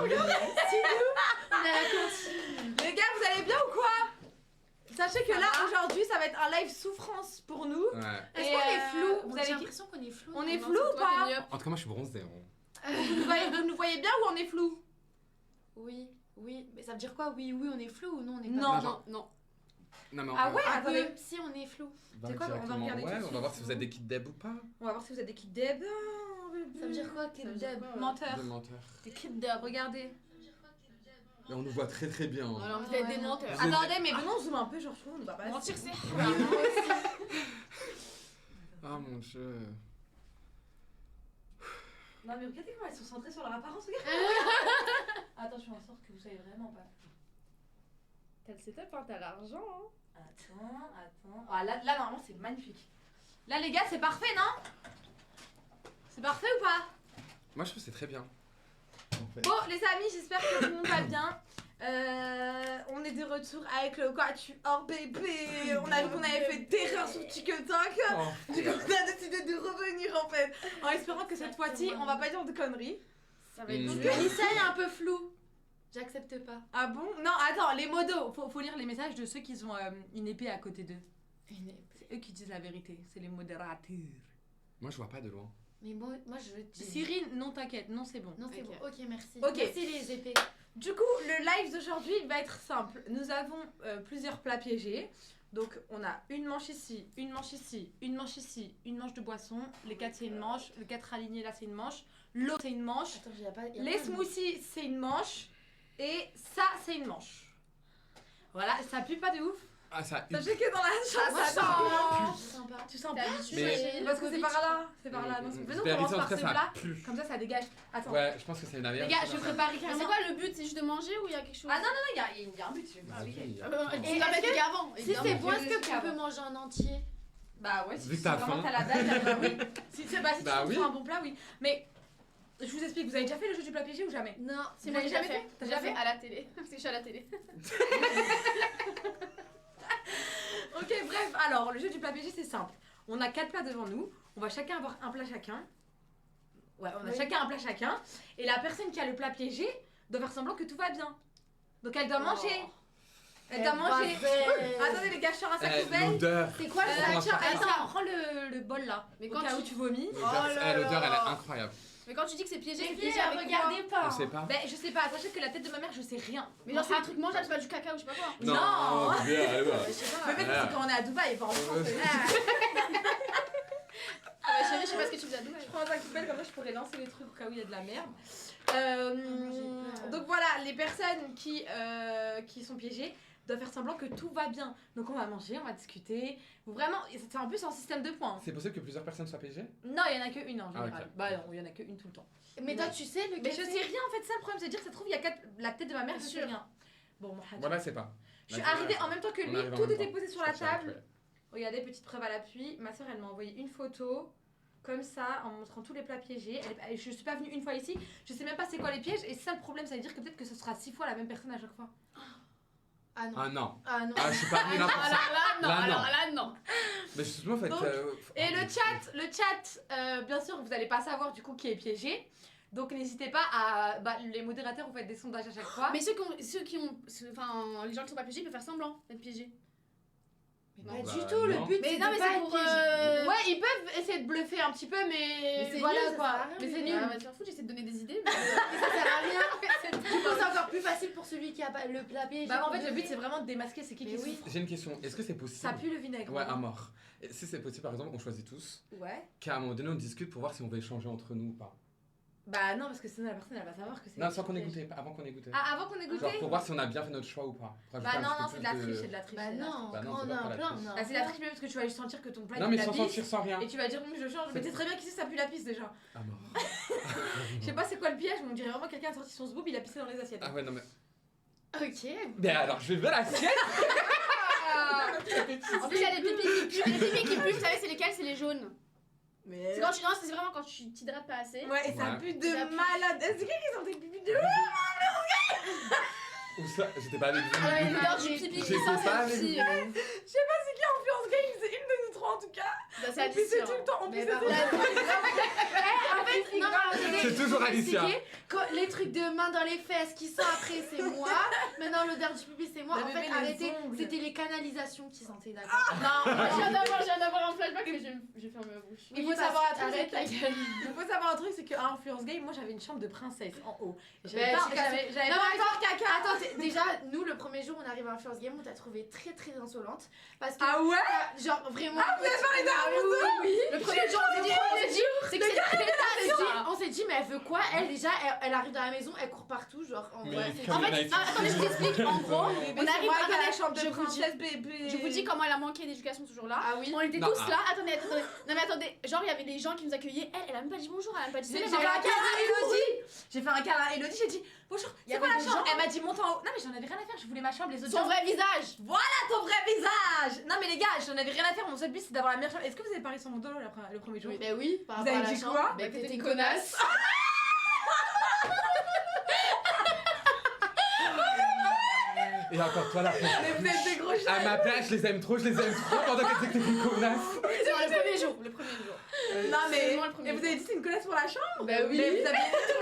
regarde. Les gars, vous allez bien ou quoi? Sachez que là, aujourd'hui, ça va être un live souffrance pour nous. Ouais. Est-ce qu'on est flou? Vous avez l'impression qu'on est flou. On est flou ou pas? En tout cas, moi, je suis bronzé. Vous nous voyez bien ou on est flou? Oui, mais ça veut dire quoi? Oui, on est flou ou non, on est pas Non. flou? Non. Non, mais Ah ouais, Un attendez. peu, si on est flou. C'est quoi, on va regarder tout de Ouais, on suite. va voir si vous êtes des kits deb ou pas. On va voir si vous êtes des kids deb. Ça veut dire quoi, kid deb? Menteur. Des menteurs. Des kid deb. Regardez. Et on nous voit très très bien. Alors vous êtes des menteurs. Vous êtes- Attendez, mais venons zoom un peu, genre je trouve on ne va pas. Mentir, c'est. Ah mon dieu. Non mais regardez comment elles sont centrées sur leur apparence, regarde. Attends, je fais en sorte que vous savez vraiment pas. T'as le setup, hein, t'as l'argent. Hein. Attends. Ah là normalement c'est magnifique. Là les gars, c'est parfait, non? C'est parfait ou pas? Moi, je trouve que c'est très bien. En fait. Bon les amis, j'espère que tout le monde va bien. On est de retour avec le quatuor bébé. On a vu qu'on avait fait terreur sur TikTok. Oh, Du coup on a décidé de revenir en fait. En espérant que cette fois-ci on va pas dire de conneries. Ça va être Mm. dur. Lisa est un peu flou. J'accepte pas. Ah bon? Non attends, les modos. Faut lire les messages de ceux qui ont une épée à côté d'eux. C'est eux qui disent la vérité, c'est les modérateurs. Moi, je vois pas de loin. Mais moi je dis. Cyril, non t'inquiète, non c'est bon. Non, c'est Ok. bon. Ok, merci. Ok. Merci les épées. Du coup, le live d'aujourd'hui va être simple. Nous avons plusieurs plats piégés. Donc on a une manche ici, une manche ici, une manche ici, une manche de boisson. Les 4 c'est une manche, le 4 aligné là c'est une manche, l'autre c'est une manche. Attends, y a pas. Les smoothies c'est une manche. Et ça c'est une manche. Voilà, ça pue pas de ouf. Ah, ça. Sachez que dans la chambre Ça ça sent. pue. Sympa. Tu sens T'es pas? habitué, Mais- chérie. Parce que c'est par là, c'est par là. Non, Mm, Venons, on Vérité, commence en par tout ce cas, ça plat. pue. Comme ça dégage. Attends. Ouais, je pense que c'est une Les meilleure. gars, je prépare Mais carrément. c'est quoi le but? C'est juste de manger ou il y a quelque chose? Ah non, il y a un but, je vais vous Ah oui, expliquer. il y a- Tu Et l'as est-ce fait avant. Si c'est évidemment. bon, est-ce je que sais tu peux avant. manger en entier? Bah ouais, si Vu que si t'as vraiment faim. t'as la dalle, bah oui. Si tu Bah trouves oui. un bon plat, oui. Mais je vous explique, vous avez déjà fait le jeu du plat piégé ou jamais? Non, Vous C'est moi l'avez qui l'ai jamais fait. fait? T'as J'ai déjà fait fait? à la télé. Parce que je suis à la télé. Ok, bref, alors le jeu du plat piégé c'est simple. On a 4 plats devant nous, on va chacun avoir un plat chacun. Ouais, on a Oui. chacun un plat chacun. Et la personne qui a le plat piégé doit faire semblant que tout va bien. Donc elle doit manger. Elle doit manger. Attendez les gars, je sors un sac Eh, poubelle. l'odeur. C'est quoi le Euh, sac? attends, Attends, prends le bol là. Mais Au quand cas où tu- tu vomis. L'odeur, là l'odeur, elle là. est incroyable. Mais quand tu dis que c'est piégé, Les c'est filles, piégé avec regardez quoi? pas. Je sais pas. Ben je sais pas, sachez que la tête de ma mère je sais rien. Mais genre c'est un truc mangeable, c'est pas du caca ou je sais pas quoi. Non. bien, allez voir. Je sais Mais pas. mec, c'est quand on est à Dubaï et pas en France. Ah bah chérie, je sais pas ce que tu faisais à Dubaï. Je prends un sac poubelle comme ça je pourrais lancer les trucs au cas où il y a de la merde. j'ai peur. Donc voilà, les personnes qui sont piégées doivent faire semblant que tout va bien. Donc on va manger, on va discuter. Vraiment, c'est en plus en système de points. C'est possible que plusieurs personnes soient piégées? Non, il y en a qu'une en général. Ah, ok. Bah non, il y en a qu'une tout le temps. Mais toi, tu sais le Mais je sais rien en fait, ça le problème, c'est de dire, ça se trouve, il y a la tête de ma mère, je sais Sûr. rien. Bon, mon hadj. Voilà, c'est pas. Je suis arrivée en même temps que On lui, arrive en tout même était temps. posé sur la Je cherche table. avec, Regardez, petite preuve à l'appui. Ma soeur, elle m'a envoyé une photo, comme ça, en montrant tous les plats piégés. Je suis pas venue une fois ici, je sais même pas c'est quoi les pièges, et ça, le problème, ça veut dire que peut-être que ce sera 6 fois la même personne à chaque fois. Ah non. Ah non. Ah non. Ah, je suis pas venu là pour ça. Alors là, non. Là, non. Alors là, non. Mais justement, en fait. Donc, Et le chat, bien sûr, vous allez pas savoir du coup qui est piégé. Donc n'hésitez pas à. Les modérateurs, vous faites des sondages à chaque fois. Mais enfin, les gens qui sont pas piégés, ils peuvent faire semblant d'être piégés. Pas Non, du bah, tout, le non. but Mais c'est non, de mais pas c'est être pour. piégé. Ouais, ils peuvent essayer de bluffer un petit peu, mais c'est voilà nul, ça quoi. sert à rien, Mais c'est mais nul. va te faire foutre, j'essaie de donner des idées. Ça sert à rien. Du coup, c'est encore plus facile pour celui qui a pas le plat piégé. Bah en fait, le but c'est vraiment de démasquer c'est qui Mais qui oui. souffre. J'ai une question. Est-ce que c'est possible? Ça pue le vinaigre. Ouais, à hein. mort. Et si c'est possible, par exemple, on choisit tous, Ouais. qu'à un moment donné, on discute pour voir si on veut échanger entre nous ou pas. Bah non, parce que sinon la personne elle va savoir que c'est. Non, sans qu'on ait piège. goûté, avant qu'on ait goûté. Ah, avant qu'on ait goûté. Genre pour voir si on a bien fait notre choix ou pas. Pour Bah ajouter un non, petit non, peu c'est de la plus triche, c'est de la triche. Bah c'est de la triche. non, Bah non, quand c'est on pas a pour un la plein. triche. on a un Bah c'est la plein. triche même parce que tu vas juste sentir que ton plat Non, il mais pue la sans pisse. sentir, sans rien. Et tu vas dire je change, mais t'es très bien qu'ici ça pue la pisse déjà. À mort. Je sais pas c'est quoi le piège, mais on dirait vraiment quelqu'un a sorti son sboob, il a pissé dans les assiettes. Ah ouais, non mais. Ok. Mais alors, je vais vers l'assiette. En plus, il y a des pipis qui puent. Les pipis qui puent, vous savez, c'est lesquels? C'est les jaunes. Mais. C'est quand tu. Non, c'est vraiment quand tu t'hydrates pas assez. Ouais, et ça Ouais. pue de Ça pue. malade. Est-ce qu'il y a qui sont des pipis de. Ou ça, j'étais pas avec vous. Ah ouais, du coup. l'odeur du pipi qui J'étais sent pas c'est avec aussi. Je sais pas c'est qui a influence game, c'est une de nous trois en tout cas. Bah, c'est On pissait Alicia. tout le temps, on Mais pissait bah, tout le temps. En fait, non, C'est toujours Alicia. Les trucs de main dans les fesses qui sont après, c'est moi. Maintenant, l'odeur du pipi, c'est moi. La En fait, bébé, les arrêtez. ongles. C'était les canalisations qui sentaient, d'accord? Non, Je viens d'avoir un flashback, mais je vais fermer ma bouche. il Oui, faut savoir un truc, arrête ta gueule. il faut savoir un truc, c'est qu'à Influence Game, moi j'avais une chambre de princesse en haut. Ben, J'avais Non, pas mais envie de faire caca. Attends, déjà, nous, le premier jour, on arrive à Influence Game, on t'a trouvé très très insolente. Parce que, Ah ouais? genre, vraiment. Ah, vous avez parlé d'un Oui. Le premier jour, on s'est dit, c'est que On s'est dit, mais elle veut quoi? Elle, déjà, elle arrive dans la maison, elle court partout, genre, en Mais vrai, c'est comme En fait, Night. attendez, je t'explique. En gros, on arrive à la chambre de je vous dis- princesse bébé. Je vous dis comment elle a manqué d'éducation ce jour-là. Ah oui? On était Non, tous là. Attendez. Non mais attendez. Genre il y avait des gens qui nous accueillaient. Elle a même pas dit bonjour. Elle a même pas dit J'ai salut. fait un câlin à Elodie. J'ai fait un câlin à Elodie, j'ai dit bonjour, Il y c'est quoi avait la des chambre? gens- Elle m'a dit monte en haut. Non mais j'en avais rien à faire, je voulais ma chambre, les autres Son gens. vrai visage. Ton vrai visage. Non mais les gars, j'en avais rien à faire, mon seul but c'est d'avoir la meilleure chambre. Est-ce que vous avez parlé sur mon dos le premier jour? Ben oui, par Vous rapport à avez la dit chambre. quoi? Ben t'étais une connasse. Et encore toi là. Mais vous êtes des gros À chats. ma place, je les aime trop pendant qu'elle disait que t'étais une connasse. C'est le premier jour. Le premier jour. Non mais. C'est moi le premier Et vous avez dit c'est une connasse pour la chambre? Ben oui. Mais vous aviez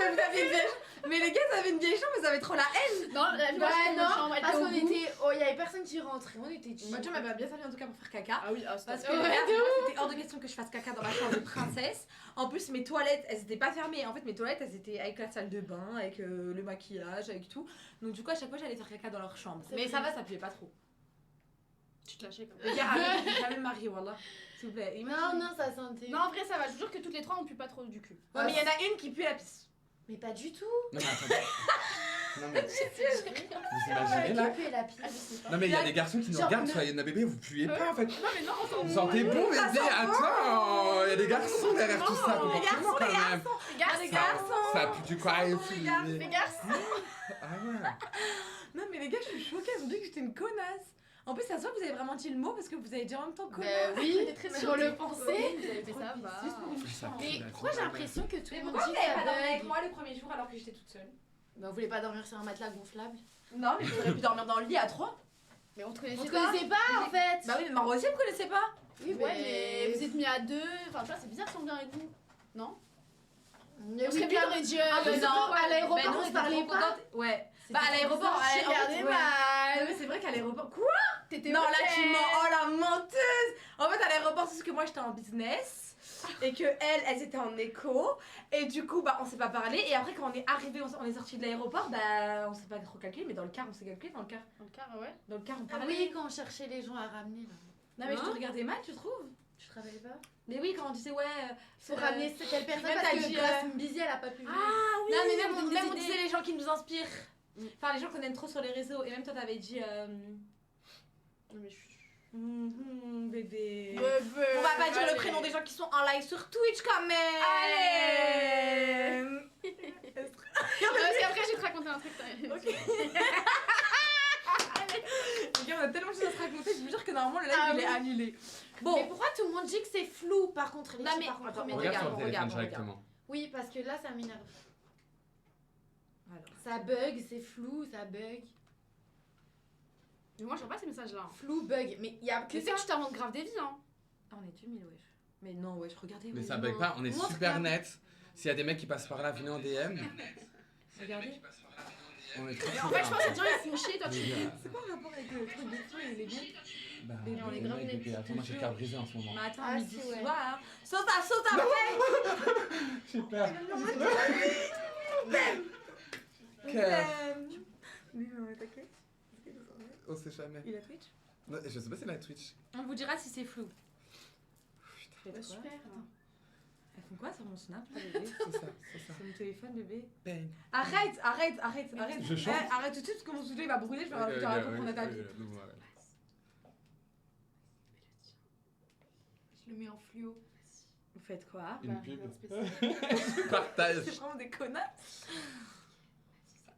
une vieille chambre. Mais les gars, vous avez une vieille chambre, vous avez trop la haine. Non, la vie Ouais, non, chambre. Elle parce était au qu'on bout. était. Oh, il y avait personne qui rentrait, on était chill. Moi, tu m'avais bien servi en tout cas pour faire caca. Ah oui, Parce que Ouais, là, de moi, c'était hors de question que je fasse caca dans ma chambre de princesse. En plus, mes toilettes, elles étaient pas fermées. En fait, mes toilettes, elles étaient avec la salle de bain, avec le maquillage, avec tout. Donc, du coup, à chaque fois, j'allais faire caca dans leur chambre. C'est Mais vrai. ça va, ça puait pas trop. Tu te lâchais quand même. Les gars, arrêtez, jamais me marier, wallah. S'il vous plaît. Non, non, ça sentait. Non, en vrai, ça va. Je vous jure que toutes les trois, on pue pas trop du cul. Ouais, mais il y en a une qui pue la pisse. Mais pas du tout. Non mais attendez. Non mais vous imaginez Qui là? pue la pisse. Ah, je sais pas. Non mais il y a des garçons qui nous Genre, regardent, ne- soyez nos bébés, vous puez pas en fait. Non, mais non, on s'en Vous fout. sentez bon Ça bébé, sent attends, il y a des garçons derrière tout ça, Les garçons, comportement quand les même. Les gars, Ça pue du quoi et tout. les gars, les garçons. Ah ouais. Non, mais les gars, je suis choquée. Ils ont dit que j'étais une connasse. En plus, ça se voit que vous avez vraiment dit le mot parce que vous avez dit en même temps connasse. Ben oui, J'étais très mais sûre on que- le pensait. Mais ça va. Juste pour une Ça chambre. pue Mais la pourquoi vie, j'ai ouais. l'impression que tout Mais le monde pourquoi dit vous que n'avez ça pas dormi avec bug? moi le premier jour alors que j'étais toute seule? Bah, vous voulez pas dormir sur un matelas gonflable? Non, mais j'aurais pu dormir dans le lit à 3. Mais on te On connaissait te pas. connaissait pas en fait. Bah oui, mais Maro aussi, elle me connaissait pas. Oui, Ouais, mais vous êtes mis à deux. Enfin, tu vois, c'est bizarre si on vient avec vous. Non? Mais On serait oui, plus clairement. dans les dieux. Ah, mais Mais non, à l'aéroport, mais non, on se était parlait trop pas. contente. Ouais. C'était Bah à trop l'aéroport, bizarre. J'ai regardé ouais. mal. Mais c'est vrai qu'à l'aéroport. Quoi? T'étais Non, au là tu tel. mens. Oh la menteuse! En fait, à l'aéroport, c'est parce que moi j'étais en business. Et que elles étaient en éco. Et du coup, bah on s'est pas parlé. Et après, quand on est arrivé, on est sorti de l'aéroport, bah on s'est pas trop calculé. Mais dans le car, on s'est calculé. Dans le car, Dans le car, ouais. on Ah parlait. oui, quand on cherchait les gens à ramener là. Non, mais je te Hein? regardais mal, tu trouves? Tu te rappelles pas? Mais oui, quand on disait ouais. Faut ramener telle personne même parce t'as que dit, Grace Mbizi elle a pas pu venir. Ah oui! Non, mais même, vous on, donne même des on idées. disait les gens qui nous inspirent. Mm. Enfin, les gens qu'on aime trop sur les réseaux. Et même toi, t'avais dit. Non, mais je suis. Bébé. Bébé. On va pas dire le prénom des gens qui sont en live sur Twitch quand même. Allez. Allez. Parce qu'après, je vais te raconter un truc. Ok. Les gars, on a tellement de choses à se raconter. Je vous jure que normalement le live Ah il est oui. annulé. Bon. Mais pourquoi tout le monde dit que c'est flou par contre les Non, filles, mais- par contre, attends, premier On on degré. regarde sur le regarde, téléphone on regarde. directement. Oui, parce que là ça m'énerve. Alors. Ça bug, c'est flou, ça bug. Mais moi, je vois pas ces messages-là. Flou, bug. Mais il y a que Tu sais ça. que tu t'inventes grave des vies, hein. Ah, on est 2000, wesh. Mais non, wesh, regardez. Mais wesh, ça non. bug pas, on est Montre, super regarde. net. S'il y a des mecs qui passent par là, venez en DM. Regardez. On est très Mais en fait, je pense que les gens ils font chier, toi tu. Les gars, C'est quoi le rapport avec le truc des filles et les gays? bah, Mais on est les grave mecs, nets, bébé, attends, moi j'ai le cœur brisé en ce moment. Mais attends, Ah, midi si, ouais. soir. Saute après! J'ai peur. Cœur. Oui, mais on est attaqué. On sait jamais. Il a Twitch? Non, je sais pas si c'est la Twitch. On vous dira si c'est flou. Bah, super. Elles font quoi sur mon snap là, bébé? C'est ça, c'est ça. Sur mon téléphone, bébé? Bang. Arrête. Je chante. Arrête tout de suite parce que mon studio il va brûler, je vais rajouter un raconte qu'on a ta vie. Je le mets en fluo. Vous faites quoi? Une Bah, pub. rien de spécial. Je partage. C'est vraiment des connards.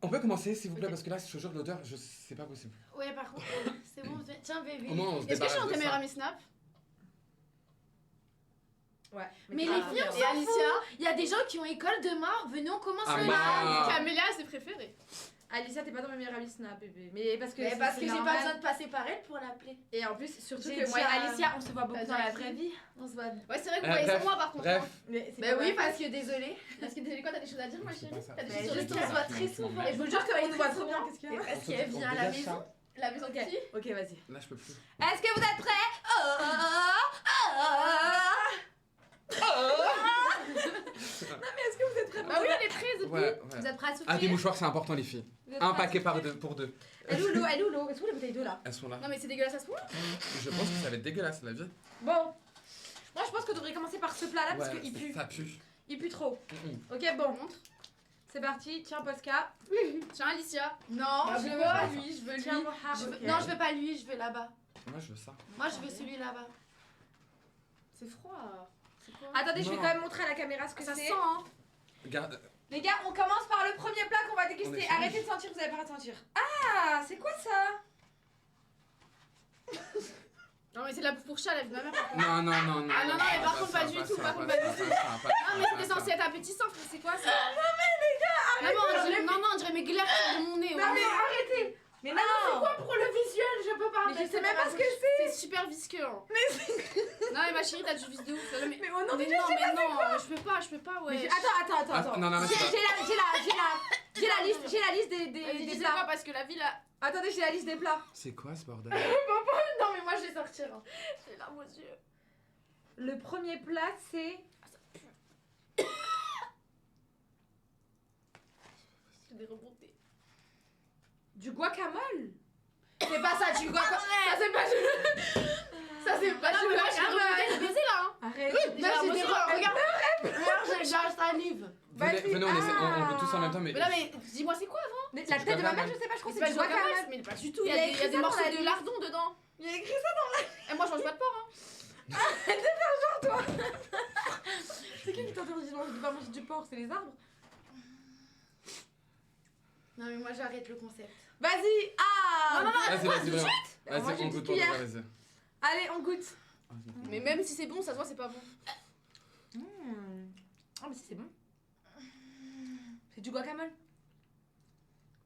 On peut commencer s'il vous plaît parce que là, je te jure, l'odeur, c'est pas possible. Ouais, par contre, c'est bon, tiens bébé. Au moins, on se Est-ce que je suis débarrasse dans de tes meilleurs ça. amis Snap? Ouais. Mais les ah, filles, on Et s'en Alicia? fout. Il y a des gens qui ont école demain, venez on commence Ah, le bah. live. Camélia, c'est préféré. Alicia, t'es pas dans mes meilleures amis Snap, bébé. Mais parce que Mais c'est- parce c'est que j'ai normal. pas besoin de passer par elle pour l'appeler. Et en plus, surtout J'ai que moi et dit à- Alicia, on se voit beaucoup à dans la Jackie. vraie vie. On se voit. Ouais, c'est vrai que vous Bref, voyez sans moi par contre. bref. hein. Mais c'est Bah pas oui, vrai. parce que désolée. Parce que t'as quoi, t'as des choses à dire, ma C'est chérie? pas ça. T'as des Bah, choses sur le juste cœur. on se voit très souvent. Et je vous jure qu'on nous voit trop bien. Qu'est-ce qu'il y a? Parce qu'elle vient à la dégage maison. ça. La maison de qui? Ok, vas-y. Là, je peux plus. Est-ce que vous êtes prêts? Non mais est-ce que vous êtes prêts? Bah oui, elle est très Ouais, Vous ouais. êtes prêts à souffrir? Ah, des mouchoirs, c'est important, les filles. Vous êtes Un prêts à paquet souffrir pour deux. Elle est où l'eau? Elle est où l'eau? Est-ce que les bouteilles d'eau là? Elles sont là. Non mais c'est dégueulasse à ce point. Je pense que ça va être dégueulasse, la vie. Bon. Moi je pense qu'on devrait commencer par ce plat là parce Ouais, qu'il pue. ça pue. Il pue trop. Mhm. Ok, bon. Montre. C'est parti. Tiens, Posca. Tiens, Alicia. Non, Bah, je veux pourquoi pas lui, je veux lui. Tiens, Moha. Je veux- Ok. Non, je veux pas lui, je veux là-bas. Moi, je veux ça. Moi, je veux celui là-bas. C'est froid. C'est quoi? Attendez, je vais Non. quand même montrer à la caméra ce que Ça c'est. sent, hein. Regarde. Les gars, on commence par le premier plat qu'on va On déguster. est Arrêtez fini. de sentir, vous avez pas à sentir. Ah, c'est quoi ça? Non mais c'est de la bouffe pour chat, la vie de ma mère. par contre. Non, non, non, non. Ah non, non, mais par contre, pas du tout, par contre, pas du tout. Non mais c'était censé être appétissant, frère, c'est quoi ça? Non mais les gars, arrêtez. Non, on dirait mes glaires sur mon nez. Non ouais. mais arrêtez. Mais non. Quoi pour le visuel, je peux pas. Mais je sais même pas ce que c'est. C'est super visqueux. Hein. Non mais ma chérie, t'as du vis de ouf. Non, mais Mais oh non, mais déjà, non, mais non, je peux pas, Mais ouais. attends. Non, non, mais J'ai c'est la liste des Dis plats. pas parce que la vie là. Attendez, j'ai la liste des plats. C'est quoi ce bordel? Non, mais moi, je vais sortir. hein. J'ai les larmes aux yeux. Le premier plat, c'est J'ai des remontées. du guacamole. C'est pas ça, tu vois. Ça, c'est pas. Ça, c'est pas. Non mais moi j'ai des remontées de baiser là. Hein. Arrête. Non, c'est des. Regarde. Regarde, j'ai la salive. Venez, on goûte tous en même temps, mais. Mais non mais dis-moi c'est quoi avant? Mais la tête de ma mère, je sais pas, je crois que C'est c'est pas du du guacamole. guacamole, mais pas du tout. Il Il y a y écrit a des ça dans morceaux la de liste. lardon dedans. Il y a écrit ça. Et moi je mange pas de porc. Hein. C'est qui t'interdit de pas manger du porc? C'est les arbres. Non, mais moi, j'arrête le concept. Vas-y. Ah. Non, non, non. Vas-y, vas-y, vraiment. Moi, Vas-y, j'ai on une goûte, petite cuillère. vas-y. Allez, on goûte. Mais même si c'est bon, ça se voit c'est pas bon. Ah mais si, c'est bon. C'est du guacamole.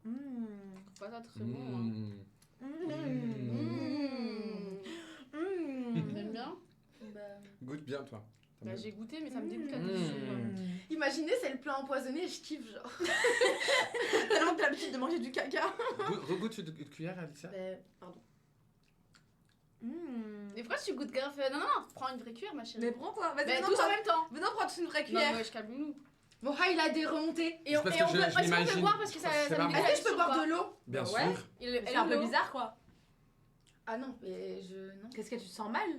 C'est pas ça très bon. Hein. J'aime bien. Goûte bien, toi. Bah j'ai goûté mais ça me dégoûte Mmh. là-dessus. Imaginez, c'est le plat empoisonné, je kiffe, genre. Tellement que t'as l'habitude de manger du caca. Regoute une cuillère, Alicia. Pardon. Mais pourquoi tu goûtes grave? Non, prends une vraie cuillère ma chérie. Mais prends-toi. Vas-y, Mais venons, tous en prends- même temps. venons prendre tous une vraie Non cuillère. mais wesh, calme-nous. Moha, il a des remontées. Et on parce et que on je peut est-ce qu'on peut l'imagine. boire parce que ça C'est ça pas me bon. Est-ce que je peux dégoûte boire ou de l'eau? Bien Ouais. sûr. C'est un peu bizarre quoi. Ah non, mais je. Non. Qu'est-ce que tu te sens mal?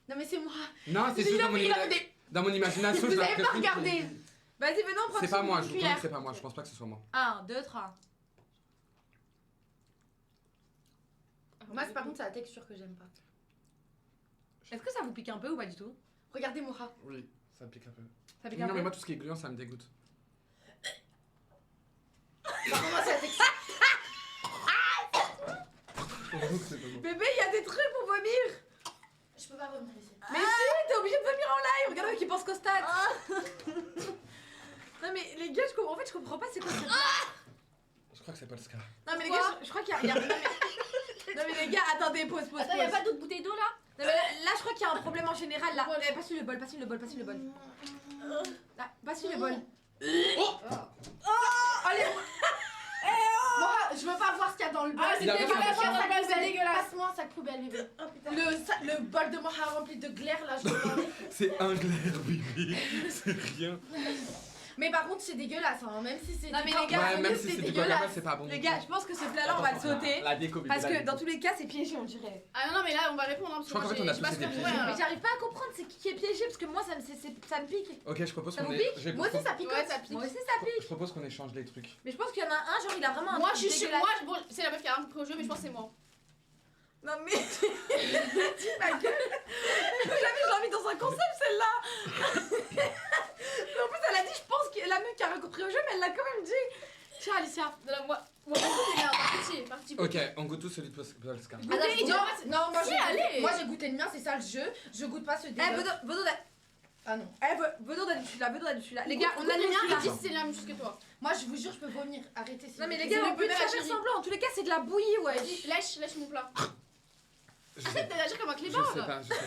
Non, mais c'est moi. Non, c'est juste dans mon imagination. Vous j'ai avez pas l'impression que regardé. Vas-y, venons prendre C'est pas moi, une je vous promets cuillère. que c'est pas moi, je pense pas que ce soit moi. 1, 2, 3. Moi, c'est par contre, c'est la texture que j'aime pas. Est-ce que ça vous pique un peu ou pas du tout? Regardez Moha. Oui, ça pique un peu. Ça pique un Non, peu. mais moi, tout ce qui est gluant, ça me dégoûte. Par contre, moi, c'est la texture. Bébé, il y a des trucs pour vomir. Je peux pas revenir ici. Mais si, t'es obligé de vomir en live. Regarde qui pense qu'au stade. Non mais les gars, je comprends pas c'est quoi ce plat. Je crois que c'est pas le cas. Non mais les gars, je crois qu'il y a... Non mais les gars, attendez, pause. Attends, y'a pas d'autres bouteilles d'eau là? Non, mais là, je crois qu'il y a un problème en général là. Passe-lui le bol. Là, passe-lui le bol. Allez, Moha, je veux pas voir ce qu'il y a dans le bol. Ah, c'est Il y a dégueulasse, pas de c'est Passe-moi dégueulasse. Passe-moi sa poubelle, bébé. Le bol de Moha rempli de glaire, là, je veux pas. C'est un glaire, bébé. C'est rien. Mais par contre, c'est dégueulasse, hein. Même si c'est Non, du mais les gars, Ouais, corps, même si c'est du dégueulasse. guacamole, c'est pas bon. les gars, je pense que ce plat là on va le sauter. La déco, bébé, Parce la que déco. dans tous les cas, c'est piégé, on dirait. Ah non mais là on va répondre hein, parce Je crois que qu'en fait, moi on a j'ai pas tous été super piégés. pour Mais rien. j'arrive pas à comprendre c'est qui est piégé parce que moi ça me pique. Ok, je propose Ça qu'on vous est. pique Moi aussi, ça picote. Ouais, ça pique. Moi aussi ça pique. Je propose qu'on échange les trucs. Mais je pense qu'il y en a un, genre il a vraiment un Moi truc je suis dégueulasse. moi bon c'est la meuf qui a un peu au jeu mais je pense que c'est moi. Non mais dis ma gueule. Jamais je l'ai mis dans un concept celle-là. Mais en plus elle a dit je pense que la meuf qui a rencontré au jeu mais elle l'a quand même dit. Tiens Alicia. Moi c'est bien parti. Ok, on goûte tous celui de Polska. Goûtez, Non, idiot. non, moi, Si, allez. moi j'ai goûté le mien, c'est ça le jeu. Je goûte pas ce Eh dégueu. Bodo, Ah non. Eh, venons dans celui-là, venons dans celui-là. Les gars, on a annule rien et celui-là. dis si c'est la même chose que toi. Moi, je vous jure, je peux vomir. Arrêtez. Non mais les c'est gars, le on peut bonheur pas à faire chérie. semblant. En tous les cas, c'est de la bouillie, ouais. Vas-y, lèche mon plat. Je sais Arrête pas. d'agir comme un Je clébard. sais pas, je sais pas.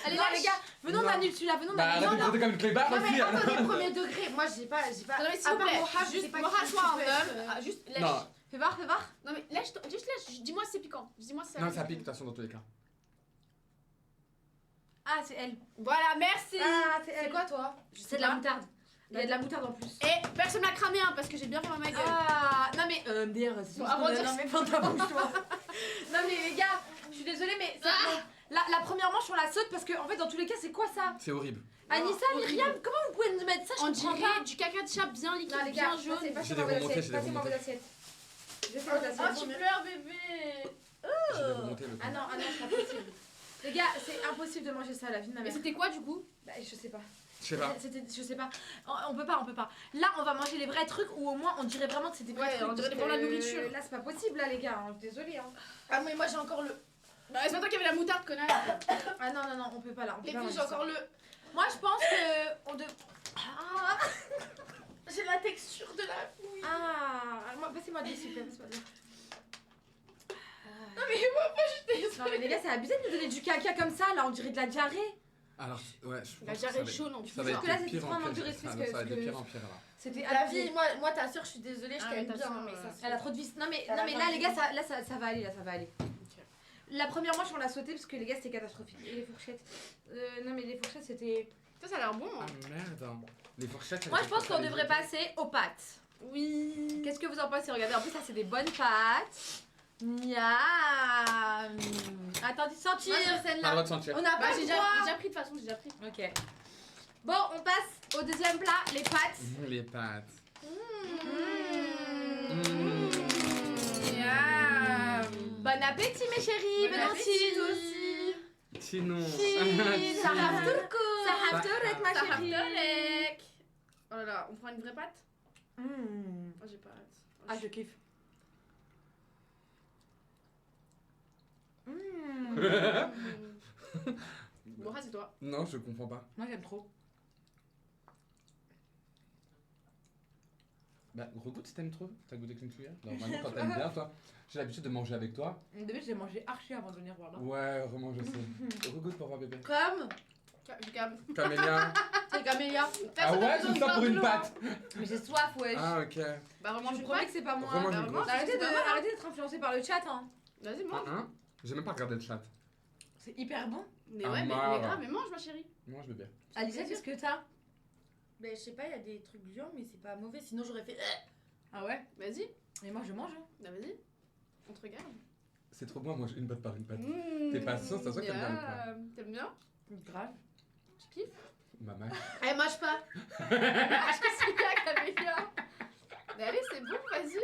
Allez, non, les gars, venons Non. on annule celui-là, venons on Bah annule. arrête de Non, traiter comme une clébard Non mais aussi. attendez, alors. premier degré. Moi, j'ai pas. Non mais s'il À vous part plaît, Moha, je sais juste pas Moha qui soit un peut être, homme, juste lèche. Non, fais voir, fais voir. Non mais lèche, juste lèche, dis-moi si c'est piquant. Dis-moi si non, ça pique de toute façon dans tous les cas. Ah, c'est elle. Voilà, merci. Ah, c'est C'est elle. quoi toi? C'est de la moutarde. Il y a de la moutarde en plus. Et personne m'a cramé hein, parce que j'ai bien fait ma gueule. Ah, non mais d'ailleurs, c'est Bon, avant de dire non mais ferme ta bouche toi. Non mais les gars, je suis désolée mais c'est bon. La première manche on la saute parce que en fait dans tous les cas c'est quoi ça? C'est horrible. Anissa, Myriam, comment vous pouvez nous mettre ça? On Je comprends dirait pas. du caca de chat bien liquide, Non les gars, bien jaune. J'ai des passez-moi vos remontées, assiettes, j'ai des passez-moi vos remontées. assiettes. Je fais vos assiettes. Oh tu pleures bébé. J'ai des remontées, le Ah non, c'est pas possible. Les gars, c'est impossible de manger ça à la vie de ma Mais mère. c'était quoi du coup? Bah, je sais pas. Je sais pas. Je sais pas. On peut pas. Là, on va manger les vrais trucs ou au moins on dirait vraiment que c'est des vrais Ouais, trucs. on dirait parce pour la que, nourriture. Là, c'est pas possible, là, les gars. Hein. Désolée. Hein. Ah mais moi j'ai encore le. Bah c'est pas toi qui avait la moutarde connasse. Ah non, on peut pas là. On peut Et pas puis manger j'ai ça. encore le. Moi, je pense que on Ah, J'ai la texture de la couille. passez-moi des s'il vous plaît. Passez-moi des. Non mais moi Non, mais les gars, c'est abusé de nous donner du caca comme ça. Là, on dirait de la diarrhe. Alors, ouais, je pense La que diarrhée ça va- chaude en plus. Ça va Parce être que là, de c'était pire trop un en manque de pire. respect, Ça parce va être de que- pire en pire là. C'était La abusé. vie, moi ta soeur, je suis désolée, je Ah, t'aime mais ta bien, sœur, mais ça Elle a trop de vis. Non, mais Elle a là, pas les de gars, vis. ça va aller. Là, ça va aller. La première manche, on l'a sauté parce que les gars, c'était catastrophique. Et les fourchettes. Non, mais les fourchettes, c'était. Ça a l'air bon. Ah Hein. merde. Les fourchettes. Moi, je pense qu'on devrait passer aux pâtes. Oui. Qu'est-ce que vous en pensez? Regardez, en plus, ça, c'est des bonnes pâtes. Miam. Attendez, sentir. Moi, sur Pas le celle-là. droit de sentir. On n'a Bah pas j'ai le déjà, droit. j'ai déjà pris de toute façon, j'ai déjà pris. Ok. Bon, on passe au deuxième plat, les pâtes. Les pâtes. Miam. Bon appétit, mes chéris. Bon Venons appétit aussi. Sinon. Ça hafturku. Ça Ça- hafturek, ma Ça chérie. haftalek. Oh là là, on prend une vraie pâte? Mm. Oh j'ai pas hâte. Ah, je kiffe. Mm. Bon, c'est toi. Non, je comprends pas. Moi, j'aime trop. Bah, regoute si t'aimes trop. T'as goûté qu'une cuillère. Normalement, quand t'aimes bien, toi. J'ai l'habitude de manger avec toi. Au début, j'ai mangé archi avant de venir voir là. Ouais, vraiment, je sais. Regoute pour voir bébé. Comme. Du câble. Camélia. C'est Camélia. Ah ouais, tout ça pour une pâte. Mais j'ai soif, wesh. Ah, ok. Bah Je remange vous une promets pâte. que c'est pas moi. Vraiment, bah, une vraiment. grosse. Arrêtez d'être influencé par le chat, hein. Vas-y, mange. J'ai même pas regardé le chat. C'est hyper bon. Mais Ah, ouais, mais marre. grave, mais mange ma chérie. Mange bébé. Alisa, qu'est-ce que t'as? Ben je sais pas, il y a des trucs viands, mais c'est pas mauvais. Sinon j'aurais fait. Ah ouais? Vas-y. Mais moi, je mange. Hein. Bah vas-y. On te regarde. C'est trop bon à manger une pâte par une pâte. Mmh, T'es pas sûr, ça se voit que t'aimes bien le plat. miam. T'aimes bien? Grave. Tu kiffes? Maman. Elle mange pas. Ah, qu'est-ce qu'il y a, Camélia? Mais allez, c'est bon, vas-y.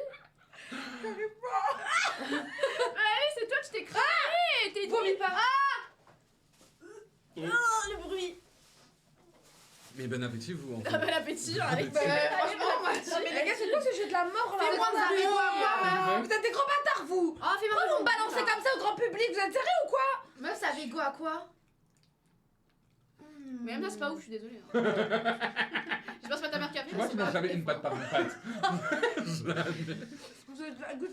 Allez, c'est toi, tu t'es cramé. T'es Vomit dit. pas. Oh, le bruit. Mais bon appétit, vous. En Ah, fait. bon appétit, avec. Franchement, moi. Non, mais les gars, c'est quoi ce jeu de la mort là? Fais-moi Vous de avez- la Vous êtes des gros bâtards, vous! Oh, fais-moi Pourquoi vous me balancez comme ça au grand public? Vous êtes sérieux ou quoi? Meuf, ça avait goût à quoi? Mais même là, c'est pas ouf, je suis désolée. Hein. Je pense pas ta mère qui a fait. Moi, mais tu c'est manges pas- jamais une pâte par une pâte. Jamais. Vous êtes la goutte.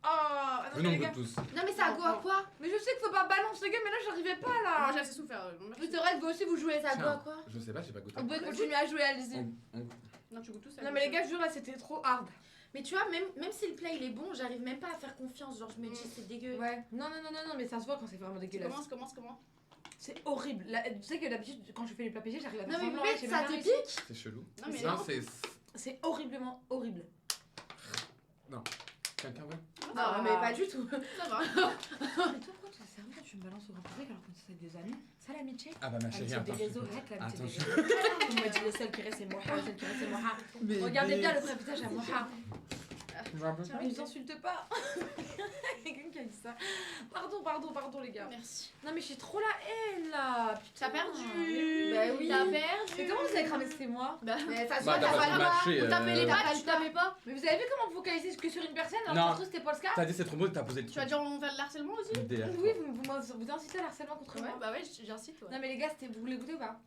Oh, attendez, Venons les de gars. tous. Non, mais ça a goût à quoi? Mais je sais qu'il faut pas balancer, les gars, mais là, j'arrivais pas Moi, là. j'ai assez souffert. Mais c'est vrai que vous aussi, vous jouez. Ça a goût à Tiens. quoi? Je sais pas, j'ai pas goûté. Vous pouvez continuer à jouer, allez-y. Non, tu goûtes tout ça. Non, mais les gars, je jure, là, c'était trop hard. Mais tu vois, même si le plat il est bon, j'arrive même pas à faire confiance. Genre, je me dis, c'est dégueu. Ouais. Non, mais ça se voit quand c'est vraiment dégueulasse. Comment? C'est horrible. Là, tu sais que d'habitude, quand je fais les plats PG, j'arrive à faire Non, mais semblant. mec, j'ai ça même te pas réussi. pique? C'est chelou. Non, mais non, non. c'est. C'est horriblement horrible. Quelqu'un, ouais. Non, mais pas du tout. Ça va. Mais toi, pourquoi tu sais sérieux, tu me balances au grand public alors qu'on c'est des amis? Ça, l'amitié? Ah bah ma chérie, L'amitié des attention. réseaux, arrête l'amitié des Attention. réseaux. On m'a dit le seul qui reste, c'est Moha, le seul qui reste, c'est Moha. Regardez bien le vrai visage à Moha. Mais ils insultent pas. Quelqu'un qui a dit ça. Pardon les gars. Merci. Non mais j'ai trop la haine là. T'as Putain. perdu. Bah oui. T'as perdu. Mais comment vous avez cramé c'était moi? Bah, Mais ça se Bah, voit, t'as t'as pas pas le droit. matché, on tapait les T'as pattes, pas tu le droit. tapais pas. Mais vous avez vu comment vous focalisez que sur une personne alors Non. que l'autre c'était Polska? T'as dit c'est trop beau, t'as posé le Tu vas dire on fait de l'harcèlement aussi? MDR, Oui, quoi. vous incitez à l'harcèlement contre Ouais, moi. bah ouais, j'incite. Ouais. Non mais les gars, vous voulez goûter ou pas?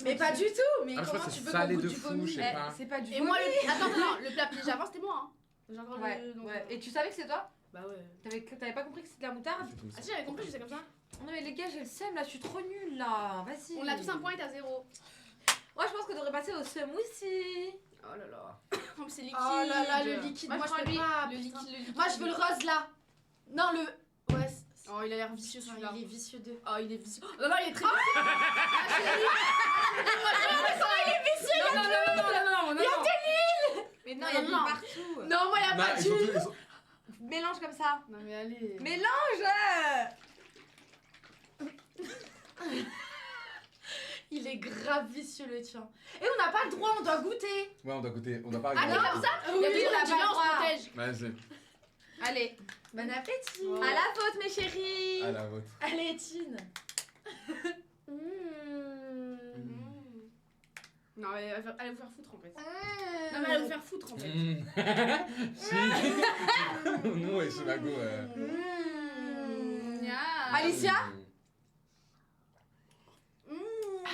Mais pas du tout. Mais Ah, je crois comment que tu c'est veux salé qu'on de goûte du fou, vomi? je sais pas. C'est pas du Et moi, le plat piégé avant, c'était moi. Hein. J'ai encore Ouais, le. donc, ouais. Et tu savais que c'est toi? Bah ouais. T'avais pas compris que c'était de la moutarde? Ah si, j'avais compris, je sais comme ça. Non mais les gars, j'ai le seum là, je suis trop nulle là. Vas-y. On a tous un point et t'as 0. Moi je pense qu'on devrait passer au smoothie. Oh là là. Oh, mais c'est liquide. Oh là là, le liquide, moi je peux pas. Le putain. liquide. Moi je veux le rose là. Non, le. Ouais. Oh, il a l'air vicieux celui-là. Il est vicieux de. Oh, il est vicieux. Oh, non, non, il est très vicieux. Non, non, non, non, non, non, non. Mais Non, il y a non, du non. partout. Non, moi y'a Non, pas ils d'huile. sont tous- ils sont- Mélange comme ça. Non, mais allez. Mélange. Il est grave vicieux le tien. Et on n'a pas le droit, on doit goûter. Ouais, on doit goûter, on doit pas Ah, rigoler. t'es comme ça? Il y a Oui, des on n'a gens pas le on se droit. protège. Vas-y, Allez. Bon appétit. Ouais. À la vôtre mes chéris. à la vôtre. Allez, Tine. Non, mais elle va vous faire foutre en fait. Non, mais elle va vous faire foutre en fait. Si. Non, et Sonago. Yeah. Alicia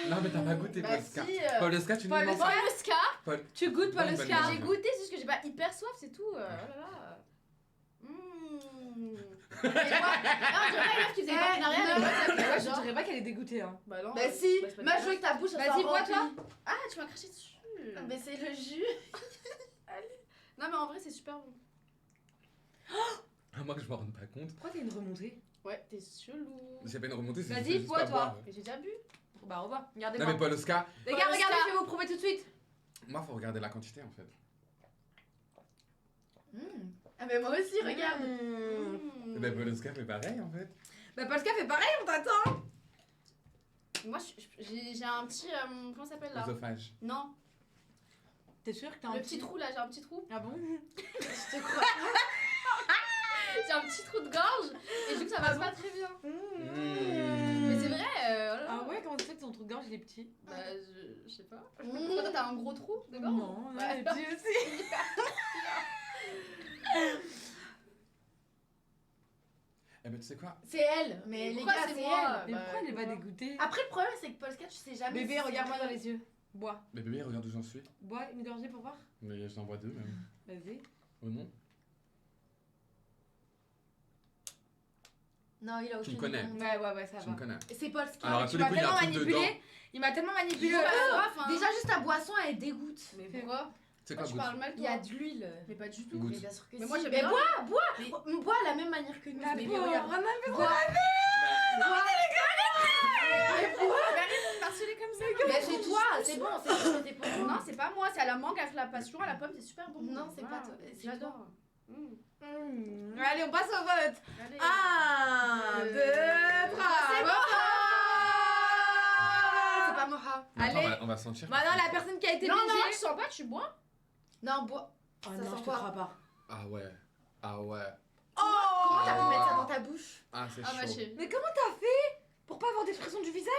Non, mais t'as pas goûté, Bah Polska. si, Polska, tu nous Polska. mens pas. Polska, Tu goûtes Bonne Polska. valeur. j'ai goûté, c'est juste que j'ai pas hyper soif, c'est tout. Oh là là. Et moi, non, je dirais pas une meuf qui faisait Eh, des partenariats avec non. WhatsApp, Moi je genre. dirais pas qu'elle est dégoûtée hein. Bah non. Bah si, bah, c'est pas moi je dégueulasse. veux que ta bouche elle Vas-y, soit bois, remplie. toi. Ah, tu m'as craché dessus. Mais c'est le jus. Non, mais en vrai, c'est super bon. À moins que je me rende pas compte. Pourquoi t'as une remontée? Ouais, t'es chelou. C'est pas une remontée, c'est Vas-y, juste bois, pas toi. boire. Mais j'ai déjà bu. Bah au revoir. Non, Regardez-moi. mais Polska, Les gars, regardez, je vais vous prouver tout de suite. moi, faut regarder la quantité en fait. Ah mais moi aussi, regarde. Et ben, Polska fait pareil en fait. Bah Polska fait pareil, on t'attend. Moi, j'ai un petit. Comment ça s'appelle là? Oesophage. Non, T'es sûr que t'as le petit trou là, j'ai un petit trou. Ah bon? Je te crois. J'ai un petit trou de gorge et du coup ça passe pas très bien. Mais c'est vrai, oh là là. Ah ouais, comment tu sais que ton trou de gorge il est petit? Bah, je sais pas. Pourquoi toi, t'as un gros trou de gorge? Non, Ouais. elle est petit aussi. Eh ben, tu sais quoi? C'est elle, mais les Pourquoi gars, c'est c'est moi elle. Mais pourquoi elle est pas moi. dégoûtée? Après, le problème, c'est que Polska, tu sais jamais. Bébé, si regarde-moi c'est dans les yeux. Bois. Mais bébé, regarde où j'en suis. Bois une gorgée pour voir. Mais j'en vois deux même. Vas-y. Oh non? Non, il a aucune. Tu me connais. honte. Ouais, ça Tu me va. connais. C'est Polska. Alors, à Tu tous les m'as coups, il y a tellement un truc dedans. manipulé. Il m'a tellement manipulé. J'ai pas soif, hein. Déjà, juste ta boisson, elle dégoûte. Mais pourquoi? C'est Pourquoi quoi, tu goûte? parles mal Il y a toi? de l'huile. Mais pas du tout. Goûte. Mais bien sûr que Mais si. moi, j'aime Mais bien. bois à la même manière que nous. La Mais pauvre, regarde. Rana, mais Bois. Harcelé comme ça. Mais c'est toi, c'est bon, c'est pour toi. Non, c'est pas moi, c'est à la mangue avec la passion, à la pomme, c'est super bon. Non, c'est Voilà. pas toi, c'est J'adore. Allez, on passe au vote. Allez. 1, 2, 3. C'est pas Moha. Mais attends, Allez. on va sentir. Maintenant, la personne qui a été Non, non, piégée. tu sens pas, tu bois. Non, bois. Oh Ça non, sent je te quoi crois pas. Ah ouais. Ah ouais. Comment t'as pu Oh. mettre ça dans ta bouche? Ah, c'est Ah, chaud. ma chérie. Mais comment t'as fait pour pas avoir d'expression du visage?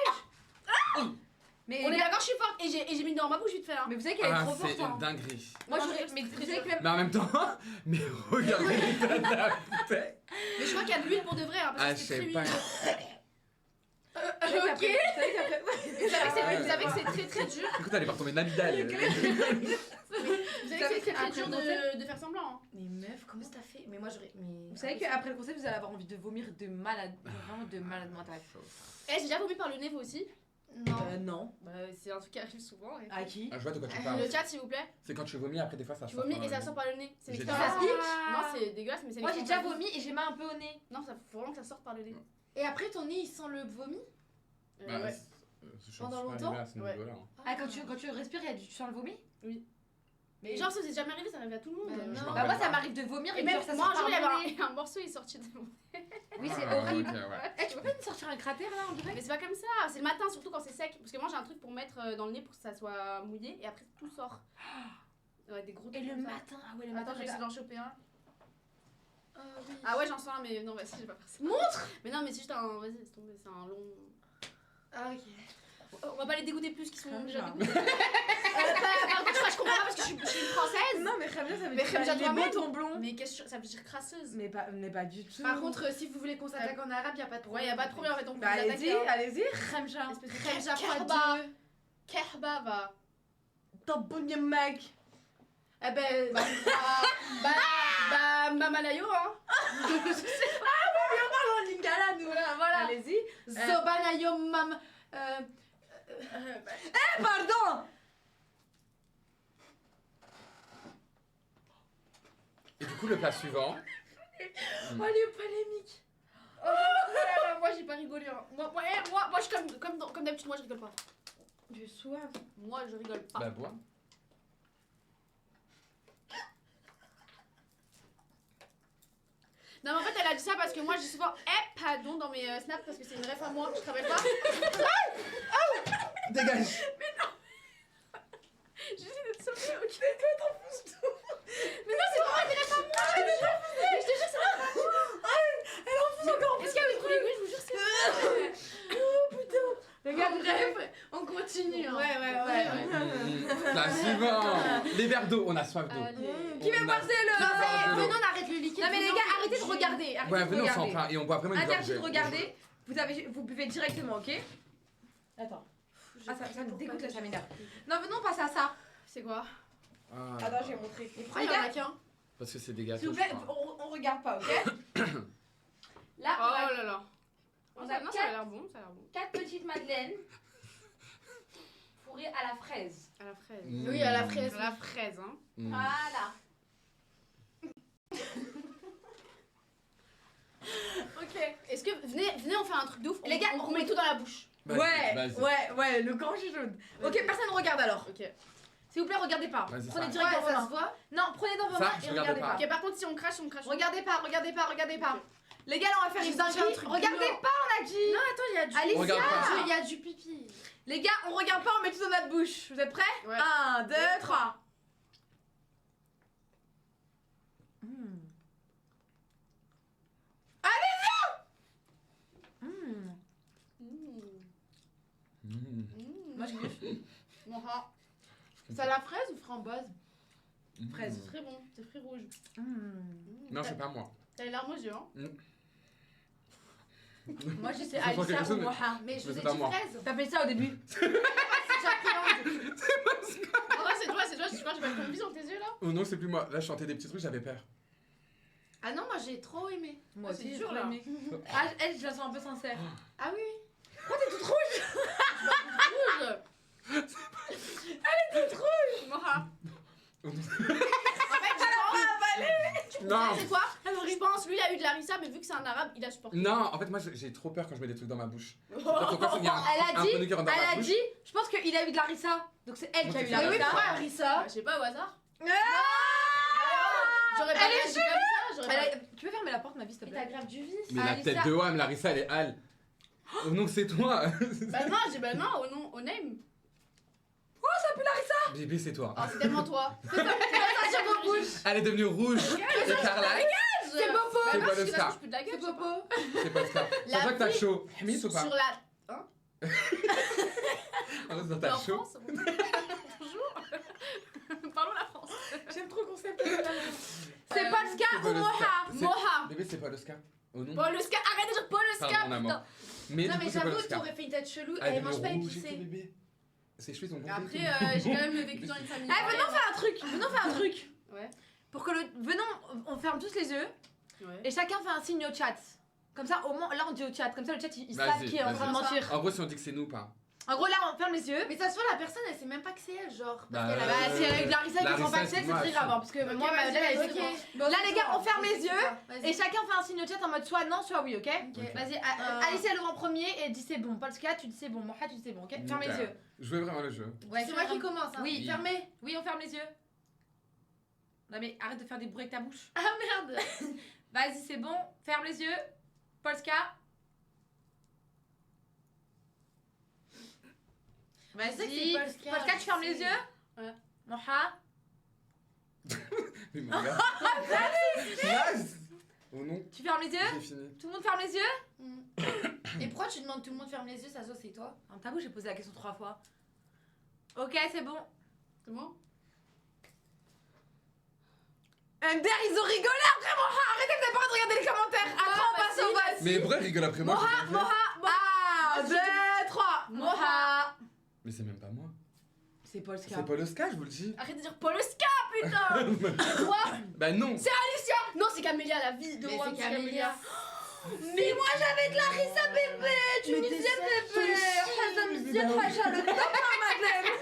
Mais, On est d'accord, je suis forte et j'ai mis dans ma bouche vite fait. Hein. mais vous savez qu'elle est Ah, trop c'est forte. Hein. une dinguerie. Moi, Non, j'aurais. je- Mais c'est vous très savez que même. Mais en même temps, mais regardez l'état de la bouteille. Mais je crois qu'il y a de l'huile pour de vrai. Hein, Ah, parce je que c'est très sais pas. huileux. Ok. Vous savez que c'est très très dur. Écoute, elle est pas retombée d'Amidal. Vous savez que c'est très très dur de faire semblant. Hein. Mais meuf, comment t'as fait? Mais moi j'aurais. Mais. Vous savez qu'après le concert, vous allez avoir envie de vomir de malade. Vraiment de malade mental. Eh, j'ai déjà vomi par le nez vous aussi. Non. Non. Bah, c'est un truc qui arrive souvent. À qui? Ah, je vois de quoi tu parles. Le chat, s'il vous plaît. C'est quand tu vomis, après des fois ça Tu sort. vomis par et ça le sort nez. par le nez. C'est une J'ai expérience. dit- Non, c'est dégueulasse, mais c'est une Moi, j'ai déjà expérience. vomi et j'ai mal un peu au nez. Non, ça faut vraiment que ça sorte par le nez. Et après ton nez il sent le vomi? Bah, Ouais. je suis Pendant pas longtemps arrivé à ce Ouais. niveau-là. hein. Ah, quand tu respires, tu sens le vomi? Mais genre, ça c'est jamais arrivé, ça arrive à tout le monde. Bah, non. Je m'en Bah, moi, rappelle ça pas. m'arrive de vomir Et et même genre, ça moi, un sort jour, il y par le avait nez. un morceau, il est sorti de mon. Oui, c'est Ah, horrible. ok, ouais. Eh, tu peux pas me sortir un cratère là, on dirait? Mais c'est pas comme ça, c'est le matin, surtout quand c'est sec. Parce que moi, j'ai un truc pour mettre dans le nez pour que ça soit mouillé et après tout sort. Ouais, des gros Et trucs le comme ça. matin, ah ouais, le matin, Attends, je vais essayer d'en choper un. Oui. Ah ouais, j'en sens un, mais non, vas-y, je vais pas faire ça. Montre. Mais non, mais c'est juste un. Vas-y, laisse tomber, c'est un long. Ah, ok. On va pas les dégoûter plus qu'ils sont Comme déjà ça. dégoûtés. Par contre, je comprends pas parce que je suis une française. Non, mais Khamja, ça veut Mais dire Khamja il est toi-même. beau ton blond. Mais qu'est-ce que ça veut dire crasseuse? Mais pas du tout. Par contre, si vous voulez qu'on s'attaque en arabe, y a pas de Ouais, problème. y a pas de problème en fait, on peut bah vous allez-y, attaquer. allez-y, Khamja. Espèce de Khamja fois Kerba. 2. Kerba va. Ton bon mec. Eh ben. Mamanayo, hein. Parlons en lingala, nous. Voilà. Allez-y. Zobanayo mam. Pardon. Et du coup, le plat suivant. Oh, les polémiques. Oh là là, moi j'ai pas rigolé. Hein. Moi je suis comme d'habitude, moi je rigole pas. Du soif. Moi je rigole pas. Bah, bois. Non mais en fait elle a dit ça parce que moi je dis souvent pardon dans mes snaps parce que c'est une ref à moi, je te rappelle pas. Dégage. J'essaie de te sauver, ok. Mais non c'est pas vrai, c'est ref à moi. Mais je te jure c'est ref à moi. Elle enfonce encore. Est-ce qu'avec tous les goûts je vous jure c'est vrai. Oh putain. Regarde, bref, on continue. Hein. Ouais. Plat suivant. Les verres d'eau. On a soif d'eau. Qui veut On a- passer le. Non, Ah, mais de l'eau. venons, on arrête le liquide. Non mais les venons, gars, arrêtez de j'ai- regarder. Arrêtez Ouais, de venez, on s'en regarder. prend et on boit vraiment une Interdit de gorgée. regarder. Vous buvez directement, ok? Attends. Ah, ça me dégoûte là, ça m'énerve. Non, venons passer à ça. C'est quoi? Ah, Attends, je vais montrer. Pourquoi il y en a qu'un? Parce que c'est des gâteaux. S'il vous je plaît, crois. on regarde pas, ok? Là, Oh là là. On Non, a ça a l'air bon, ça a l'air bon. 4 petites madeleines fourrées à la fraise. À la fraise. Mm. Oui, à la fraise. À la fraise, hein. Mm. Voilà. Ok. Est-ce que venez on fait un truc de ouf. Les gars, on met tout dans la bouche. Vas-y, vas-y. Ouais, le grand jaune. Ok, personne regarde alors. Ok. S'il vous plaît, regardez pas. Vas-y, Prenez ça. direct dans vos ça mains. se voit. Non, prenez dans vos Ça, mains je et regardais regardez pas. pas. Ok, par contre, si on crache, on crache. Regardez pas, regardez pas, regardez pas. Ok. Les gars, là, on va faire J'ai une senti un dinguerie. truc Regardez lourd. pas, on a dit. Non, attends, il y a du. Alicia. Regarde pas. Il y a du pipi. Les gars, on regarde pas, on met tout dans notre bouche. Vous êtes prêts? Ouais. 1, 2, 3. Moi, je kiffe. Mon rat. C'est à la fraise ou framboise? Fraise. C'est très bon, c'est fruits rouges. Non, c'est pas moi. T'as les larmes aux yeux, hein. Moi, je sais Je crois Alicia quelque ou chose, Moha. Mais je Mais vous ai c'est pas dit moi. fraise. T'as fait ça au début. C'est déjà pris langue. En vrai, c'est toi, je crois que j'ai pas comme vision tes yeux là. Oh non, c'est plus moi. Là, je chantais des petits trucs, j'avais peur. Ah non, moi j'ai trop aimé. Moi c'est aussi, dur, j'ai trop là. aimé. Ah, elle, je la sens un peu sincère. Ah oui. Rouge. Mon rat. En fait, Non. c'est quoi? Je pense, lui, il a eu de l'arissa, mais vu que c'est un arabe, il a supporté. Non, en fait, moi, j'ai trop peur quand je mets des trucs dans ma bouche. Oh. Quand il y a Elle a un dit, produit qui rentre dans ma elle a bouche. dit, je pense qu'il a eu de la rissa. Donc c'est elle qui a eu de la Mais oui, rissa. Pourquoi Arissa? Je sais pas, au hasard. Ah J'aurais pas réagi comme ça, j'aurais pas. Tu peux fermer la porte, ma vie, s'il te Mais t'as plaît? grave du vice. Mais la Alissa. tête de Wam, Larissa, elle est Al. Oh non, c'est toi. Bah non, j'ai bah non, au nom, au name. Bébé, c'est toi. Oh, c'est tellement toi. Sur vos bouches. Elle est devenue rouge. Écarlate. C'est Popo. C'est Bah quoi non, le parce que scar? ça touche plus de la gueule. C'est je sais pas. Popo. C'est pas le scar. La Ça voit que t'as vie chaud. Mise ou pas? Sur la. Hein? Ah, dans T'es ta en chaud. France? Bonjour. Parlons la France. J'aime trop qu'on s'appelle. C'est C'est Polska pas ou le Moha? scar. C'est- Moha. Bébé, c'est pas le scar. Oh non. Paul Oscar, arrête de dire Paul Oscar, Pardon, mon putain. amour. Mais Non du mais coup, c'est pas j'avoue, le scar. t'aurais fait une tête chelou. Elle est Elle mange pas devenue rouge et tout, épicé. bébé. Ses cheveux sont Après, gonflés. j'ai quand même vécu dans une famille. Eh, venons faire un truc. Venons faire un truc. Ouais. Pour que le. Venons, on ferme tous les yeux Ouais. et chacun fait un signe au chat. Comme ça, au moins, là on dit au chat. Comme ça, le chat il Vas-y, sait qui est en train de vas-y. mentir. En gros, si on dit que c'est nous, pas. En gros, là on ferme les yeux. Mais ça se voit, la personne elle sait même pas que c'est elle, genre. Bah, Parce qu'elle a- Bah, si elle a eu de la rissa et qu'elle s'en Larissa, passe, c'est moi, très je- grave. hein, Parce que moi, vas-y, Madeleine, elle est ok. très- Bon, Là, c'est les gars, toi, on ferme vas-y, les c'est yeux. toi, vas-y. Et chacun fait un signe au chat en mode soit non, soit oui, ok? Ok. Vas-y, Alicia elle ouvre en premier et dit c'est bon. Polska, tu dis c'est bon. Moha, tu dis c'est bon, ok? Ferme les yeux. Jouez vraiment le jeu. Ouais, C'est moi qui commence. Hein. Oui. Fermez. Oui, on ferme les yeux. Non, mais arrête de faire des bruits avec ta bouche. Ah merde. Vas-y, c'est bon. Ferme les yeux. Polska. Je sais que Vas-y. c'est Polska, Polska, tu fermes les c'est- yeux? Ouais. Moha. Oui, mon gars. Nice. Oh non, Tu fermes les yeux? j'ai fini. Tout le monde ferme les yeux? Et pourquoi tu demandes tout le monde ferme les yeux, ça c'est toi? En tabou, j'ai posé la question 3 fois. Ok, c'est bon. C'est bon? MDR, ils ont rigolé après Moha. Arrêtez, vous n'avez pas le droit de regarder les commentaires. Après, on passe au vote. Mais bref, rigole après moi. j'ai bien fait. 1, 2, 3. Moha. Mais c'est même pas moi. C'est Paul Ska. C'est Paul Oscar, je vous le dis. Arrête de dire Paul Oscar, putain! Toi? Bah non. Alicia! Non, c'est Camélia, la vie de Mais moi. c'est Camélia. Mais moi j'avais de Larissa bébé. Tu me disais bébé. Ça me disait Raja, le papa Madeleine.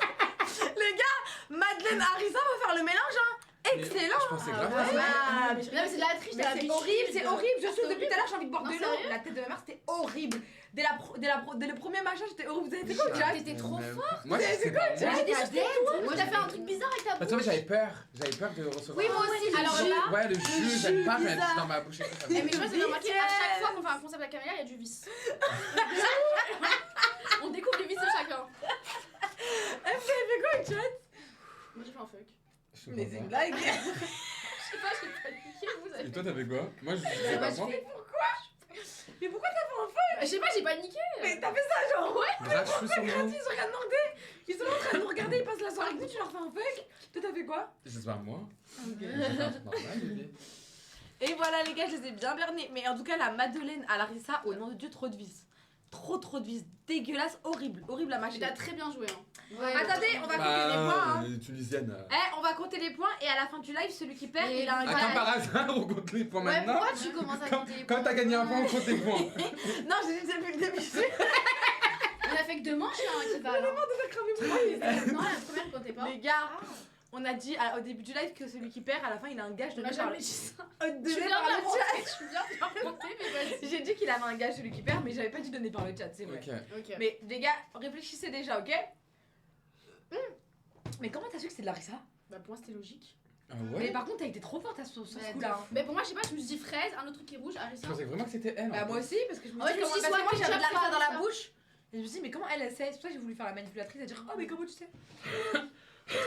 Les gars, Madeleine Harissa va faire le mélange, hein. Excellent. Je pensais grave Ah à ça. ouais. Non, mais c'est de la triche, Mais la c'est biche. horrible, c'est horrible. Je suis depuis tout à l'heure, j'ai envie de boire Non, de l'eau. sérieux La tête de ma mère, c'était horrible. Dès le premier machin, j'étais horrible. Vous avez fait quoi, Ah, Jack? T'étais trop même. forte. Moi, je sais pas. Jack, Moi, Moi, t'as fait un truc bizarre avec ta parce bouche. que j'avais peur. J'avais peur de recevoir. Oui, moi aussi. Alors le jus. là- Ouais, le jus, j'aime pas bizarre. mettre dans ma bouche. et tout, ça me- Eh, mais je vois, c'est remarqué, à chaque Nickel. fois qu'on fait un concept avec Camélia, il y a du vice. On découvre les vices de chacun. Elle fait quoi, Jack? Moi, j'ai fait un fuck. Je sais Mais pas c'est moi. une blague. Je sais pas, j'ai pas niqué, vous avez Et fait. toi, t'avais quoi? Moi, je sais Moi, pas je moi. fais- Mais pourquoi t'as fait un feu? Je sais pas, j'ai pas niqué. Mais t'as fait ça, genre, ouais. Grave cheveux sur Ils moi. se regardent demander. Ils sont en train de nous regarder, ils passent la soirée avec nous, tu leur fais un fuck. Toi, t'as fait quoi? Je sais pas moi. C'est pas normal, bébé. Et voilà, les gars, je les ai bien bernés. Mais en tout cas, la Madeleine à Larissa, au nom de Dieu, trop de vis. Trop de vis. Dégueulasse, horrible. Horrible la Mais machine. t'as très bien joué. Hein. Ouais. Attendez, on va compter les points. Hein. Tunisienne. On va compter les points et à la fin du live, celui qui perd, Et il a un voilà. Attends, gage. par hasard, on compte les points Ouais, maintenant. pourquoi tu commences à compter les Quand points? t'as gagné un point, on compte les points. Non, j'ai dit depuis le début. On a fait que 2 manches là qui va. Non, la première comptait pas. Les gars, on a dit au début du live que celui qui perd, à la fin, il a un gage On de n'a par jamais le- dit ça. donné Tu viens par de le l'inventer, chat. tu viens de l'inventer, mais vas-y. J'ai dit qu'il avait un gage celui qui perd, mais j'avais pas dit donné par le chat, c'est vrai. Ok. Ok. Mais les gars, réfléchissez déjà, ok? Mais comment t'as su que c'est de Larissa? Bah, pour moi, c'était logique. Ah Mais ouais? par contre, t'as été trop forte à ce Ouais, coup-là. de Mais pour moi, je sais pas, je me suis dit fraise, un autre truc qui est rouge, Je Arissa. pensais vraiment que c'était elle. Bah en moi fait. aussi, parce que je me Ouais, dis je me comment suis dit, parce que soit moi j'avais de la ketchup, farine dans la ça. bouche. Et je me suis dit mais comment elle sait? C'est pour ça que j'ai voulu faire la manipulatrice et dire oh mais comment tu sais?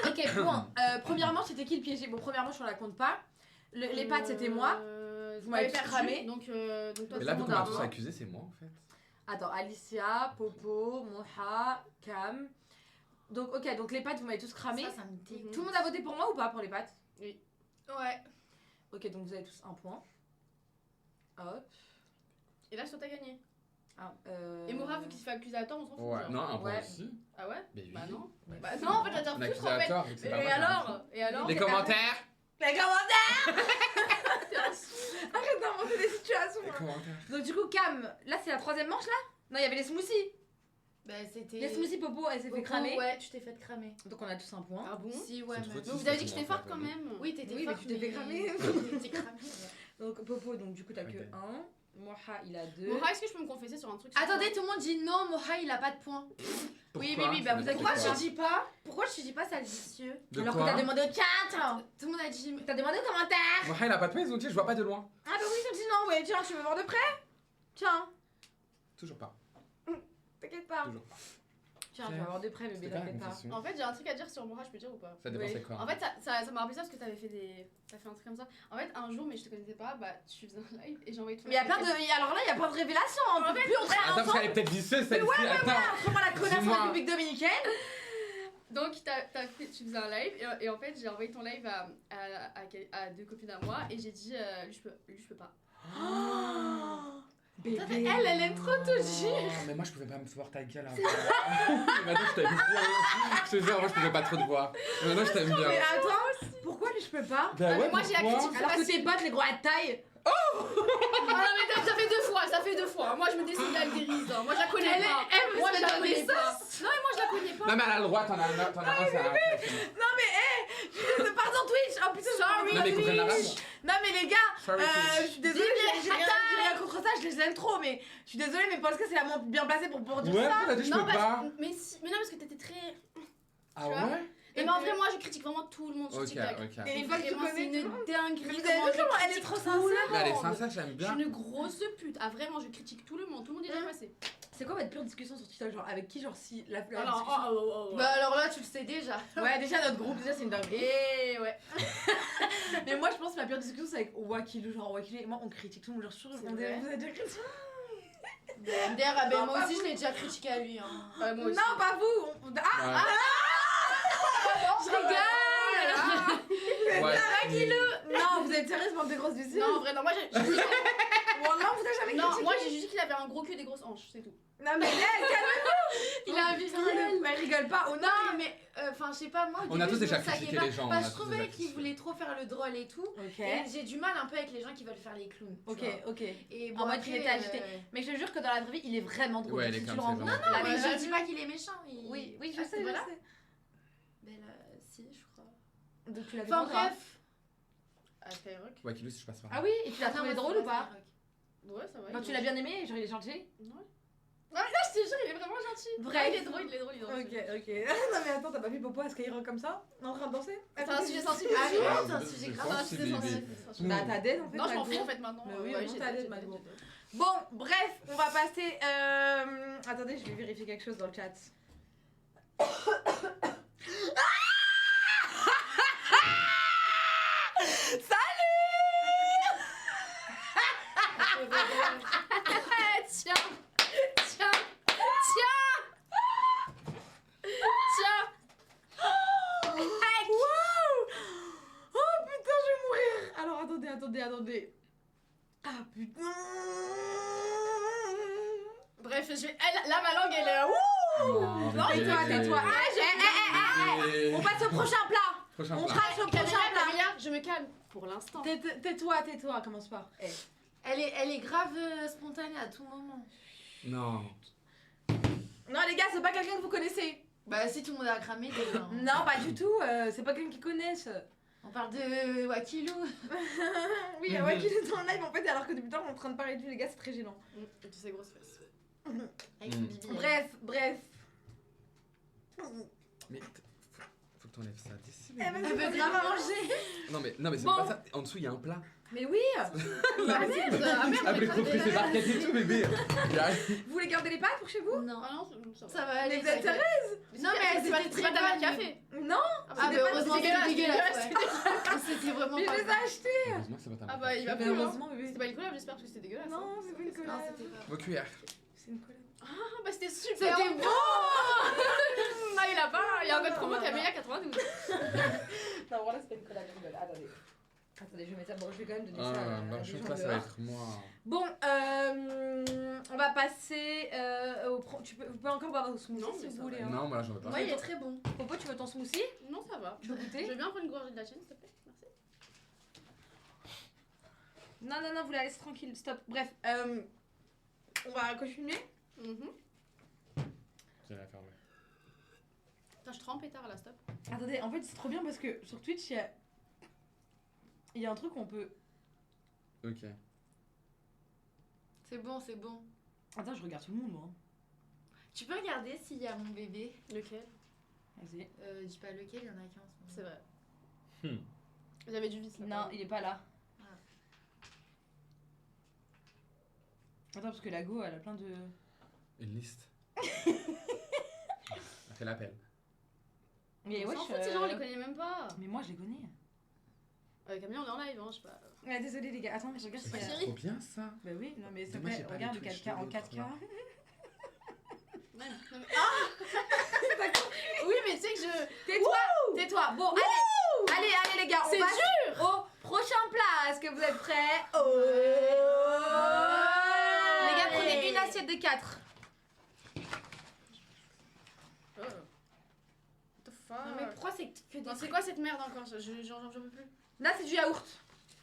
Ok point. Premièrement c'était qui le piégé? Bon premièrement je la compte pas. Les pâtes c'était moi. Vous m'avez m'avez perdu, cramé. Donc toi, Mais tout là, le vu monde qu'on a m'a un tous point. accusé, c'est moi en fait. Attends Alicia, Popo, Moha, Cam. Donc ok donc les pâtes vous m'avez tous cramé. Ça me dégoûte. Tout le monde a voté pour moi ou pas pour les pâtes? Ouais. Ok donc vous avez tous un point. Hop. Et là, toi, t'as gagné. Ah, Et Mora, vu qu'il se fait accuser à tort, on s'en fout. Ouais, genre. non, un point Ouais. aussi. Ah ouais? Mais oui. Bah non. Ouais. Bah non, en fait, j'adore On tout accuse en à fait. tort, vu que c'est Et pas moi qui ai alors? Et alors? Les commentaires. Les commentaires. Arrête d'inventer des situations. Les commentaires. Donc du coup Cam, là c'est la troisième manche là? Non il y avait les smoothies. Bah c'était. Les smoothies Popo elle s'est fait Popo, cramer. Ouais, tu t'es fait cramer. Donc on a tous un point. Ah bon? Si, ouais, C'est mais. trop Donc vous avez dit que j'étais forte quand même. Oui, t'étais Oui, mais forte. tu t'es fait cramer. T'es cramé. Donc Popo donc du coup t'as que Ok. 1. Moha il a 2. Mora, est-ce que je peux me confesser sur un truc? sur Attendez, toi tout le monde dit non, Moha il a pas de points. Oui, Pourquoi? bah vous inquiétez Pourquoi pas. tu dis pas? Pourquoi tu dis pas ça le vicieux? De Alors quoi? que t'as demandé au chat. Tout le monde a dit. T'as demandé au commentaire. Moi, il a pas de paix, ils ont dit, je vois pas de loin. Ah bah oui ils ont dit non ouais tiens tu veux voir de près? Tiens. Toujours pas. T'inquiète pas. Toujours pas. Tiens tu vas voir de près bébé C'était quoi la t'inquiète pas. confession? En fait, j'ai un truc à dire sur Mora, je peux dire ou pas? Ça dépend Oui. c'est quoi. En fait, ça m'a rappelé ça parce que t'avais fait des. T'as fait un truc comme ça. En fait, un jour, mais je te connaissais pas, bah tu faisais un live et j'ai envoyé ton Mais y a plein de. Alors là y a plein de révélations. On peut plus entrer Attends, parce ensemble. qu'elle est peut-être vicieuse celle-ci. Attends. Entre moi la connasse en Dis-moi. République Dominicaine. Donc, tu faisais un live et en fait, j'ai envoyé ton live à deux copines à moi et j'ai dit, lui, je peux pas. Bébé. Elle aime trop te dire. Oh, mais moi je pouvais pas me voir ta gueule. Hein. Maintenant je t'aime bien. Je te jure, moi je pouvais pas trop te voir. Mais maintenant je t'aime bien. Mais attends, pourquoi lui je peux pas? Bah mais moi, j'ai la pourquoi? critique. Alors que tes potes les gros à taille. Ah non, mais ça fait deux fois. Moi, je me décide d'altérise. Moi, je la connais Elle est- pas. elle veut Moi, se je la donner connais pas. Non, mais moi, je la connais pas. Non mais elle a le droit, t'en as un, c'est un. Non mais pardon Twitch. Oh putain Sorry. Non mais ils comprennent l'arabe. Non mais les gars, Sorry, je Twitch. suis désolée, j'ai rien contre ça, je les aime trop mais je suis désolée mais Polska c'est la moins bien placée pour dire Ouais, ça. elle a dit je Non, peux pas. mais non, parce que t'étais très. Ah tu vois. ouais? Mais en vrai, moi, je critique vraiment tout le monde sur Ok, TikTok. ok. Et une fois que tu Vraiment, c'est connais une dinguerie. Vous avez vu comment elle est trop sincère? Mais elle est sincère, j'aime Je bien. suis une grosse pute. Ah, vraiment, je critique tout le monde. Tout le monde est déjà passé. C'est quoi votre pure discussion sur TikTok? Genre avec qui genre si la discussion... Bah alors là, tu le sais déjà. Ouais déjà notre groupe déjà c'est une dinguerie. Et ouais. Mais moi vraie discussion, c'est avec Wakilou. Genre, Wakilou et moi, on critique tout le monde. Genre, sur C'est on vrai. vous avez déjà critiqué. MDR, ah ben Non, moi pas aussi je vous. l'ai déjà critiqué à lui. Hein. Moi aussi. Non, pas vous. Ah, Je rigole. Ouais. non, vous êtes sérieuse, bande de grosses biceps? Non, en vrai, non, moi j'ai dit. Wallah, vous avez jamais Non, critiqué. moi j'ai juste dit qu'il avait un gros cul et des grosses hanches, c'est tout. Non, mais calme-vous. Il a un visuel. Mais rigole pas. Oh non. Non mais enfin je sais pas moi. au On a début, tous je déjà me saquais critiqué pas. les gens, Parce on que a je tous trouvais déjà qu'il critiqué. voulait trop faire le drôle et tout. Ok. Et j'ai du mal un peu avec les gens qui veulent faire les clowns. tu Ok, vois. ok. Et En mode qu'il était agité. euh, Mais je te jure que dans la vraie vie, il est vraiment drôle. Ouais, il est Si comme tu le ça, rencontres, vraiment. la mais vie, je dis pas qu'il est méchant. Oui, oui, Ah, je sais, voilà. je sais. Ben là, si, je crois. Donc tu l'as vu Enfin quand, toi bref. À Skyrock. Wakilou, si je passe par là. Ah oui, et tu l'as trouvé Attends, drôle moi, ou pas? Ouais, ça va. Quand tu l'as bien aimé, genre il est gentil? Ouais. Ah, là, je te jure, il est vraiment gentil. Bref. Ah, il est drôle, il est drôle, il est drôle. Ok. Non mais attends, t'as pas vu Popo à Skyrock comme ça? En train de danser? C'est un sujet sensible. Ah oui, Ah, c'est un c'est sujet des grave. C'est un sensibles, sujet bébé. sensible. Bah t'as dead en fait. Non, je m'en Mago. fous en fait maintenant. Mais oui, Ouais, on j'ai t'a dead, dead, j'ai Mago. dead, j'ai dead. Bon, bref, on va passer. Attendez, je vais vérifier quelque chose dans le chat. Tiens, tiens, tiens, tiens. Waouh! Oh putain, je vais mourir! Alors attendez. Ah putain! Bref, je vais. Là, ma langue, elle est. Ouh! Non, Non, bébé. tais-toi. Bébé. On passe au prochain plat! Prochain On plat. passe au prochain plat! Camilla, je me calme. Pour l'instant. Tais-toi, commence pas. Eh. Elle est grave spontanée à tout moment. Non. Non les gars, c'est pas quelqu'un que vous connaissez. Bah si tout le monde a cramé déjà. hein. Non, pas du tout, c'est pas quelqu'un qui connaisse. On parle de Wakilou. Oui, ouais, qu'il est dans le live en fait, alors que depuis le temps on est en train de parler de lui, les gars, c'est très gênant. Et tu sais, grosse fesse. Avec son bibi. Bref. Mais faut que t'enlèves ça d'ici. Elle Elle veut grave manger. Non mais c'est Bon. pas ça. En dessous il y a un plat. Mais oui, Ah merde, Après compris ses barquettes et tout bébé. vous voulez garder les pâtes pour chez vous? Non. Ah non, ça Ça va aller. vous êtes t'inquiète. Non mais elles c'est pas étaient très très ta bonnes. café. Non, Ah C'était bah pas heureusement c'était dégueulasse, dégueulasse. C'était vraiment mais je pas les ai bon. achetés. Heureusement que c'est pas ta Ah bah il va Mais plus. heureusement, bébé. C'était pas une collab, j'espère, parce que c'était dégueulasse. Non, c'est pas une Non, collab. c'était pas bon. Vos cuillères. C'est une collab. Ah bah c'était super. C'était bon. Ah il a pas. Il y a un code promo Camilla 92. Non, voilà, c'est pas une collab, je rigole. Attendez, je vais mettre ça. Bon, je vais quand même donner ça Ah, à bah des je gens pense que ça va dehors. être moi. Bon, on va passer au... Vous pouvez encore boire vos smoothies Non, si mais vous ça voulez. va. Hein. Non, moi là j'en veux pas. Moi il est très bon. Popo, tu veux ton smoothie? Non, ça va. Tu veux Je goûter? veux bien prendre une gorgée de la tienne, s'il te plaît. Merci. Non, vous la laissez tranquille, stop. Bref, on va continuer. J'ai la fermer. Putain, je trempe pétard là, stop. Attendez, en fait, c'est trop bien parce que sur Twitch, il y a un truc où on peut... Ok. C'est bon, c'est bon. Attends, je regarde tout le monde, moi. Tu peux regarder s'il y a mon bébé. Lequel? Vas-y. Dis pas lequel, il y en a qu'un en ce moment. C'est vrai. J'avais du vice là. Non, il est pas là. Ah. Attends, parce que la go, elle a plein de... Une liste. Elle fait l'appel. Mais On wesh, s'en fout, ces gens, on les connaît même pas. Mais moi, je les connais. Camilla, on est en live, hein, je sais pas. Ouais, désolé les gars. Attends, je regarde C'est si... pas Chérie. trop bien ça. Bah oui, non mais s'il te Dommage, plaît, j'ai pas regarde les le Twitch 4K en de l'autre, 4K. là. Non, mais... Oui, mais tu sais que je. Tais-toi. Bon, allez les gars, on C'est passe au prochain plat. Est-ce que vous êtes prêts? Les gars, prenez une assiette de 4. Oh. What the fuck? Non mais pourquoi c'est que Non, des c'est quoi cette merde encore? J'en peux plus. Là, c'est du yaourt.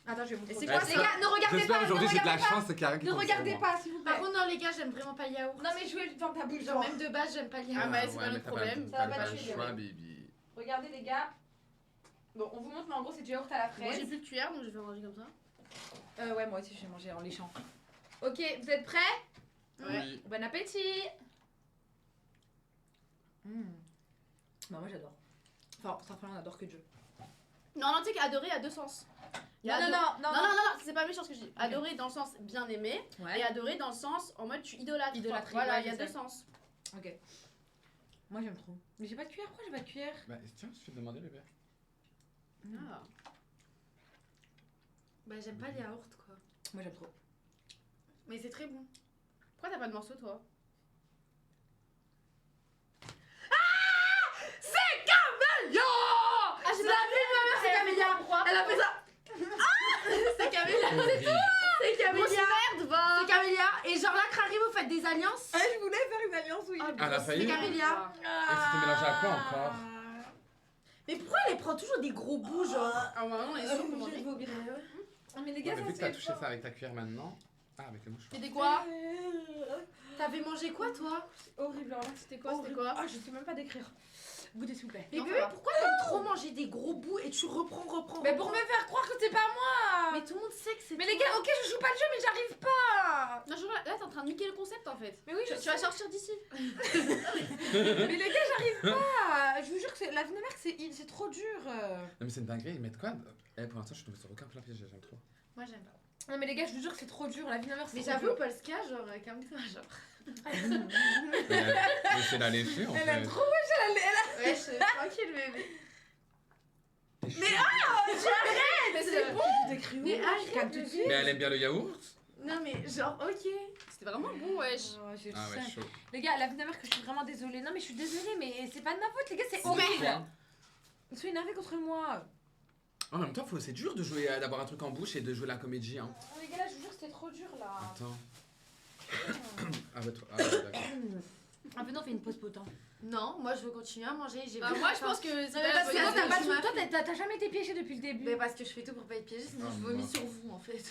Attends, je vais vous Et montrer. c'est quoi Les ça? gars, ne regardez J'espère pas. aujourd'hui ne j'ai de la regardez pas. chance, c'est Karen qui Ne tombe sur regardez moi. pas, s'il vous plaît. Par contre non les gars j'aime vraiment pas le yaourt. Non mais je vais dans ta bouche. Genre même de base j'aime pas le Ah, yaourt. mais c'est pas ouais, notre mais t'as problème. Ça va t'as pas pas le tuer, choix, Gabriel. baby. Regardez les gars. Bon, on vous montre, mais en gros, c'est du yaourt à la Moi j'ai fraise. plus de cuillère donc je vais manger comme ça. Ouais, moi aussi, je vais manger en léchant. Ok, vous êtes prêts? Ouais. Oui. Bon appétit. Bah moi j'adore. Enfin, Starfall on adore que Dieu. Non, tu sais qu'adorer a deux sens. Il y a Non, non, c'est pas méchant ce que je dis. Adorer dans le sens bien aimé Ouais. et adorer dans le sens en mode tu idolâtres. Idolâtrie, Voilà, ouais, il y a je deux sais. sens. Ok. Moi j'aime trop. Mais j'ai pas de cuillère, pourquoi j'ai pas de cuillère? Bah tiens, je vais te demander bébé. Ah. Bah, j'aime pas les yaourts, quoi. Moi j'aime trop. Mais c'est très bon. Pourquoi t'as pas de morceau, toi? Ah, j'ai pas vu, c'est Camélia. Elle a fait ça. C'est Camélia. Horrible. C'est Grosse Camélia. merde, va! C'est Camélia. Et genre là, Crary, vous faites des alliances. Ah, je voulais faire une alliance, oui. Ah, elle a failli. C'est Camélia. Et c'était mélangé à quoi encore? Mais pourquoi elle prend toujours des gros bouts, genre Ah, bah non, on est sûr qu'on mange. Ah, mais les Ouais, gars, mais ça vu que t'as c'est touché ça avec ta cuillère maintenant. Ah, avec le mouchoir. C'était quoi? T'avais mangé quoi, toi? horrible. Alors là, C'était quoi? C'était quoi? Ah, je sais même pas décrire. Goûtez s'il vous plaît. Mais Non, bébé, ça va. pourquoi t'aimes trop manger des gros bouts et tu reprends Mais pour me faire croire que c'est pas moi. Mais tout le monde sait que c'est Mais les gars, ok, je joue pas le jeu, mais j'arrive pas. Non, je là, t'es en train de niquer le concept en fait. Mais oui, je Tu vas sortir d'ici. Mais les gars, j'arrive pas. Je vous jure que la vinaigre, c'est trop dur. Non, mais c'est une dinguerie, ils mettent quoi? Eh, pour l'instant, je suis tombée sur aucun plat piégé, j'aime trop. Moi, j'aime pas. Non, mais les gars, je vous jure que c'est trop dur. La vinaigre, c'est Mais trop j'avoue, dur. Polska, genre, calme-toi, genre. Mais c'est la lécher en Elle fait. aime trop, ouais, Ouais, je suis tranquille, bébé. Mais Mais c'est bon. T'écris où? Mais arrête, Calme tout de bébé. suite. elle aime bien le yaourt? Non, mais genre, ok. C'était vraiment bon, wesh. Oh, j'ai le Ah ouais, seum. chaud. Les gars, la vinaigre, que je suis vraiment désolée. Non, mais je suis désolée, mais c'est pas de ma faute, les gars, c'est C'est horrible. quoi? Ils sont énervés contre moi. En même temps, c'est dur de jouer, d'avoir un truc en bouche et de jouer la comédie. Hein. Oh, les gars, là, je vous jure que c'était trop dur, là. Attends. Ah ouais, d'accord. Un peu, non, on fait une pause potent. Non, moi, je veux continuer à manger. J'ai Bah, beaucoup moi faim. je pense que c'est mais pas la parce que bonne toi, t'as idée. pas Toi, tu m'as t'as jamais été piégée depuis le début. Mais parce que je fais tout pour pas être piégée, sinon Ah, je vomis moi. sur vous, en fait.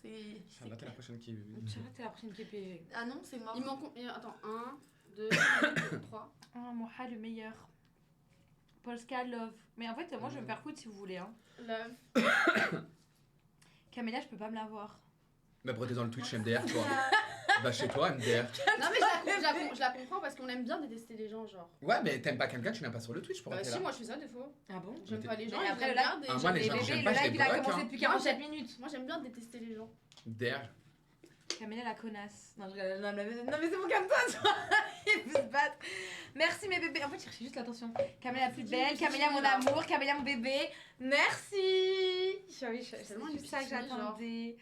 C'est... Charlotte est la prochaine qui. Tu vois, t'es la prochaine qui est piégée. Ah non, c'est mort. Il manque combien? Attends, 1, 2, 3. Ah, Moha, le meilleur. Polska, love. Mais en fait, moi, je vais me faire foutre si vous voulez. Hein. Love. Camélia, je peux pas me la voir. Bah, pourquoi t'es dans le Twitch MDR, toi? Bah, chez toi, MDR. Non, mais je la comprends parce qu'on aime bien détester les gens, genre. Ouais, mais t'aimes pas quelqu'un, tu n'aimes pas sur le Twitch pour Bah, être si, là. moi je fais ça des fois. Ah bon? J'aime Mais pas les gens, Mais et après, j'aime là- bien des Ah, moi, gens- les gens, bébés, j'aime le pas, je les live, il a bloque, commencé hein. depuis Moi, 47 minutes. Moi j'aime bien détester les gens. MDR. Camélia, la connasse. Non, je rigole. Non, mais c'est bon, calme-toi, toi. Il peut se battre. Merci, mes bébés. En fait, je cherchais juste l'attention. Camélia, la plus belle. Camélia, mon amour. Camélia, mon bébé. Merci. C'est tellement juste ça que épicé, genre. j'attendais.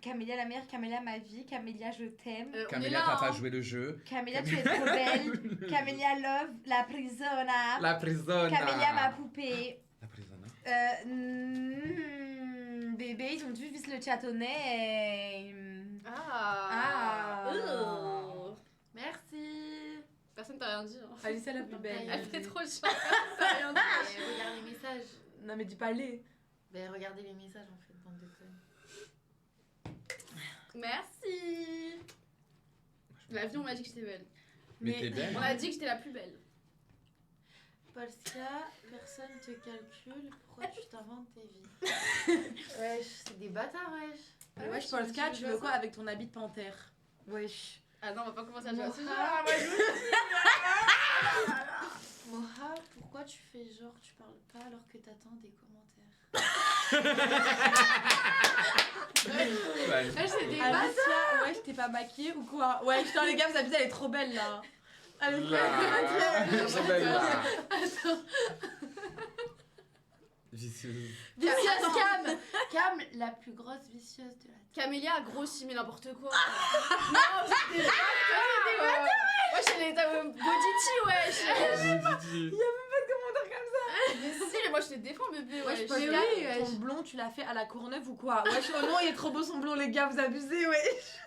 Camélia, la meilleure. Camélia, ma vie. Camélia, je t'aime. On est Camélia, là, t'as pas hein. joué le jeu. Camélia, tu es trop belle. Camélia, love. La prisona. La prisona. Camélia, ma poupée. La prisona. Bébé, ils ont dû viser le chatonnais et... Ah. Ah. Merci. Personne t'a rien dit. Hein. Alicia la plus belle. Elle fait trop chiant. T'as rien dit. Mais regarde les messages. Non mais dis pas les. Ben regardez les messages en fait, bande de connes. Merci. La vie, on m'a dit que j'étais belle. Mais Mais- t'es belle. On a dit que j'étais la plus belle. Polska, personne te calcule, pourquoi tu t'inventes tes vies? Wesh, c'est des bâtards, wesh. Mais wesh, Polska, tu veux quoi avec ton habit de panthère? Wesh. Ah non, on va pas commencer à jouer à ce jeu. Moha, Moha, pourquoi tu fais genre tu parles pas alors que t'attends des commentaires? Ouais. Wesh, c'est des Alicia, wesh, t'es pas maquillée ou quoi? Ouais, putain les gars, vous abusez, elle est trop belle là. Elle est trop Là. belle. C'est belle, là. Vicieuse. Vicieuse Cam! Cam, la plus grosse vicieuse de la Camélia a grossi, mais n'importe quoi. Non, j'étais pas. Wesh, elle est bodyti, wesh. Didi. Mais si, mais moi je te défends, bébé, Wesh, wesh. Polska, oui, wesh. ton blond, tu l'as fait à la Courneuve ou quoi? Wesh, oh non, il est trop beau son blond, les gars, vous abusez, wesh.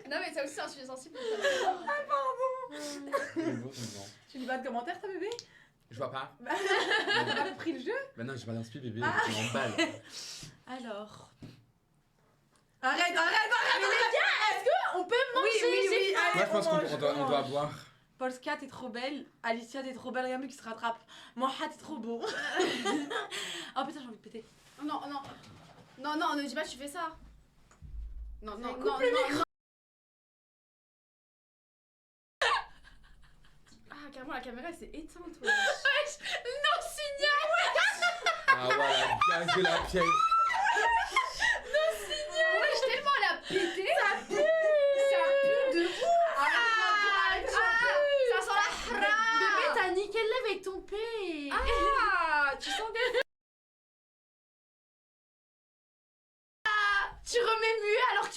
Non, mais ça aussi, c'est un sujet sensible. C'est beau, c'est bon. Tu lis pas de commentaires, ta bébé? Je vois pas. T'as pas compris le jeu? Bah non, j'ai pas d'inspi bébé, je m'emballe. Alors. Arrête. Mais les gars, est-ce qu'on peut manger? Oui. Allez, Moi je pense mange, qu'on doit boire. Polska, t'es trop belle. Alicia, t'es trop belle. Regarde, qui se rattrape. Moha, t'es trop beau. Oh putain, j'ai envie de péter. Non, ne dis pas que tu fais ça. Non. Ah, carrément, la caméra elle s'est éteinte, wesh. Ah voilà, gaz de la pièce. Wesh, tellement elle a pété. Ça pue de ouf. Ça sent la haram. Bébé, t'as niqué le lèvre avec ton P! Ah, tu sens des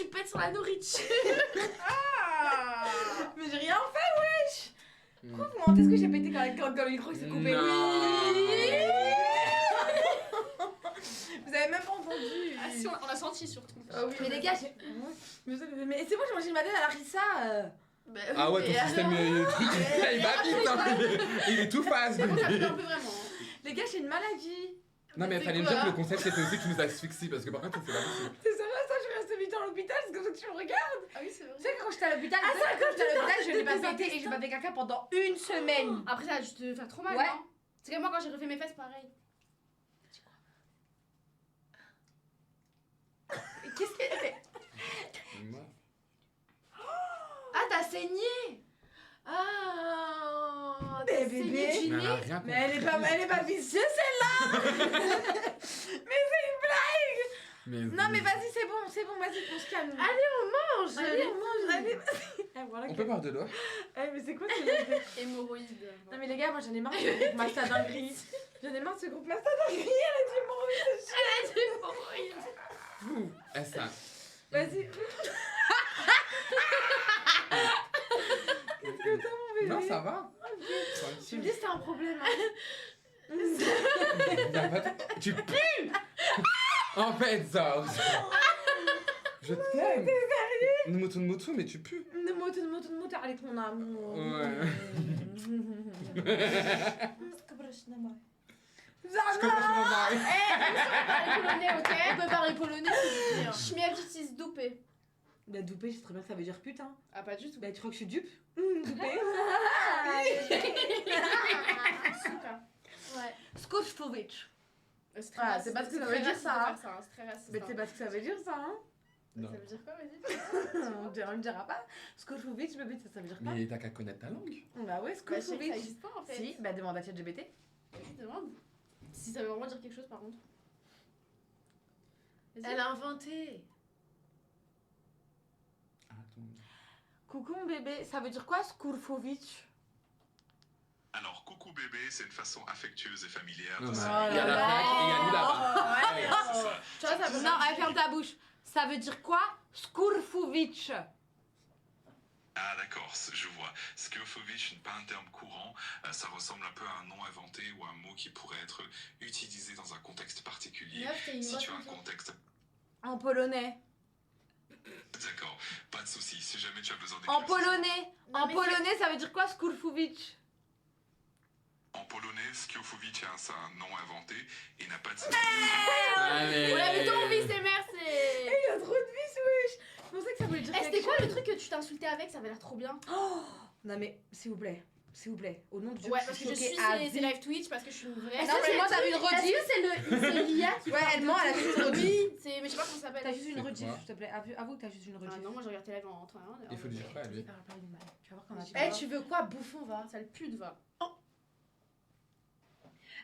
tu pètes sur la nourriture. Mais j'ai rien fait, wesh. Pourquoi vous mentez ce que j'ai pété quand le micro s'est coupé? Non. Oui. Vous avez même pas entendu. Ah si, on a senti surtout. Oui, mais les gars, mais c'est moi j'ai mangé ma dinde à Larissa. Bah, Ah ouais, ton et système, alors le truc, il va vite, hein. Il est tout phase. C'est bon, ça fait un peu vraiment. Les gars, j'ai une maladie. Non mais C'est fallait me quoi dire que le concept c'était aussi que tu nous asphyxies parce que par contre c'est pas possible. C'est ça, ça, je suis restée 8 ans à l'hôpital, c'est comme ça que tu me regardes. Ah oui, c'est vrai. Tu sais que quand j'étais à l'hôpital, je n'ai pas pété et j'ai pas fait caca pendant une semaine. Après, ça a dû te faire trop mal, Ouais. non? C'est comme moi quand j'ai refait mes fesses, pareil. Qu'est-ce que. Moi. Ah, t'as saigné! Ah, Mais t'as bébé. saigné du Mais elle a nez. rien Mais elle est pas vicieuse celle-là. Mais Non mais vas-y, c'est bon, vas-y, on se calme. Allez, on mange! Allez, on mange, allez, vas-y. Voilà on peut boire de l'eau. mais c'est quoi ce Hémorroïdes. Non mais les gars, moi j'en ai marre de ce groupe Masta dinguerie. J'en ai marre de ce groupe Masta dinguerie, elle a dit hémorroïdes. Eh ça. Vas-y. Qu'est-ce que t'as mon bébé? Non ça va. Tu me Tranquille. dis c'était un problème. Hein. Y a pas de- Tu pues. En fait Zorg. Je t'aime. Mutu, mais tu pues. Ne moto, avec mon amour. Ouais. Je Comment je m'en marie. Parler polonais, ok? On peut parler polonais, c'est bien. Śmierdzić z dupy. Bah doupé, je sais très bien que ça veut dire putain. Ah, pas du tout. Bah tu crois que je suis dupe? Doupé. Super. Ouais. Skoczkowicz. C'est Ah, c'est pas ce que ça très veut dire, raciste ça, de hein. faire ça, hein, c'est très raciste. Mais hein. c'est pas ce que ça veut dire ça, hein? Non. Ça veut dire quoi, vas-y? On me dira pas. Skoczkowicz, bébé, ça veut dire quoi? Mais t'as qu'à connaître ta langue. Bah ouais, Bah, je sais que ça Skoczkowicz. existe pas en fait. Si, bah demande à ChatGPT. Vas-y, demande. Si ça veut vraiment dire quelque chose par contre. Vas-y. Elle a inventé. Attends. Coucou mon bébé, ça veut dire quoi Skurfovic? Alors, coucou bébé, c'est une façon affectueuse et familière Non, de mais saluer. il y a la plaque et il y a nous là-bas. Allez, c'est ça. Tu vois, ça veut Non, allez, ferme ta bouche. Ça veut dire quoi Skurfovic? Ah d'accord, je vois. Skiofovic n'est pas un terme courant, ça ressemble un peu à un nom inventé ou un mot qui pourrait être utilisé dans un contexte particulier. Meuf, t'as une Si voix tu as un comme ça. contexte... En polonais. D'accord, pas de souci. Si jamais tu as besoin En d'éclaircissements. polonais. Non, En mais polonais, ça veut dire quoi Skurfovic? En polonais, Skiofovic c'est un nom inventé et n'a pas de Eh, signification. Allez. On a vu ton vice, et merci! Il y a trop de vis, wesh. Je pensais que ça voulait dire Eh, c'était quelque quoi chose. le truc que tu t'insultais avec? Ça avait l'air trop bien. Non mais, s'il vous plaît, au nom de Dieu, Ouais, je parce que suis je suis choquée à ces vie. live Twitch parce que je suis une vraie. Non, mais moi, t'as vu une Est-ce rediff? que c'est l'IA qui Ouais, parle elle de ment, elle a tout? juste une rediff. Oui, c'est. Mais je sais pas comment ça T'as s'appelle. juste une C'est rediff, quoi s'il te plaît. Avoue que t'as juste une rediff. Ah non, moi je regarde tes lives en temps réel. Il faut dire quoi lui? Parle pas du mal. Tu vas voir qu'on a Eh, tu veux quoi? Bouffon, va. Ça le pute, va.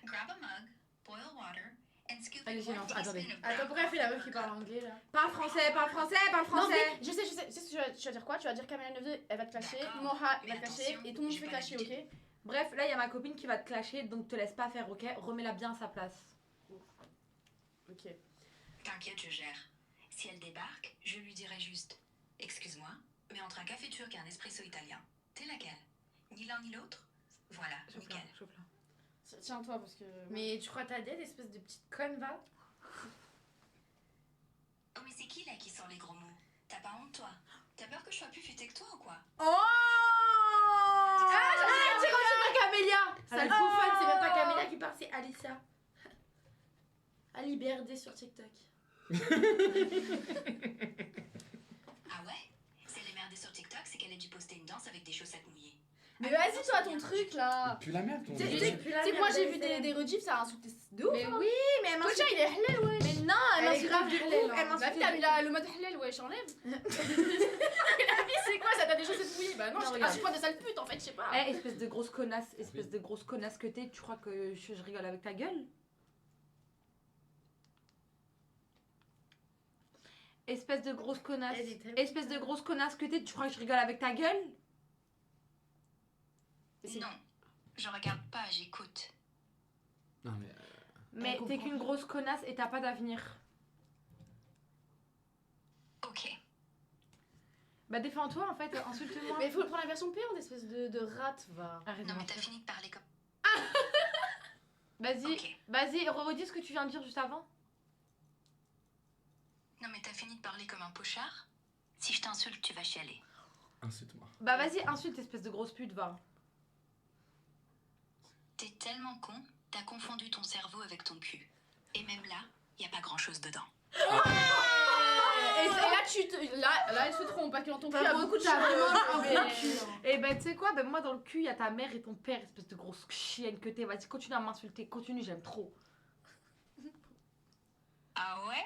Grab a mug, boil water, and scoop Allez, in j'ai 1 lancé. Attendez. teaspoon of Attends, pourquoi elle fait la meuf qui parle anglais là? Parle français, parle français, parle Non, français. mais je sais, tu sais ce que tu vas dire quoi? Tu vas dire Camilla Neveu, elle va te clasher, D'accord. Moha, il va Mais te clasher, attention, et tout le monde se j'ai fait pas clasher, ok? l'habitude. Bref, là, il y a ma copine qui va te clasher, donc te laisse pas faire, ok? Remets-la bien à sa place. Ok. T'inquiète, je gère. Si elle débarque, je lui dirai juste excuse-moi, mais entre un café turc et un espresso italien, t'es laquelle? Ni l'un ni l'autre? Voilà, Chauffe-la, nickel. chauffe-la. Tiens-toi, parce que. Mais tu crois que t'as dead, espèce de petite conne, va? Oh, mais c'est qui là qui sort les gros mots? T'as pas honte, toi? T'as peur que je sois plus futée que toi ou quoi? Oh Ah, c'est pas Camélia! Ah, Sale bouffonne, c'est même pas Camélia qui parle, c'est Alicia. Ali BRD sur TikTok. Ah ouais? Si elle est merdée sur TikTok, c'est qu'elle a dû poster une danse avec des chaussettes mouillées. Mais vas-y, toi, ton truc là! Puis la merde ton Tu sais, jeu. tu sais que moi j'ai vu des rediffs, ça a insulté de ouf! Mais oui, mais elle Toi, m'insulte. il est halal, wesh! Mais non, elle Elle est m'insulte grave de halal, ouf, hein. elle La m'insulte vie, de t'as mis ouf. le mode halal, wesh, enlève! La vie, c'est quoi ça? T'as des chaussettes mouillées? Bah non, Non, je regarde. suis pas de sale pute en fait, je sais pas! Eh, espèce de grosse connasse, que t'es, tu crois que je rigole avec ta gueule? Espèce de grosse connasse. Elle est tellement- Espèce de grosse connasse que t'es, tu crois que je rigole avec ta gueule? C'est- Non, je regarde pas, j'écoute. Non mais Mais Elle t'es comprend. qu'une grosse connasse et t'as pas d'avenir. Ok, Bah défends-toi en fait, insulte-moi. Mais il faut prendre la version payante, espèce de rate, va. Arrête de Non mais t'as mentir. fini de parler comme... Vas-y, Ok. vas-y, redis ce que tu viens de dire juste avant. Non mais t'as fini de parler comme un pochard? Si je t'insulte, tu vas chialer. Insulte-moi. Bah vas-y, insulte espèce de grosse pute, va. T'es tellement con, t'as confondu ton cerveau avec ton cul. Et même là, y a pas grand-chose dedans. Et là, là, elle se trompe, pas que dans ton cul, il y a beaucoup de choses. Et ben tu sais quoi, ben moi dans le cul, il y a ta mère et ton père, espèce de grosse chienne que t'es. Vas-y, continue à m'insulter, continue, j'aime trop. Ah ouais?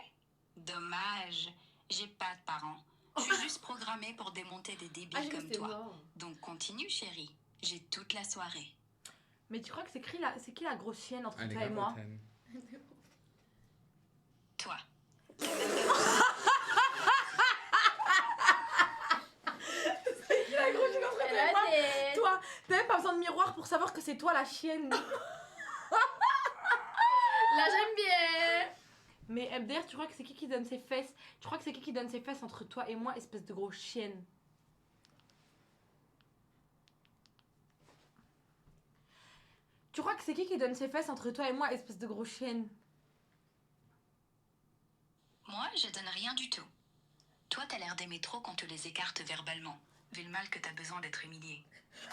Dommage. J'ai pas de parents. Je suis juste programmée pour démonter des débiles Ah, j'ai comme vu, c'était toi. mort. Donc continue chérie. J'ai toute la soirée. Mais tu crois que c'est qui la grosse chienne entre Elle est toi et grave moi? hautaine. Toi. La grosse chienne entre toi et moi? Elle Toi, t'as même pas besoin de miroir pour savoir que c'est toi la chienne. Là, j'aime bien. Mais MDR, tu crois que c'est qui donne ses fesses? Tu crois que c'est qui donne ses fesses entre toi et moi, espèce de grosse chienne? Tu crois que c'est qui donne ses fesses entre toi et moi, espèce de grosse chienne? Moi, je donne rien du tout. Toi, t'as l'air d'aimer trop qu'on te les écarte verbalement, vu le mal que t'as besoin d'être humilié.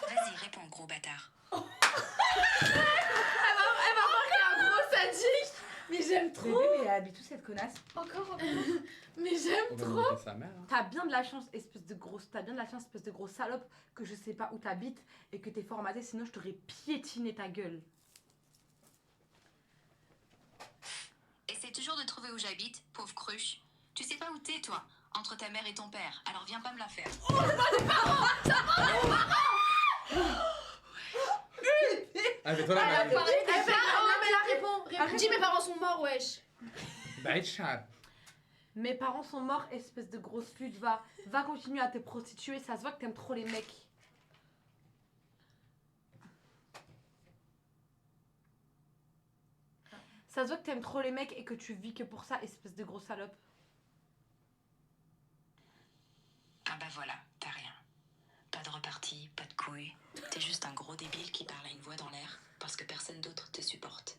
Vas-y, réponds, gros bâtard. Un gros sadique. Mais j'aime trop. Bébé, mais elle habite où cette connasse? Encore. Mais j'aime On va trop. montrer sa mère. Hein. T'as bien de la chance, espèce de grosse salope, que je sais pas où t'habites et que t'es formatée, sinon je t'aurais piétiné ta gueule. Essaie toujours de trouver où j'habite, pauvre cruche. Tu sais pas où t'es, toi, entre ta mère et ton père, alors viens pas me la faire. Ah, mais toi la Elle a mère. parlé des parents. Non, mais là, réponds. Dis, mes parents sont morts, wesh. Bite chat. Mes parents sont morts, espèce de grosse pute, va continuer à te prostituer, ça se voit que t'aimes trop les mecs. Ça se voit que t'aimes trop les mecs et que tu vis que pour ça, espèce de grosse salope. Ah bah voilà, t'as rien. Pas de repartie, pas de couilles. T'es juste un gros débile qui parle à une voix dans l'air parce que personne d'autre te supporte.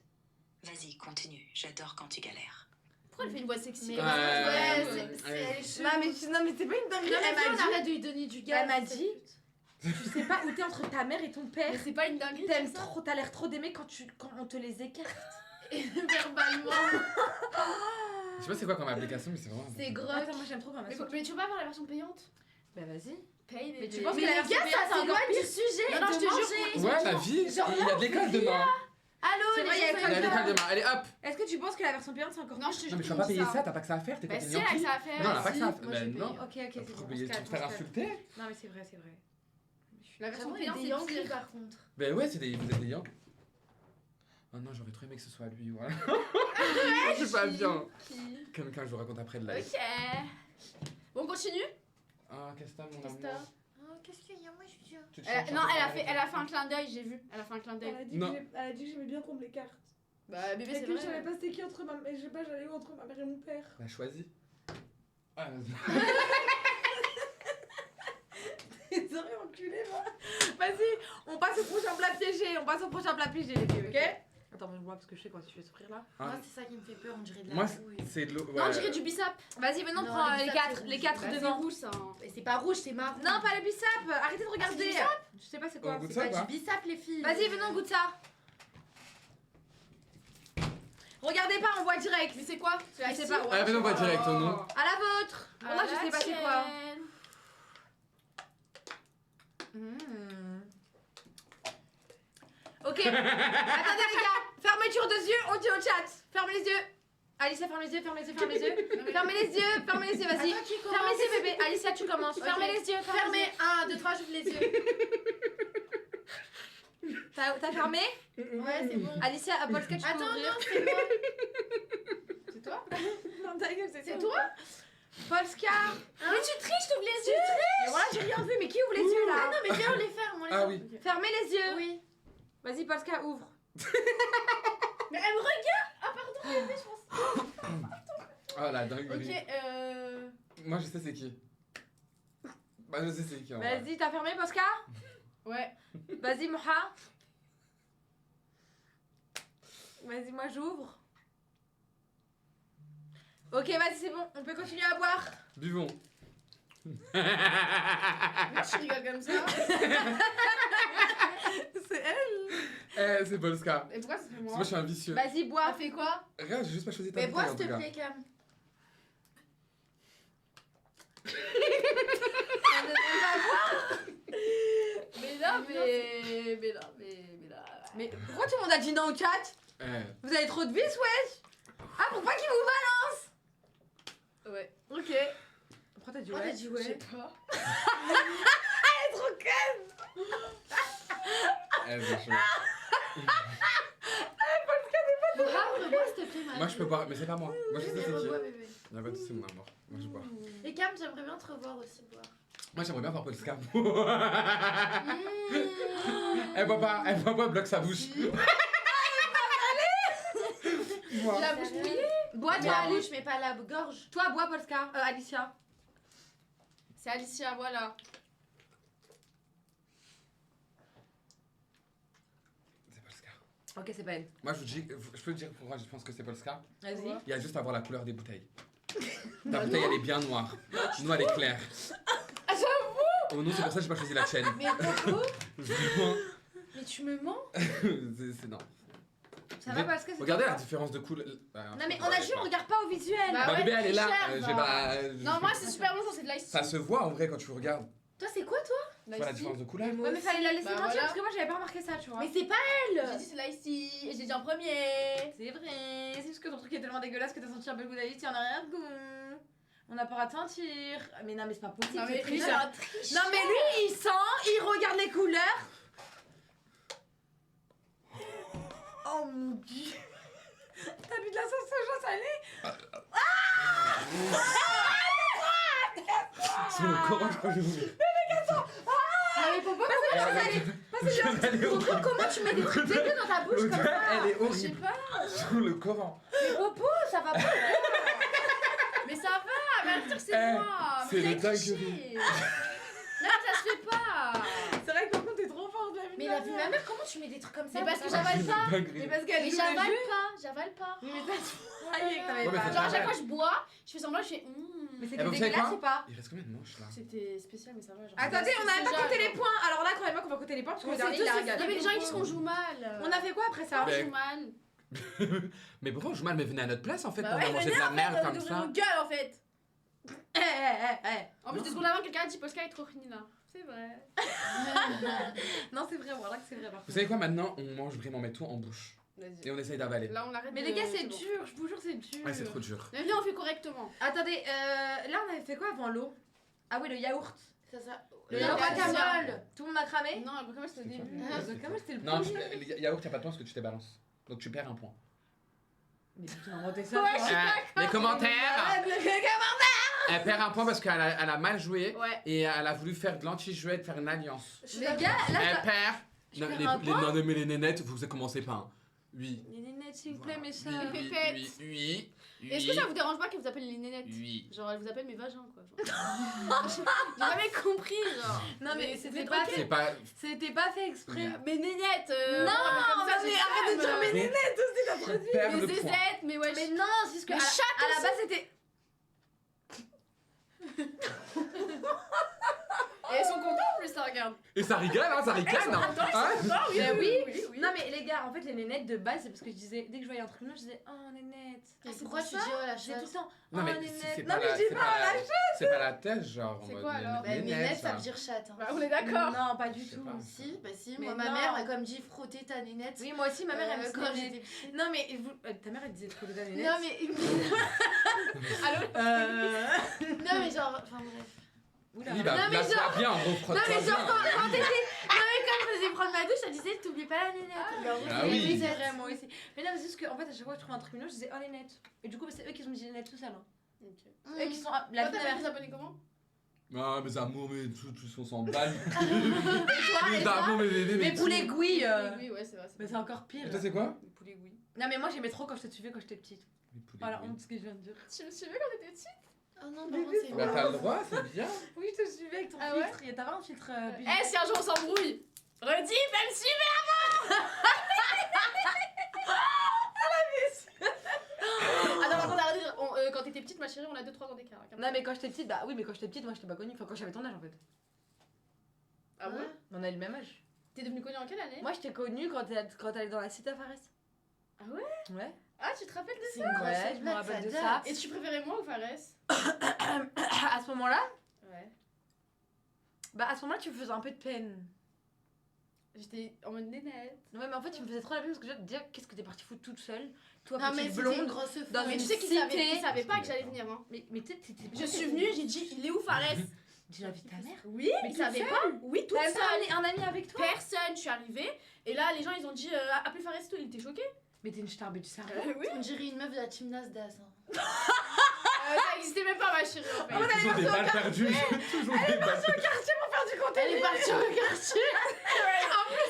Vas-y, continue, j'adore quand tu galères. Pourquoi elle fait une voix sexy Mais comme ça? ouais, ouais. c'est Non mais c'est pas une dinguerie, Non, mais elle viens, m'a on dit, arrête de lui donner du gaz. Elle m'a dit. Tu sais pas où t'es entre ta mère et ton père. Mais c'est pas une dinguerie. T'aimes c'est ça. trop, t'as l'air trop d'aimer quand on te les écarte. Et verbalement. Je sais pas c'est quoi comme application, mais c'est vraiment. C'est gros. Attends, moi j'aime trop quand Mais, même. mais tu veux pas avoir la version payante? Bah vas-y. Paye, Mais tu penses Mais que la les version gars, payante, ça c'est encore s'éloigne pire? du sujet. Non, non, de je te jure, manger. Ouais, la vie, Genre il y a de l'école demain. Allô, C'est les vrai, il y a gens l'école Il y a sont l'école là. demain, allez hop. Est-ce que tu penses que la version payante c'est encore Non, je te jure. Non, mais tu vas tout pas payer ça. ça, t'as pas que ça à faire, t'es Bah, pas si, elle a que ça à faire. Non, elle a pas que ça à Si, moi, faire. je Ben non. Ok, ok, c'est Faut bon. payer, tu te faire insulter. Non mais c'est vrai, c'est vrai. La version J'avoue, il y a payante, des c'est Yankees pire. par contre. Ben ouais, vous êtes des Yankees. Oh non, j'aurais trop aimé que ce soit lui, voilà. Je suis pas bien. Quelqu'un, je vous raconte après de la Ok. Bon, on continue. Ah, qu'est-ce que t'as, mon Qu'est-ce que amour? Oh, qu'est-ce qu'il y a, moi je suis sûre. Tu te Elle a- changes non, un peu elle a par fait un clin d'œil, j'ai vu. Elle a fait un clin d'œil. Non. Elle a dit que j'aimais bien qu'on me l'écarte. Bah, bébé, Et c'est que je savais vrai. pas c'était qui entre ma mère, je sais pas, j'allais où entre ma mère et mon père. Bah, choisis. Ah, vas-y. Ils auraient enculé moi. Vas-y, on passe au prochain plat piégé, les filles, ok? Attends, mais moi parce que je sais quoi, si je vais souffrir là. Moi, c'est ça qui me fait peur, on dirait de la Moi, rouille. c'est de l'eau. Non, on dirait du bissap. Vas-y, maintenant Non, prends les les biceps, quatre, c'est les rouge. quatre Bah, c'est devant. rouge, ça. Et c'est pas rouge, c'est marron. Non, pas les bissap, arrêtez de regarder. du bissap Je sais pas c'est On quoi. goûte C'est ça pas ou du bissap, les filles. Vas-y, venons, goûte ça. Regardez pas, on voit direct. Mais c'est quoi? Je sais pas. Ah, mais non, on va direct au nom. À la vôtre. Bon, là, je sais pas c'est quoi. Ok. Attendez les gars. Fermeture des yeux, on dit au chat. Fermez les yeux. Alicia, ferme les yeux, ferme les yeux, ferme les yeux. Fermez les yeux, vas-y. Attends, qui Fermez commence? les yeux, bébé. Alicia, tu commences. Ok. Fermez les yeux, Fermez. 1, 2, 3, j'ouvre les yeux. T'as fermé? Ouais, c'est bon. Alicia, Polska, tu peux Attends, ouvrir. non, c'est moi. C'est toi? Non, ta gueule, C'est toi? Polska. Mais tu triches, t'ouvres les yeux. Mais voilà, j'ai rien vu, mais qui ouvre les yeux Ah là? non, mais viens, on les ferme. On les Ah ferme. oui. Fermez les yeux. Oui. Vas-y, Polska, ouvre. Mais elle me regarde. Ah, pardon, bébé, je pense. Oh la dinguerie. Ok, Moi, je sais c'est qui. Bah, je sais c'est qui. en vrai. Vas-y, t'as fermé, Posca? Ouais. Vas-y, Moha. Vas-y, moi j'ouvre. Ok, vas-y, c'est bon, on peut continuer à boire. Buvons. Mais tu rigoles comme ça. C'est elle. C'est Polska. Et pourquoi ça fait Parce que moi? moi, je suis un vicieux. Vas-y, T'as bois. fait quoi? Regarde, j'ai juste pas choisi ta Mais bouteille bois en s'il tout te cas. plaît, Cam. Mais là, mais là. Mais pourquoi tout le monde a dit non au chat? Eh, Vous avez trop de vis, wesh? Ah, pour pas qu'il vous balance? Ouais. Ok. Pourquoi t'as dit Pourquoi ouais? t'as dit Je ouais? sais pas. C'est trop conne. c'est chaud. Bois, s'il te plaît, Moi, je peux boire, mais c'est pas moi. Moi, je sais c'est qui. Bois, bébé. Y'a pas de soucis, mon amour. Moi, je bois. Et Cam, j'aimerais bien te revoir aussi boire. Moi, j'aimerais bien voir Polska. Elle boit pas, bloque sa bouche. Moi. La bouche mouillée. Bois, Mais toi, la Ali. bouche, mais pas la gorge. Toi, bois, Polska. Alicia. C'est Alicia, voilà. C'est Polska. Ok, c'est pas elle. Moi, je vous dis, je peux te dire pourquoi je pense que c'est Polska. Vas-y. Ouais. Il y a juste à voir la couleur des bouteilles. Ta bouteille, elle est bien noire. Nous, elle est claire. Ah, j'avoue. Oh non, c'est pour ça que j'ai pas choisi la tienne. Mais Coco, Vraiment. mais tu me mens? C'est non. Ça va, Polska? c'est Regardez toi la différence de couleur. Non, mais on a dit, on regarde pas au visuel. Bah Bah, ouais, bébé, elle est là. tricheur, J'ai va. pas. Non, moi, c'est super bon, ça, c'est de l'ice. Ça se voit en vrai quand tu regardes. Toi, c'est quoi, toi? Tu vois la différence de couleur? Ouais, mais fallait la laisser Bah, mentir voilà. parce que moi j'avais pas remarqué ça, tu vois. Mais c'est pas J'ai elle! dit c'est l'ice tea, et j'ai dit en premier. C'est vrai, c'est juste que ton truc est tellement dégueulasse que t'as senti un peu le goût d'Alice, il y en a rien de goût. On n'a pas à te sentir. Mais non, mais c'est pas possible. Non, c'est mais triste. lui, c'est un tricheur. Non, mais lui il sent, il regarde les couleurs. Oh mon dieu. T'as bu de la sauce soja salée? Sur le Coran, je crois que je vais Non, mais Popo, vous. comment tu mets des trucs dégueux dans ta bouche comme L'odeur, ça? elle est Je sais horrible. pas. Sur le Coran. Mais Popo, ça va pas. Mais ça va, mais dire c'est Eh, moi. c'est Mais le t'as dinguerie. triché. Là, ça se fait pas. C'est vrai que par contre t'es trop forte, la vie. Mais la vie de ma mère, comment tu mets des trucs comme ça? Mais parce que dans ta j'avale bouche? pas. Mais parce qu'elle Mais joue j'avale le jeu. j'avale pas. Oui, mais ça se voyait que t'avais Ouais, mais pas. faut Genre, à j'avale. chaque fois, je bois, je fais semblant, je fais. Mais Eh, c'était vous savez dégueulasse quoi ou pas? Il reste combien de manches là? C'était spécial, mais ça va. Genre, Attendez, on c'est n'avait pas déjà, compté les genre. points. Alors là, croyez-moi qu'on va compter les points parce que On le sait dernier tous il a que Il y regardé. avait des gens qui disent qu'on joue mal. On a fait quoi après ça? On Ben, joue mal. Mais pourquoi on joue mal? Mais venez à notre place en fait Bah pour ouais, manger de venez, la en merde fait, comme d'ouvrir ça. nos gueules en fait. En plus, Non. des secondes avant, quelqu'un a dit Polska est trop féminin. C'est vrai. Non, c'est vrai, voilà que c'est vrai par Vous contre. savez quoi maintenant? On mange vraiment mais tout en bouche. Vas-y. Et on essaye d'avaler. Là, on arrête Mais de- les gars, c'est bon. dur, je vous jure, c'est dur. Ouais, c'est trop dur. Mais venez, on fait correctement. Attendez, là on avait fait quoi avant l'eau? Ah oui, le yaourt. Ça. Le Le yaourt yaourt. guacamole. Tout le monde a cramé? Non, le c'était au C'est début. quoi? Le guacamole c'était le Non, premier. les yaourts, y'a pas de point parce que tu t'es balance. Donc tu perds un point. Mais tu as inventé ça. Ouais, toi. Les commentaires! Arrête le guacamole. Elle perd un point parce qu'elle a, elle a mal joué Ouais. et elle a voulu faire de l'anti-jouet, de faire une alliance. Les gars, là Elle perd. Je Non, perds les, un point. non, mais les nénettes, vous commencez pas. Hein. Oui. Les nénettes, s'il vous plaît, mes Oui, sœurs. Les oui, pépettes. oui, oui, oui. Est-ce que ça vous dérange pas qu'elle vous appelle les nénettes? Oui. Genre, elle vous appelle mes vagins, quoi. Genre. J'ai jamais compris, genre. Non, mais Mais c'était c'est pas trop fait. C'est pas. C'était pas fait exprès. Mes nénettes Non, comme ça, mais j'ai arrête de femme. dire mes nénettes aussi, t'as trop dit. Perd Mes le point. zézettes, mais wesh. Mais non, c'est juste que Mais à chatte la aussi. base c'était. Et elles sont contentes en plus, ça regarde. Et ça rigole, hein, ça rigole. Hein. Hein Ah Mais oui. oui. Non mais les gars, en fait les nénettes de base c'est parce que je disais dès que je voyais un truc mignon je disais oh nénette. Et C'est pourquoi pour tu ça dis oh la j'ai tout le chatte? temps Non, oh mais nénette. c'est Non pas mais la. je dis C'est pas pas oh, la la. C'est pas la tête, genre. en C'est mode quoi, alors? Bah, nénette, nénette, ça ça. veut dire chatte. Hein. Bah, on est d'accord. Non pas du Je sais tout. pas. Si, bah si, Mais moi ma non. mère, comme dit frotter ta nénette. Oui moi aussi ma mère elle me quand disait j'étais petite. non mais ta mère elle disait trop de la nénette. Non mais. Allô? Non mais genre. Enfin bref. Oula. Oui, bah, Non, mais là, genre- bien, refrotte Non mais bien. genre quand t'étais. Non mais quand je faisais prendre ma douche, elle disait t'oublies pas la nénette. Ah oui. c'est vrai moi aussi. Mais non mais c'est juste qu'en fait à chaque fois que je trouve un truc mignon je disais oh nénette. Et du coup bah, c'est eux qui ont dit nénette tout seul. Hein. Eux qui sont la Toi, vie de t'as ma fait mère. s'abonner comment? Ah, mes amours, mais tous on s'en bat. Et Mes toi, amours, mes bébés, mais mais pour les gouilles. Oui, ouais, c'est vrai. Mais c'est encore pire. Et toi, c'est quoi? Les poulets, oui. Non mais moi j'aimais trop quand je te suivais quand j'étais petite. Les poulets, Voilà oui. honte ce que je viens de dire. Tu me suivais quand t'étais petite? Oh non, par contre, c'est Bah bon. t'as le droit, c'est bien. Oui, je te suivais avec ton Ah ouais filtre. T'avais un filtre. Eh, si un jour on s'embrouille, redis, même si. Attends, par contre, arrêtez, quand t'étais petite, ma chérie, on a 2-3 ans d'écart. Non, mais quand j'étais petite, bah oui, mais quand j'étais petite, moi j'étais pas connue. Enfin, quand j'avais ton âge en fait. Ah ouais? On a le même âge. T'es devenue connue en quelle année? Moi j'étais connue quand t'allais dans la cité à Fares. Ah ouais? Ouais. Ah, tu te rappelles de C'est ça? une grosse Ouais, je me blague, rappelle de date. ça. Et tu préférais moi ou Fares? À ce moment-là, Ouais. bah à ce moment-là, tu me faisais un peu de peine. J'étais en mode nénette. Ouais, mais en fait, tu me faisais trop la peine parce que je te disais, qu'est-ce que t'es partie foutre toute seule, toi, Non, mais petite c'était une blonde. grosse dans folle. Mais une tu sais qu'ils cité. savaient pas que j'allais venir, hein. Mais t'étais. Je suis venue, j'ai dit, il est où Fares? Tu l'as vu ta mère? Oui, Mais ils toute savaient seule pas. Oui, toute T'as même seule. pas un ami avec toi? Personne, je suis arrivée. Et là, les gens, ils ont dit, appelez Fares et tout. Il était choqué. Mais t'es une starbe du cerveau. Oui. On dirait une meuf de la team Nasdaq. Hein. Ça existait même pas, ma chérie, en fait. Toujours des balles perdues. Toujours des balles perdues. Elle est partie au quartier.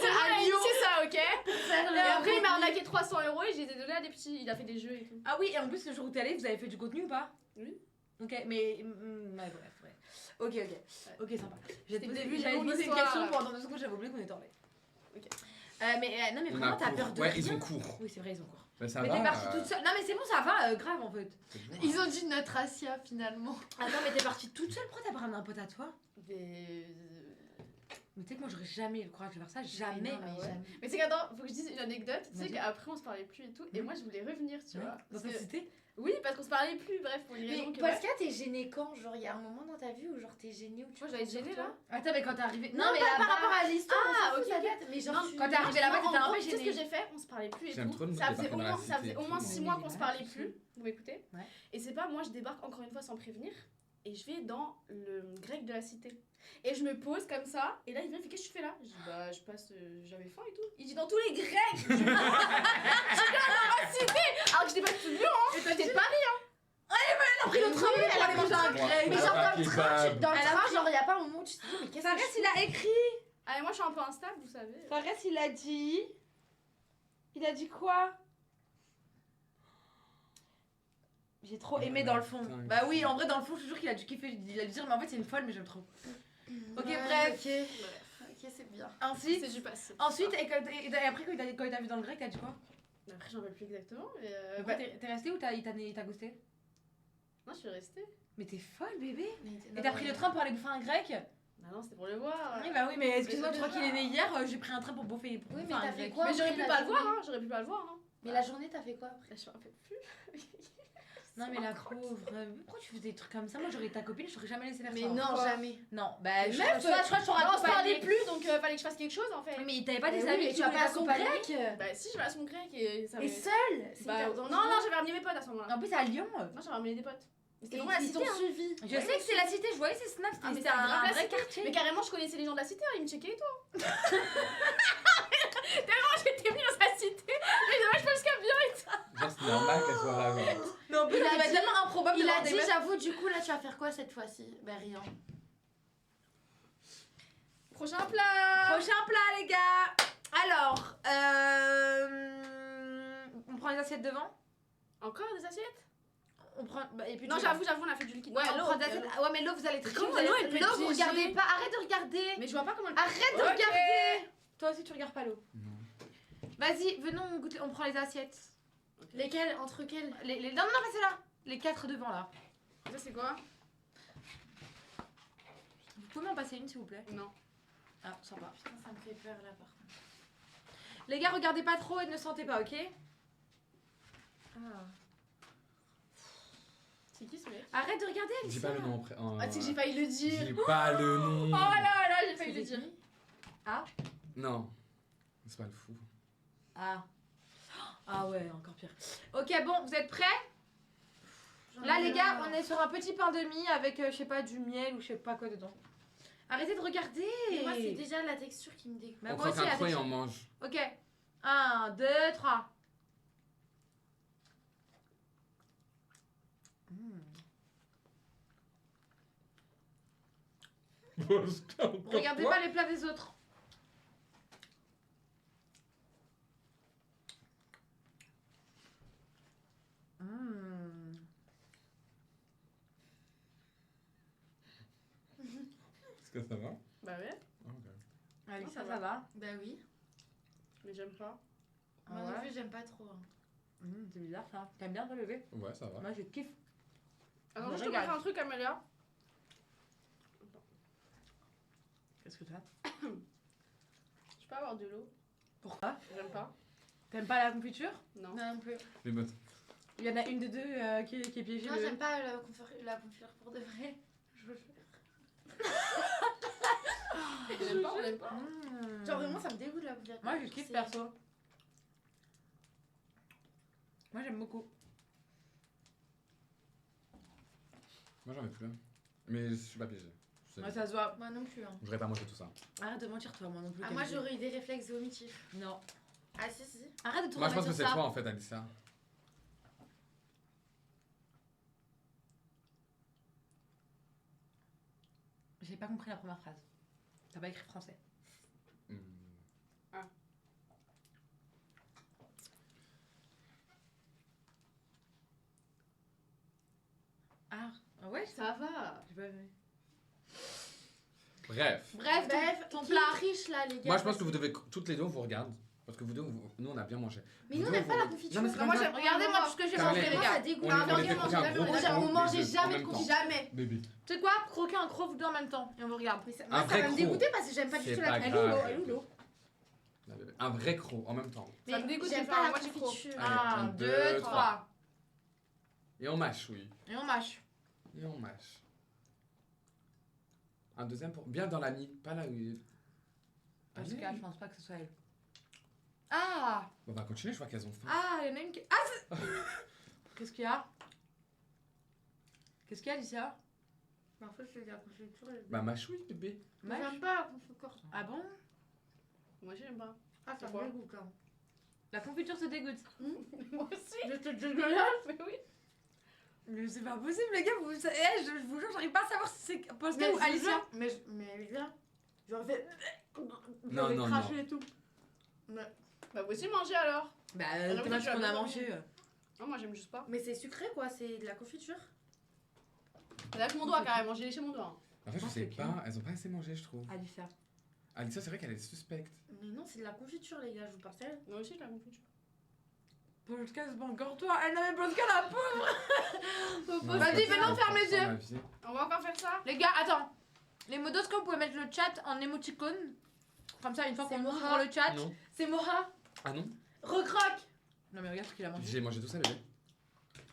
C'est à Lyon. C'est ça, ok? Faire Et après, il m'a arnaqué 300 € et je les ai donnés à des petits. Il a fait des jeux et tout. Ah oui, et en plus, le jour où t'es allée, vous avez fait du contenu ou pas? Oui. Ok, mais. Ouais, bref, ouais. Ok, ok. Ok, sympa. C'était le début, J'avais j'ai posé une l'histoire, question là. pendant 2 secondes, j'avais oublié qu'on était en live. Ok. Mais non, mais On a vraiment, t'as cours. peur de Ouais, rien. ils ont cours. Oui, c'est vrai, ils ont cours. Mais ça Mais va. t'es partie toute seule. Non, mais c'est bon, ça va, grave en fait. C'est bon, Ils ont dit notre Asia finalement. Attends, mais t'es partie toute seule, pourquoi t'as pas ramené un pote à toi? Des... Mais tu sais que moi, j'aurais jamais eu le courage de faire ça, jamais. Mais non, mais ouais. jamais. Mais c'est qu'attends, faut que je dise une anecdote. Tu sais Vas-y. qu'après, on se parlait plus et tout. Et Mhm. moi, je voulais revenir, tu Ouais. vois. Dans Parce ta que... cité? Oui, parce qu'on se parlait plus, bref, pour les raisons Mais que. Pascal, t'es gênée quand? Genre, il y a un moment dans ta vie où genre t'es gênée ou tu Moi, j'allais prends être gênée sur là. toi? Attends, mais quand t'es arrivée. Non, mais pas par rapport à l'histoire. Ah, on s'en fout, ok, ça ok. date. Mais genre, Non, tu- quand t'es arrivée là-bas, Non, t'étais en un gros, peu tu sais ce que gênée. j'ai fait? On se parlait plus et J'aime tout. trop le mot Ça faisait débarquer au dans la moins, ça cité faisait et au tout, moins moi. 6 mois qu'on se parlait Ouais. plus. Vous m'écoutez? Ouais. Et c'est pas, moi je débarque encore une fois sans prévenir. Et je vais dans le grec de la cité. Et je me pose comme ça. Et là il vient, il fait qu'est-ce que tu fais là? Je dis bah je passe, j'avais faim et tout. Il dit dans tous les grecs. Je viens dans ma cité. Alors que j'étais pas toute hein. J'étais de Paris. Elle a pris le train pour aller manger un grec. Mais Ouais, genre pas dans le kebab. train, dans le Elle a train, pris- genre, il y a pas un moment où tu te dis, mais qu'est-ce Fares, que je il a écrit. Allez, moi je suis un peu instable, vous savez. Fares, il a dit. Il a dit quoi? J'ai trop aimé dans le fond. Putain, Bah oui, en vrai, dans le fond, je suis sûre qu'il a dû kiffer. Il a dû dire, mais en fait, c'est une folle, mais j'aime trop. Ok, Ouais, bref. Ok, c'est bien. Ensuite, C'est du passé. ensuite et après, quand il t'a vu dans le grec, t'as dit quoi? Après j'en rappelle plus exactement. Mais Après, t'es resté ou il t'a ghosté? non, je suis restée. Mais t'es folle, bébé. Mais Et t'as pris le train pour aller bouffer un grec? Bah non, c'était pour le voir. Oui, bah oui, mais excuse-moi, Mais tu crois qu'il est né hier? J'ai pris un train pour bouffer. Pour Oui, bouffer mais un t'as fait grec. quoi? Mais j'aurais après pu la pas le voir, journée hein. J'aurais pu pas le voir, hein. Mais la journée, t'as fait quoi après? Là, je me rappelle plus. Non, mais la pauvre. Pourquoi tu faisais des trucs comme ça? Moi, j'aurais été ta copine, je t'aurais jamais laissé faire Mais ça. non, Pourquoi jamais. Non, bah, Mais je meuf, crois que je t'aurais Non, on se parlait accompagné. plus, donc fallait que je fasse quelque chose en fait. Oui, mais t'avais pas des Mais amis oui, qui tu vas voulaient pas à son t'accompagner? grec. Bah si, je vais à son grec et ça Et me- seule? C'est Bah, hyper non, dangereux. non, j'avais ramené mes potes à ce moment-là. En plus, à Lyon. Non, j'avais ramené des potes. Mais Et c'était vraiment la ils cité. t'ont hein. suivi. Je sais que c'est la cité, je voyais ces snaps, Ah, mais c'était c'est grave un la vrai cité. quartier. Mais carrément, je connaissais les gens de la cité, hein, ils me checkaient et tout. Tellement j'étais mis dans sa cité. Mais dommage, je pense qu'elle vient et tout. Genre, c'est normal qu'elle soit là. genre. Mais en plus, Il a ça va être dit- tellement improbable de Il a voir des dit, meufs. j'avoue, du coup, là, tu vas faire quoi cette fois-ci? Bah, rien. Prochain plat. Prochain plat, les gars. Alors, on prend les assiettes devant. Encore des assiettes? On prend. Bah, et puis Non, tu- j'avoue, on a fait du liquide. Ouais, Non, on l'eau, prend des assiettes. Ah ouais, mais l'eau, vous allez tricher. comment vous allez- l'eau, elle peut être L'eau, vous piégée? regardez pas. Arrête de regarder. Mais je vois pas comment elle. Arrête de Ok. regarder. Toi aussi, tu regardes pas l'eau. Non. Vas-y, venons goûter. On prend les assiettes. Lesquelles? Entre quelles? Non, non, mais c'est là. Les 4 devant là. Ça, c'est quoi? Vous pouvez m'en passer une, s'il vous plaît? Non. Ah, sympa. Putain, ça me fait peur là, par contre. Les gars, regardez pas trop et ne sentez pas, ok? Ah. C'est qui ce mec? Arrête de regarder, Dis Alicia. pas le nom après. Ah, tu sais que j'ai failli le dire. Dis pas le nom. Oh là là, j'ai failli C'est le dire. qui? Non. C'est pas le fou. Ah. Ah ouais, encore pire. Ok, bon, vous êtes prêts? J'en Là, ai les gars, marre. on est sur un petit pain de mie avec, je sais pas, du miel ou je sais pas quoi dedans. Arrêtez de regarder. Mais moi, c'est déjà la texture qui me dégoûte. Bah, On moi croque aussi, un la croix et texture. on mange. Ok. 1, 2, 3. Regardez pas les plats des autres. Est-ce que ça va? Bah ouais, Ah, ok. Alicia, ça ça va? Bah oui. mais j'aime pas. Ah Moi non ouais? plus, j'aime pas trop. hein. C'est bizarre ça. T'aimes bien te lever? Ouais, ça va. Moi je kiffe. Attends, me je te régale. montrer un truc, Amélia. Qu'est-ce que t'as? Je peux avoir de l'eau? Pourquoi? J'aime pas. T'aimes pas la confiture? Non. Non, non plus. Mais bon, Il y en a une des deux qui est piégée. Non, le- j'aime pas la confiture pour de vrai. Je veux faire. J'aime pas, on aime pas. Mmh. Genre vraiment, ça me dégoûte la confiture. Moi je kiffe C'est- perso. Moi j'aime beaucoup. moi j'en ai plus. Mais je suis pas piégé. Je sais. Moi ça se voit. Moi non plus. Hein. J'aurais pas mangé tout ça. Arrête de mentir toi, moi non plus. Ah, Camille. moi j'aurais eu des réflexes vomitifs. Non. Ah si si. Arrête de te Moi je pense remettre que sur c'est ça. toi en fait, Alicia. J'ai pas compris la première phrase. T'as pas écrit français. Hmm. Ah ouais, Ça va. j'ai pas vu. Bref. Bref, Bref, ton qui plat. triche là les gars? Moi je pense que vous devez. Toutes les deux on vous regarde. Parce que vous deux, nous on a bien mangé. Mais Vous nous on deux, n'aime pas vous la regardez- confiture. Non, mais c'est Non, moi pas j'aime. Regardez-moi tout ce que j'ai Carmen, mangé les Moi gars. ça dégoûte. On Non, était mais croqués un jamais, gros on croc, mangeait les deux, jamais en de même confiture. Jamais. Bébé. Tu sais quoi? Croquer un croc, vous deux en même temps. Et on vous regarde. Mais ça, Un moi, ça vrai va me croc. dégoûter parce que j'aime pas du C'est tout pas la grave. confiture. Elle est où l'eau? Non, bébé. Un vrai croc en même temps. Ça me dégoûte de J'aime faire pas un la moitié croc. confiture. Allez, 1, un, 2, deux, 3. Et on mâche, oui. Et on mâche. Et on mâche. Un deuxième pour. Bien dans la mie, pas là où il est. Parce Allez. que je pense pas que ce soit elle. Ah! Bon, on va continuer, je vois qu'elles ont faim. Ah, il y en a une qui. Ah! Qu'est-ce qu'il y a? Qu'est-ce qu'il y a, Alicia? Mais en fait, c'est de la confiture. Bah, mâche, oui, bébé. Moi, Mâche. j'aime pas la confiture. Ah bon? Moi j'aime pas. Ah, ça Pourquoi me dégoûte. Hein. La confiture se dégoûte. Moi aussi. Je te dégueulasse. Mais oui. Mais c'est pas possible, les gars. Vous... je vous jure, j'arrive pas à savoir si c'est Posca Mais ou Alicia. Mais les gars, j'aurais fait. Non, J'aurais non, craché non. et tout. Bah vous aussi mangez alors. Bah, j'avoue dommage que tu as qu'on a bien mangé. Non, moi j'aime juste pas. Mais c'est sucré quoi, c'est de la confiture. C'est avec mon doigt carrément, j'ai léché mon doigt. En fait, je Ah, sais c'est qui pas, elles ont pas assez mangé, je trouve. Alicia. Alicia, c'est vrai qu'elle est suspecte. Mais non, c'est de la confiture, les gars, je vous partage. Moi aussi je la confiture. Posca, c'est pas encore toi. Elle n'avait Posca la pauvre. Non, Vas-y, c'est pas maintenant, ça, ferme les c'est pas yeux. ma vie. On va encore faire ça. Les gars, attends. Les modos, est-ce que vous pouvez mettre le chat en émoticône? Comme ça, une fois C'est qu'on moi. ouvre le chat. Non. C'est Mora. Ah non? Recroque. Non, mais regarde ce qu'il a mangé. J'ai mangé tout ça, bébé.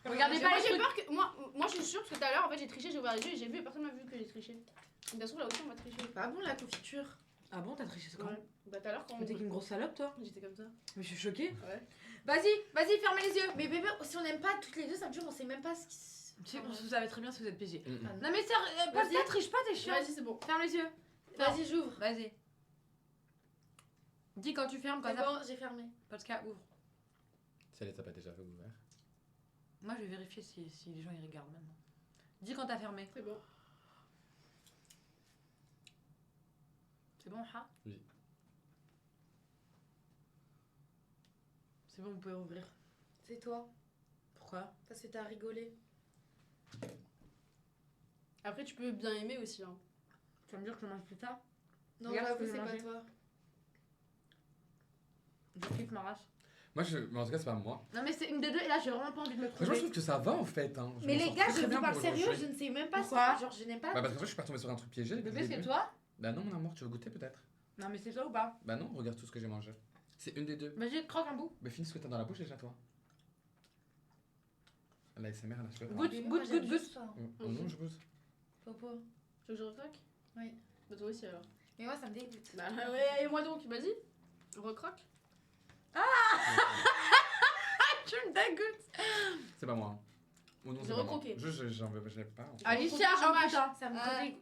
Regardez Moi pas les j'ai trucs. peur que. Moi je suis sûre parce que tout à l'heure en fait j'ai triché, j'ai ouvert les yeux et j'ai vu et personne m'a vu que j'ai triché. Bien sûr là aussi on va tricher. Pas bon la confiture. Ah bon, t'as triché ce quand? Ouais. Bah tout à l'heure quand Mais t'es qu'une grosse salope, toi. j'étais comme ça. Mais je suis choquée. Ouais. Vas-y, fermez les yeux. Mais bébé, si on n'aime pas toutes les deux, ça me jure, on sait même pas ce qui se. Si, vous savez très bien si vous êtes piégés. Mm, mm. Non, mais sérieux, Posca, triche pas, t'es chiant. Vas-y c'est bon. Ferme les yeux. Vas-y, j'ouvre. Vas-y. Dis quand tu fermes, quand C'est ça. bon, j'ai fermé. Posca, ouvre. Si elle t'a pas déjà fait ouvert. Moi, je vais vérifier si les gens ils regardent maintenant. Dis quand t'as fermé. C'est bon. C'est bon, ha? Oui. C'est bon, vous pouvez ouvrir. C'est toi, Pourquoi? parce que t'as rigolé. Après tu peux bien aimer aussi hein. Tu vas me dire que je mange plus tard? Non, Regarde ce j'avoue, que j'ai c'est pas mangé. toi. Je kiffe ma race. Moi, mais en tout cas, c'est pas moi. Non, mais c'est une des deux et là, j'ai vraiment pas envie de me Franchement, je trouver. trouve que ça va en fait. Hein. Je Mais m'en les sors gars, très, je très vous bien parle pour sérieux, aujourd'hui. je ne sais même pas Pourquoi si. Genre, je n'aime pas. Bah, parce qu'en fait, je suis pas tombée sur un truc piégé. depuis Bébé, le c'est début. toi? Bah, non, mon amour, tu veux goûter peut-être? Non, mais c'est toi ou pas? Bah, non, regarde tout ce que j'ai mangé. C'est une des deux. Vas-y, croque un bout. Mais finis ce que t'as dans la bouche déjà, toi. La SMR, elle a cheveux. Goûte, Mais moi, goûte, j'aime goûte, juste goûte. ça. Oh non, je goûte. Popo. Tu veux que je recroque? Oui. Bah toi aussi alors. Mais moi, ça me dégoûte. Bah ouais, et moi donc, vas-y. Recroque. Tu me dégoûtes. C'est pas moi. Oh non, J'ai c'est pas moi. recroqué. J'en veux, je l'ai pas. en fait. Alicia, je oh mâche. putain.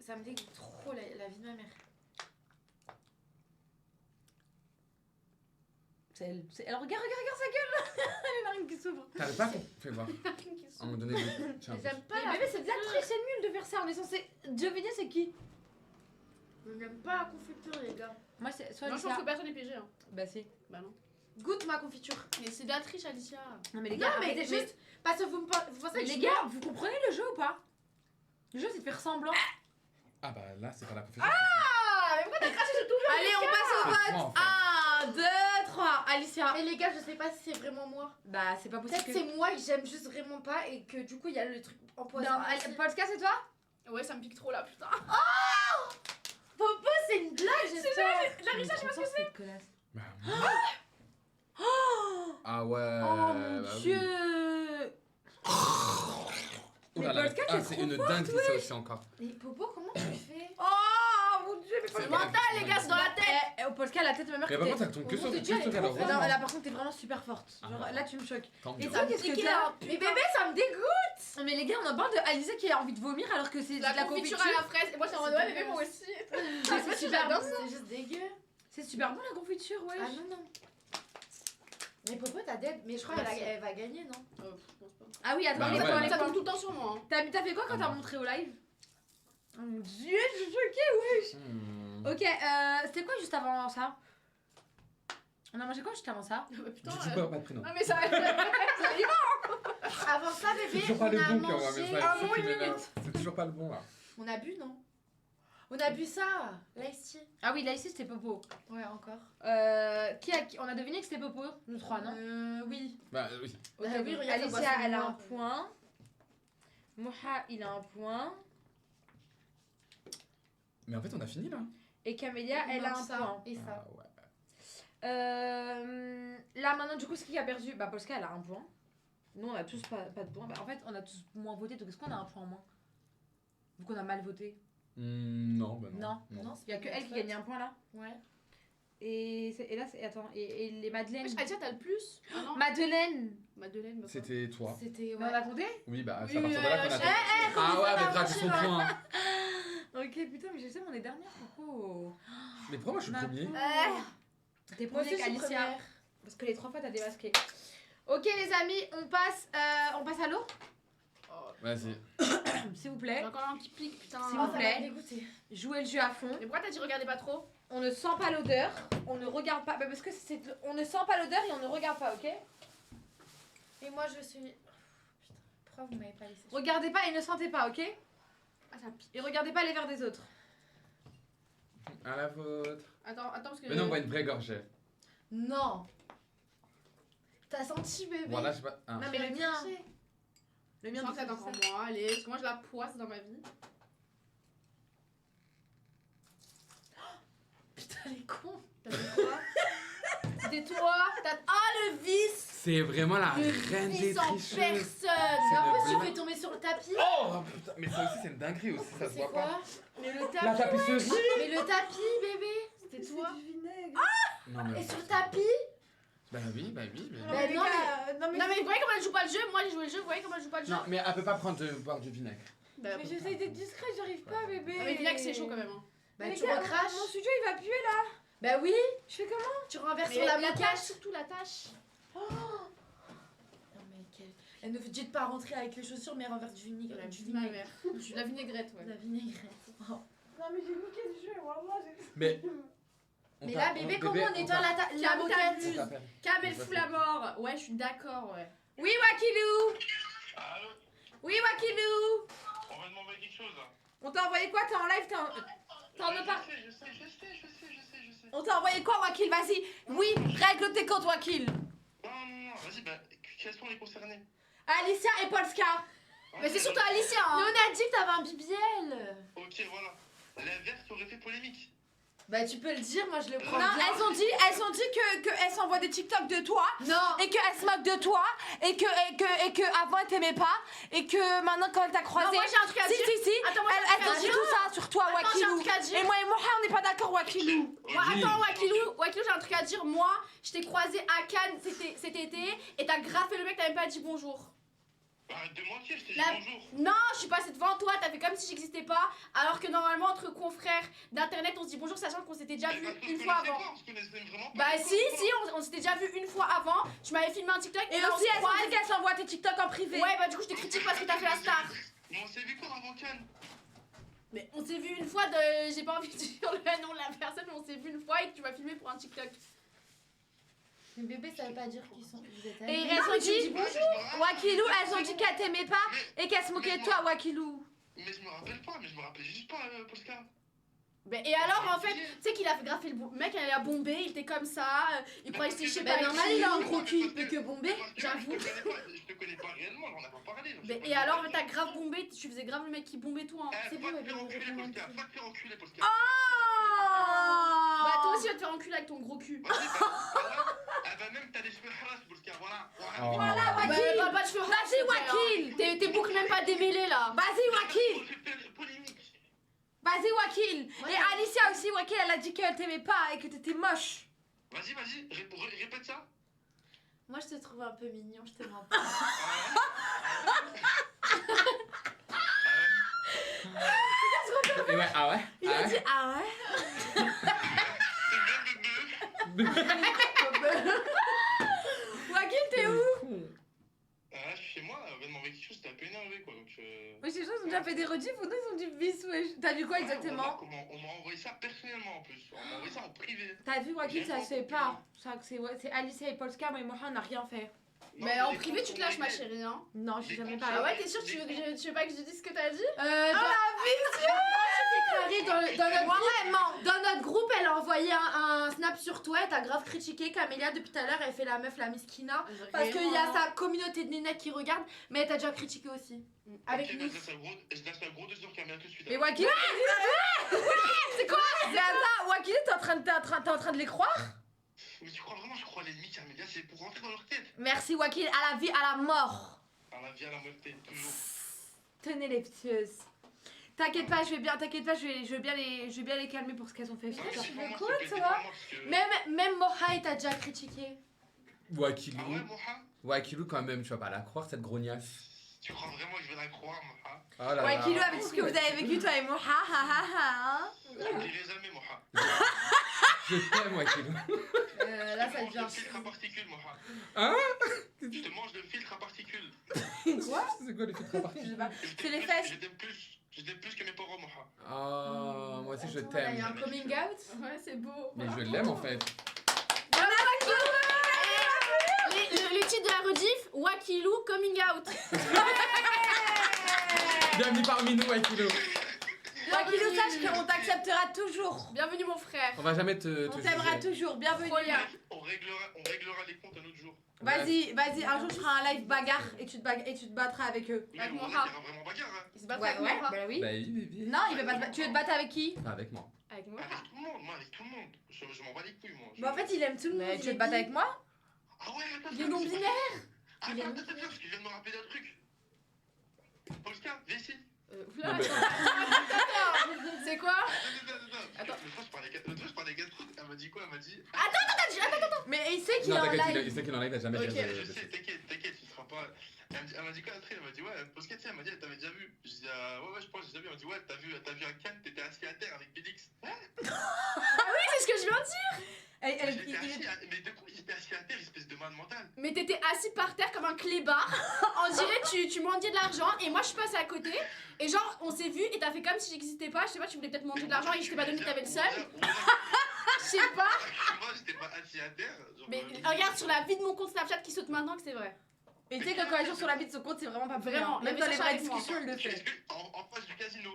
Ça me dégoûte trop la vie de ma mère. C'est elle. Alors, regarde sa gueule. Elle a une qui s'ouvre. T'avais pas Fais voir. À un moment donné, tiens. Mais j'aime pas Mais la bébé, c'est de la triche, c'est nul de faire ça. On est censé deviner c'est qui. Je n'aime pas la confiture, les gars. Moi, c'est soit Moi je pense Alicia. que personne n'est piégé hein. Bah, si. Bah non. Goûte ma confiture. Mais c'est de la triche Alicia. Non, mais les Non, gars, mais arrêtez, juste parce que vous pensez Mais que les je gars, vous comprenez le jeu ou pas? Le jeu, c'est de faire semblant. Ah bah là, c'est pas la confession. Ah, mais pourquoi t'as craché sur tout? Allez, on passe au C'est moi, en vote. fait. 1, 2, 3. Alicia. Mais les gars, je sais pas si c'est vraiment moi. Bah, c'est pas possible. Peut-être c'est moi que j'aime juste vraiment pas et que du coup, il y a le truc empoisonné. Non, Polska, c'est toi? Ouais, ça me pique trop là, putain. Popo, c'est une blague, j'espère. Larissa, je sais pas ce que c'est. Bah, ah ouais. Oh bah mon oui. dieu. Oh Mais là là, Polska, ah, t'es c'est trop une forte, dinguerie ça aussi encore. Mais Popo, comment tu fais? Oh mon dieu, mais C'est Polska. mental, les gars, c'est dans la tête. Au Polska, la tête, ma mère. Mais par contre, ça tombe que sur On que s'est dit, elle sur est elle trop au forte. Non, revoir. là par contre, t'es vraiment super forte. Genre, Ah. là, tu me choques. Tant Et mieux. toi, qu'est-ce que t'as? Mais bébé, ça me dégoûte. Non, mais les gars, on en parle de Alicia qui a envie de vomir alors que c'est de La la confiture confiture. à la fraise. Et moi, j'étais en mode, ouais, bébé, moi aussi. Ah, c'est super bon. C'est juste dégueu. C'est super bon la confiture, ouais. Ah non, non. Mais Popo, t'as dead. Mais je crois Merci. qu'elle va gagner, non? Je pense pas. Ah oui, attends, Bah mais ouais. attends, les Ça points. tombe tout le temps sur moi. Hein. T'as fait quoi quand Ah t'as non. montré au live? Oh mon dieu, je suis choquée. Ok, c'était quoi juste avant ça? On a mangé quoi juste avant ça? Bah, putain. Je dis pas de prénom. Non, mais ça. Ça y va. Avant ça, C'est bébé, toujours pas on le a bon qui envoie un mangé. message. un c'est ça mot, qui une m'énerve. C'est toujours pas le bon là. On a bu, non? On a bu ça, l'ice Ah oui, là ici c'était Popo. Ouais, encore. On a deviné que c'était Popo, nous trois, non? Oui. Bah oui. Ah oui, donc regarde, ça boit Alicia, son elle a noir. un point. Moha, il a un point. Mais en fait, on a fini là. Et Camélia, elle a un ça point. et ça. Ah ouais. Là maintenant, du coup, ce qui a perdu, bah Polska, elle a un point. Nous, on a tous pas de point. Bah, en fait, on a tous moins voté, donc est-ce qu'on a un point en moins? Vu qu'on a mal voté. Non, bah non. Non. Il y a que elle qui gagne un point là. Ouais. Et là, c'est. Attends, et les Madeleine. Alicia, t'as le plus? Ah non. Madeleine! Madeleine, bah, C'était toi. C'était. Mais on a compté? Oui, bah Oui, c'est à partir de là qu'on a oui, fait. Ah ouais, mais gratis son point. Ok, putain, mais je sais, on est dernière, pourquoi? Mais pourquoi moi je suis le premier? T'es Moi premier aussi, je suis Alicia. première. Parce que les 3 fois, t'as démasqué. Ok, les amis, on passe à l'eau, Vas-y. s'il vous J'ai plaît. encore un petit pic, putain. S'il vous plaît. Dégoûté. Jouez le jeu à fond. Mais pourquoi t'as dit regardez pas trop? On ne sent pas l'odeur, on ne regarde pas. Bah parce que on ne sent pas l'odeur et on ne regarde pas, ok? Et moi, je suis. Putain, pourquoi vous m'avez pas laissé? Regardez pas et ne sentez pas, ok? Ah, ça pique. Et regardez pas les verres des autres. À la vôtre. Attends, parce que. Mais non, on voit une vraie gorgée. Non. T'as senti, bébé? Bon, là, je sais pas. Ah. Non, mais le mien. Le Je mien, sens que c'est c'est encore moi, allez, parce que moi je la poisse dans ma vie. Putain, elle est con. T'as fait quoi? C'était toi? Ah, le vice! C'est vraiment la Le reine des vice en tricheuses. personne! C'est En une plus, tu blague. fais tomber sur le tapis. Oh putain, mais ça aussi c'est une dinguerie aussi, ça se C'est voit quoi? pas. Mais le La tapis. tapisserie. Mais le tapis, bébé. C'était toi. vinaigre. Non mais. Et sur le tapis. Bah oui, bah oui. Non, Mais... mais Bah, les non, gars, non, mais. Non, mais vous voyez comment elle joue pas le jeu? Moi j'ai joué le jeu, vous voyez comment elle joue pas le jeu? Non, mais elle peut pas prendre de boire du vinaigre. Bah, Mais j'essaye d'être discrète, j'arrive pas, bébé. Ah, mais vinaigre c'est chaud quand même. Hein. Bah, Mais tu les gars, recraches. Mon studio il va puer là. Bah oui. Je fais comment? Tu renverses Mais sur la la moquette. tâche, surtout la tâche. Non, mais quelle. Elle ne dit de pas rentrer avec les chaussures, mais elle renverse du vinaigre. La Du vie de ma vinaigre. mère. De la vinaigrette, ouais. La vinaigrette. Oh. Non, mais j'ai niqué le jeu, vraiment. Mais. Mais là, bébé, comment on éteint la Calme ta moquette? buse. Cam, elle fout la mort. Ouais, je suis d'accord, ouais. Oui, Wakilou. Allô? Oui, Wakilou. On va demander quelque chose. On t'a envoyé quoi? T'es en live? T'en as pas? Je sais. On t'a envoyé quoi, Wakil? Vas-y. Oui, règle tes comptes, Wakil. Non, vas-y, bah, quels sont les concernés? Alicia et Polska. Mais c'est surtout Alicia, Mais hein. on a dit que t'avais un BBL. Ok, voilà. La verte aurait fait polémique. Bah, tu peux le dire, moi je le prends Non, bien. elles ont dit que elles s'envoient des TikTok de toi Non. et qu'elles se moquent de toi et que avant elles t'aimaient pas et que maintenant quand elle t'a croisé. Non, moi j'ai un truc à dire. Si. Attends, moi j'ai un Elles truc ont à dit dire. tout ça sur toi, Attends, j'ai un Wakilou. truc à dire. Et moi et Moha, on n'est pas d'accord, Wakilou. Moi, attends, Wakilou, j'ai un truc à dire. Moi, je t'ai croisé à Cannes cet été et t'as graffé le mec, t'as même pas dit bonjour. Arrête de mentir, je t'ai dit La- bonjour. Non, je suis passée devant toi, t'as fait comme si j'existais pas, alors que normalement, entre confrères d'internet, on se dit bonjour, sachant qu'on s'était déjà vu Mais parce qu'on une se fois connaissait avant. pas, on se connaissait vraiment pas. Bah, si, on s'était déjà vu une fois avant. Tu m'avais filmé un TikTok Et là, on aussi, se elles ont croise. dit qu'elles s'envoient tes TikTok en privé. Ouais, bah, du coup, je te critique parce que t'as fait la star. Mais on s'est vu quand avant Cannes? Mais on s'est vu une fois de. J'ai pas envie de dire le nom de la personne, mais on s'est vu une fois et que tu m'as filmé pour un TikTok. Mais bébé, ça veut pas dire qu'ils sont. Vous êtes Et amis. elles ont dit, Bonjour. Wakilou, elles ont dit qu'elles t'aimaient pas et qu'elles se moquaient de toi, Wakilou. Mais je me rappelle pas, mais je me rappelle juste pas, Polska. Et alors, en fait, tu sais qu'il a graffé le mec, il a bombé, il était comme ça, il croyait que c'était je sais pas. normal, qui. il a un gros cul, il peut que bomber. J'avoue. Je te connais pas réellement, j'en ai pas parlé. donc je sais pas Et qui alors, c'est. t'as grave bombé, tu faisais grave le mec qui bombait tout, hein. C'est bon, Va il te faire va enculer, répondre. Polska. Va te faire enculer, Polska. Bah, toi aussi, va te faire enculer avec ton gros cul. Vas-y, elle va même t'as les cheveux haras, Polska, voilà. Oh. Bah, pas de cheveux ras, Vas-y, s'il te plaît, Wakil. hein. Tes boucles même pas démêlées là. Vas-y, Wakil. C'est polémique. Vas-y, Wakil. Et Alicia aussi, Wakil, elle a dit qu'elle t'aimait pas et que t'étais moche. Vas-y, répète ça. Moi, je te trouve un peu mignon, je te mens pas. Et ouais, ah ouais? Il a dit ah ouais. Wakil, t'es où? Je suis chez moi, événement avec quelque chose, t'es un peu énervé quoi. Donc, Oui, ces gens ils ont déjà fait des rediffs ou non, ils ont dit bis, wesh. T'as vu quoi exactement? On m'a envoyé ça personnellement en plus. On m'a envoyé ça en privé. T'as vu, Wakil, ça se fait pas. C'est Alicia et Polska, mais moi on n'a rien fait. Mais en privé, tu te lâches, ma chérie, hein. Non, j'ai jamais Ah parlé. ouais, t'es sûre que tu veux pas que je dise ce que t'as dit? Carré, dans notre groupe, elle a envoyé un snap sur toi et t'as grave critiqué Camélia depuis tout à l'heure. Elle fait la meuf, la miskina. Parce qu'il y a sa communauté de nénettes qui regarde, mais elle t'a déjà critiqué aussi. Avec nous. Je lâche un gros 2 sur caméra tout de suite. Mais Wakil, c'est quoi? C'est ça, Wakil, t'es en train de les croire? Mais tu crois vraiment, je crois l'ennemi Camélia, c'est pour rentrer dans leur tête. Merci, Wakil, à la vie, à la mort. À la vie, à la mort, toujours. Tenez les pitieuses. T'inquiète pas, je vais bien les calmer pour ce qu'elles ont fait. Non, mais putain. c'est pas moi, quoi, c'est toi pas moi, parce que- Même Mohaï t'a déjà critiqué. Wakilou. Ah ouais, Moha? Wakilou, quand même, tu vas pas la croire, cette grognasse. Tu crois vraiment que je vais la croire, Moha? Oh là là. Wakilou, avec tout ce que vous avez vécu, toi et moi, ha ha ha ha. Je ne dirai jamais, Moha. Je t'aime, Wakilou. Là, ça Je te mange devient. le filtre à particules, Moha. Hein? Je te mange le filtre à particules. Quoi? C'est quoi le filtre à Je partir? sais pas. Je C'est t'aime les plus- fesses. Je t'aime plus que mes parents, Moha. Oh, moi aussi je Attends, là, il y a t'aime. un coming out. Ouais, c'est beau. Mais je l'aime en fait. Le titre de la rediff, Wakilou coming out. Bienvenue parmi nous, Wakilou. Wakilou, sache qu'on t'acceptera toujours. Bienvenue mon frère. On va jamais te On t'aimera juger. toujours, bienvenue. On réglera les comptes un autre jour. Vas-y, un jour je ferai un live bagarre et tu te battras avec eux. Mais Avec on Moha. va faire vraiment bagarre, hein. Il se bat Ouais, avec ouais, moi. bah oui. Bah oui, bébé. Non, il va pas te battre. Tu veux te battre avec qui? Pas avec moi. Avec moi. Avec tout le monde, moi, avec tout le monde. Je m'en bats les couilles, moi. Bah, en fait, il aime tout le monde. Mais il tu veux est te battre dit. avec moi? Ah ouais, attends, Il est non-binaire. Attends, Il est parce que je viens de me rappeler d'un truc. Polska, viens ici. Oula, Non, mais- attends. C'est quoi? Attends. L'autre fois, je parlais gastro. Elle m'a dit quoi? Elle m'a dit. Mais il sait qu'il est Non, en t'inquiète, live. il sait qu'il en live, il a jamais Ok, regardé Je de sais, suite. t'inquiète, tu seras pas. Elle m'a dit quoi, Astrid? Elle m'a dit, ouais, Polska, tu sais, elle m'a dit, elle t'avait déjà vu. Je dis, ouais, je pense, j'ai déjà vu. Elle m'a dit, ouais, t'as vu un Cannes, t'étais assis à terre avec Félix. C'est ce que je viens de dire. Mais de quoi il était assis à terre, espèce de man mental? Mais t'étais assis par terre comme un clébard. On dirait tu mendiais de l'argent et moi je suis passée à côté. Et genre on s'est vu et t'as fait comme si j'existais pas. Je sais pas, tu voulais peut-être manger de l'argent et je t'ai pas donné que t'avais le seul. Je sais pas. Moi, j'étais pas assis à terre. genre, Mais regarde sur la vie de mon compte Snapchat qui saute maintenant que c'est vrai. Et tu sais que quand elle joue sur la vie de son compte, c'est vraiment pas Vraiment, vraiment. Même il y dans avait les ça vraies avec moi. discussions, il le fait. En face du casino.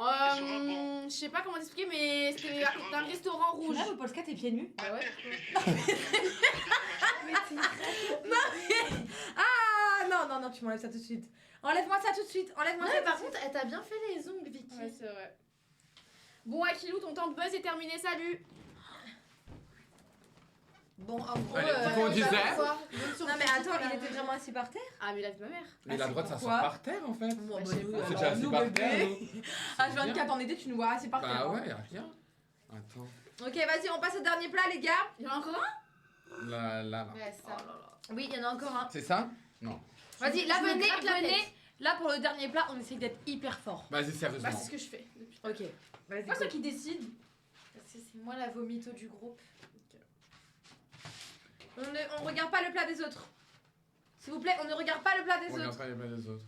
Je sais pas comment t'expliquer, mais c'était un restaurant rouge. Là, Polska, t'es pieds nus. Bah ouais. Ah non, tu m'enlèves ça tout de suite. Enlève-moi ça tout de suite. Enlève-moi Ouais, ça. par contre, elle t'a bien fait les ongles, Vicky. Ouais, c'est vrai. Bon, Akilou, ton temps de buzz est terminé, salut. Bon, en gros, Allez, du coup, on disait. Non mais attends, il était vraiment assis par terre? Ah, mais la vie de ma mère. Mais il a le droit de pourquoi s'asseoir par terre en fait. Bon, bah, je sais pas. C'est alors, déjà assis nous, par bébé. terre, nous. H24 en été, tu nous vois assis par terre. Bah hein. ouais, y'a rien. Attends. Ok, vas-y, on passe au dernier plat, les gars. Il y en a encore un? Là. Ouais, ça. Oui, il y en a encore un. C'est ça? Non. Vas-y, là, Je me venez, gratte la venez. tête. Là, pour le dernier plat, on essaye d'être hyper fort. Vas-y, Bah, sérieusement. c'est ce que je fais. depuis. Ok. Vas-y. Pas toi qui décide. Parce que c'est moi la vomito du groupe. On regarde pas le plat des autres. S'il vous plaît, on ne regarde pas le plat des On regarde autres. pas les plats des autres.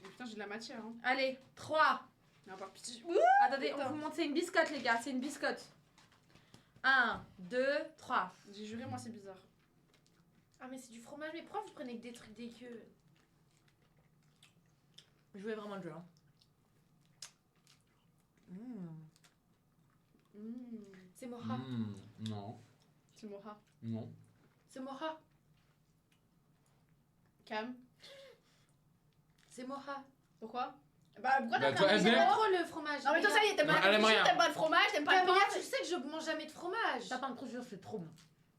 Putain, j'ai de la matière. Hein. Allez, 3. Non, pas petit. Attendez, on vous montre, c'est une biscotte, les gars, c'est une biscotte. 1, 2, 3. J'ai juré, moi, c'est bizarre. Ah, mais c'est du fromage. Mais pourquoi vous prenez que des trucs dégueux? Jouez vraiment le jeu. Hein. C'est Moha. Non. C'est Moha. Non. C'est Moha. Cam. C'est Moha. Pourquoi? Bah pourquoi Bah, t'as toi, pris un elle J'aime vient. pas trop le fromage. Non mais toi ça y est, t'aimes Non, pas elle la aime confiture, rien. t'aimes pas le fromage, t'aimes pas le Camilla, pain. tu sais que je mange jamais de fromage. T'as pas un croche c'est trop bon.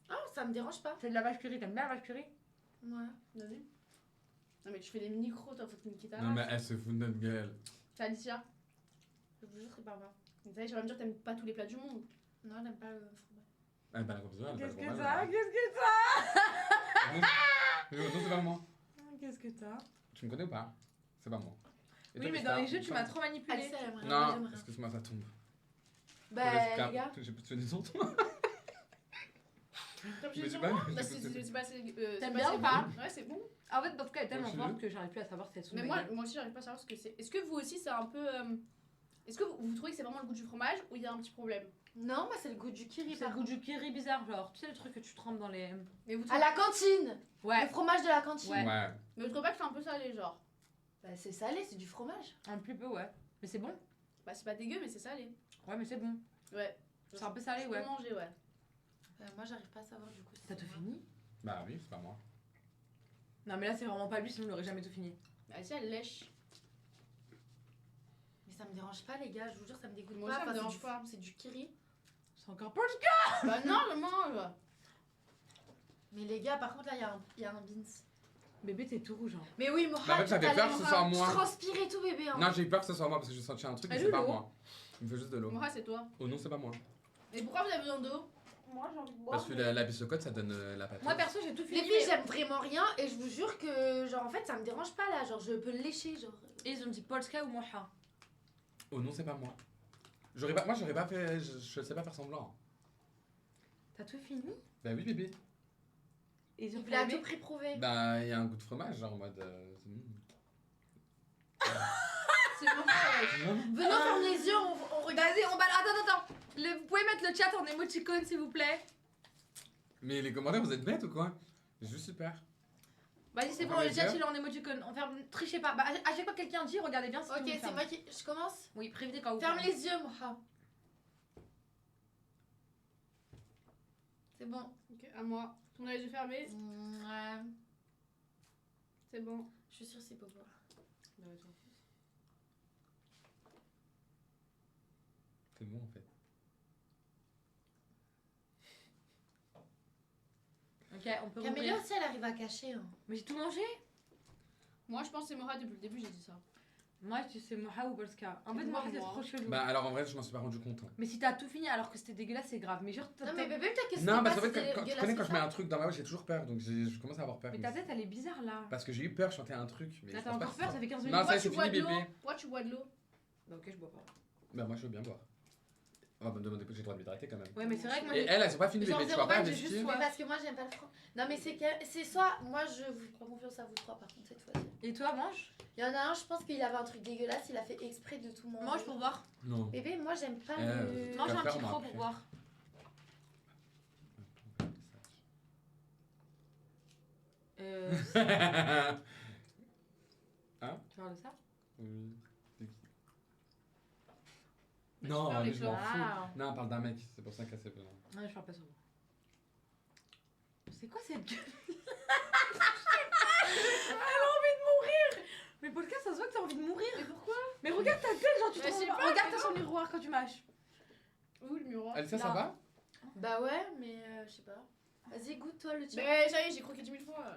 Ah, ça me dérange pas. C'est de la vache curry, t'aimes bien la vache curry? Ouais. Vas-y. Non mais tu fais des micros, toi, faut que niquer ta Non, mais race. elle se fout de notre gueule. C'est Alicia. Je vous jure, c'est pas moi. Vous savez, j'aurais me dire t'aimes pas tous les plats du monde. Non, j'aime pas le fromage. Elle a pas compris. Qu'est-ce que t'as? Qu'est-ce que t'as? Non, c'est pas moi. Qu'est-ce que t'as? Tu me connais ou pas? C'est pas moi. Et Oui, toi, mais qu'est-ce dans que les t'as? jeux, tu m'as trop manipulé. Alicia, elle aime rien. moi, Non, j'aime rien. excuse-moi, ça tombe. Bah, les gars. J'ai pas tué des autres. Comme Mais je c'est dis, pas- non, j'ai bah, pas- c'est pas assez. T'aimes c'est bien assez ou pas? bon. Ouais, c'est bon. En fait, en tout cas, elle est tellement Ouais, je suis forte nul. que j'arrive plus à savoir si elle se Mais moi aussi, j'arrive pas à savoir ce que c'est. Est-ce que vous aussi, c'est un peu. Est-ce que vous trouvez que c'est vraiment le goût du fromage ou il y a un petit problème? Non, moi, c'est le goût du kiri. C'est le goût du kiri bizarre, genre, tu sais le truc que tu trempes dans les. Mais vous À trouvez, la cantine. Ouais, Le fromage de la cantine. Ouais. Ouais. mais vous trouvez pas que c'est un peu salé, genre? Bah, c'est salé, c'est du fromage. un petit peu, ouais. Mais c'est bon. Bah, c'est pas dégueu, mais c'est salé. Ouais, mais c'est bon. Ouais. C'est un peu salé, Je ouais. peux manger, ouais. Moi, j'arrive pas à savoir du coup. si T'as c'est tout moi. fini? Bah oui, c'est pas moi. Non, mais là, c'est vraiment pas lui, sinon il aurait jamais tout fini. Mais Alicia, elle lèche. Mais ça me dérange pas, les gars. Je vous jure, ça me dégoûte Moi, pas. ça me Enfin, dérange c'est pas. C'est du kiri. C'est encore pas le Bah, non, je mange. Mais les gars, par contre, là, il y a un beans. Bébé, t'es tout rouge, hein. Mais oui, Moha, Bah, en fait, j'avais peur que ce soit moi. Tu transpires et tout, bébé. Hein. Non, j'ai eu peur que ce soit moi parce que j'ai senti un truc, mais Elle c'est est pas l'eau. moi. Il me fait juste de l'eau. Moi, c'est toi. Oh non, c'est pas moi. Et pourquoi vous avez besoin d'eau? Moi, j'ai envie de boire. Parce que la bichocotte, ça donne la patate. Moi, perso, j'ai tout fini. Les filles, mais- j'aime vraiment rien et je vous jure que, genre, en fait, ça me dérange pas là. Genre, je peux le lécher, genre. Et ils ont dit Polska ou Moha. Oh non, c'est pas moi. Moi, j'aurais pas fait. Je sais pas faire semblant. T'as tout fini? Bah oui, bébé. Et ils Il ont voulait à fait tout prix prouver. Bah, il y a un goût de fromage, genre en mode. C'est bon, ouais. Venons, ferme les yeux, on regarde. Vas-y, on balade. Attends. Vous pouvez mettre le chat en émoticône, s'il vous plaît. Mais les commentaires, vous êtes bêtes ou quoi? C'est juste super. Vas-y, c'est On bon, ferme le les chat, yeux il est en émoticône. On ferme. Trichez pas. Bah, à chaque fois que quelqu'un dit, regardez bien si tout le Ok, monde c'est ferme. moi qui. Je commence. Oui, prévenez quand vous Ferme fermez. les yeux, Moha. C'est bon. Ok, à moi. Ton les yeux fermés, Ouais. c'est bon. Je suis sûre que c'est Popo. C'est bon en fait. Ok, on peut Camélia rouvrir. aussi, elle arrive à cacher. Hein. Mais j'ai tout mangé. Moi, je pense que c'est Mora depuis le début, j'ai dit ça. Moi, tu sais Moha ou Polska. En C'est fait, moi, Moha, c'est moi. trop chelou. Bah, alors en vrai, je m'en suis pas rendu compte. Hein. Mais si t'as tout fini alors que c'était dégueulasse, c'est grave. Mais genre, Non, mais bébé, peut-être que c'était Non, pas parce qu'en si fait, tu dégueulasse connais que quand je mets ça. un truc dans ma bouche, j'ai toujours peur. Donc je commence à avoir peur. Mais ta tête, elle est bizarre là. Parce que j'ai eu peur, je chantais un truc. Mais Là, je t'as pense pas encore que peur, c'est ça fait 15 Non, minutes. ça, Pourquoi c'est tu bois fini, de l'eau? bébé. Pourquoi tu bois de l'eau? Bah, ok, je bois pas. Bah, moi, je veux bien boire. On va me demander que j'ai le droit de m'hydrater quand même. Ouais, mais c'est vrai que moi, Et elles sont pas finies, Genre bébé. Tu 0 vas pas balles, j'ai investir. juste Mais soif. parce que moi, j'aime pas le franc. Non, mais c'est soit. Moi, je vous prends confiance à vous trois, par contre, cette fois-ci. Et toi, mange. Il y en a un, je pense qu'il avait un truc dégueulasse, il a fait exprès de tout manger. Mange pour voir. Non. Bébé, moi, j'aime pas Euh, le. Mange un faire, petit on trop m'a pour voir. Hein? Tu parles de ça? Oui. C'est qui? Mais Non, tu parles lui, avec je m'en Laura. fous. Ah. Non, on parle d'un mec, c'est pour ça qu'elle s'est besoin. Ouais, je parle pas sur moi. C'est quoi cette gueule? Elle a envie de mourir! Mais Polka, ça se voit que t'as envie de mourir! Mais pourquoi? Mais regarde ta gueule, genre tu te Mais je sais rends- pas, regarde mais sur le miroir quand tu mâches. Où le miroir? Alicia, ça Non. va? Bah ouais, mais je sais pas. Vas-y, goûte-toi le tien. Mais ça y est, j'ai croqué 10 000 fois.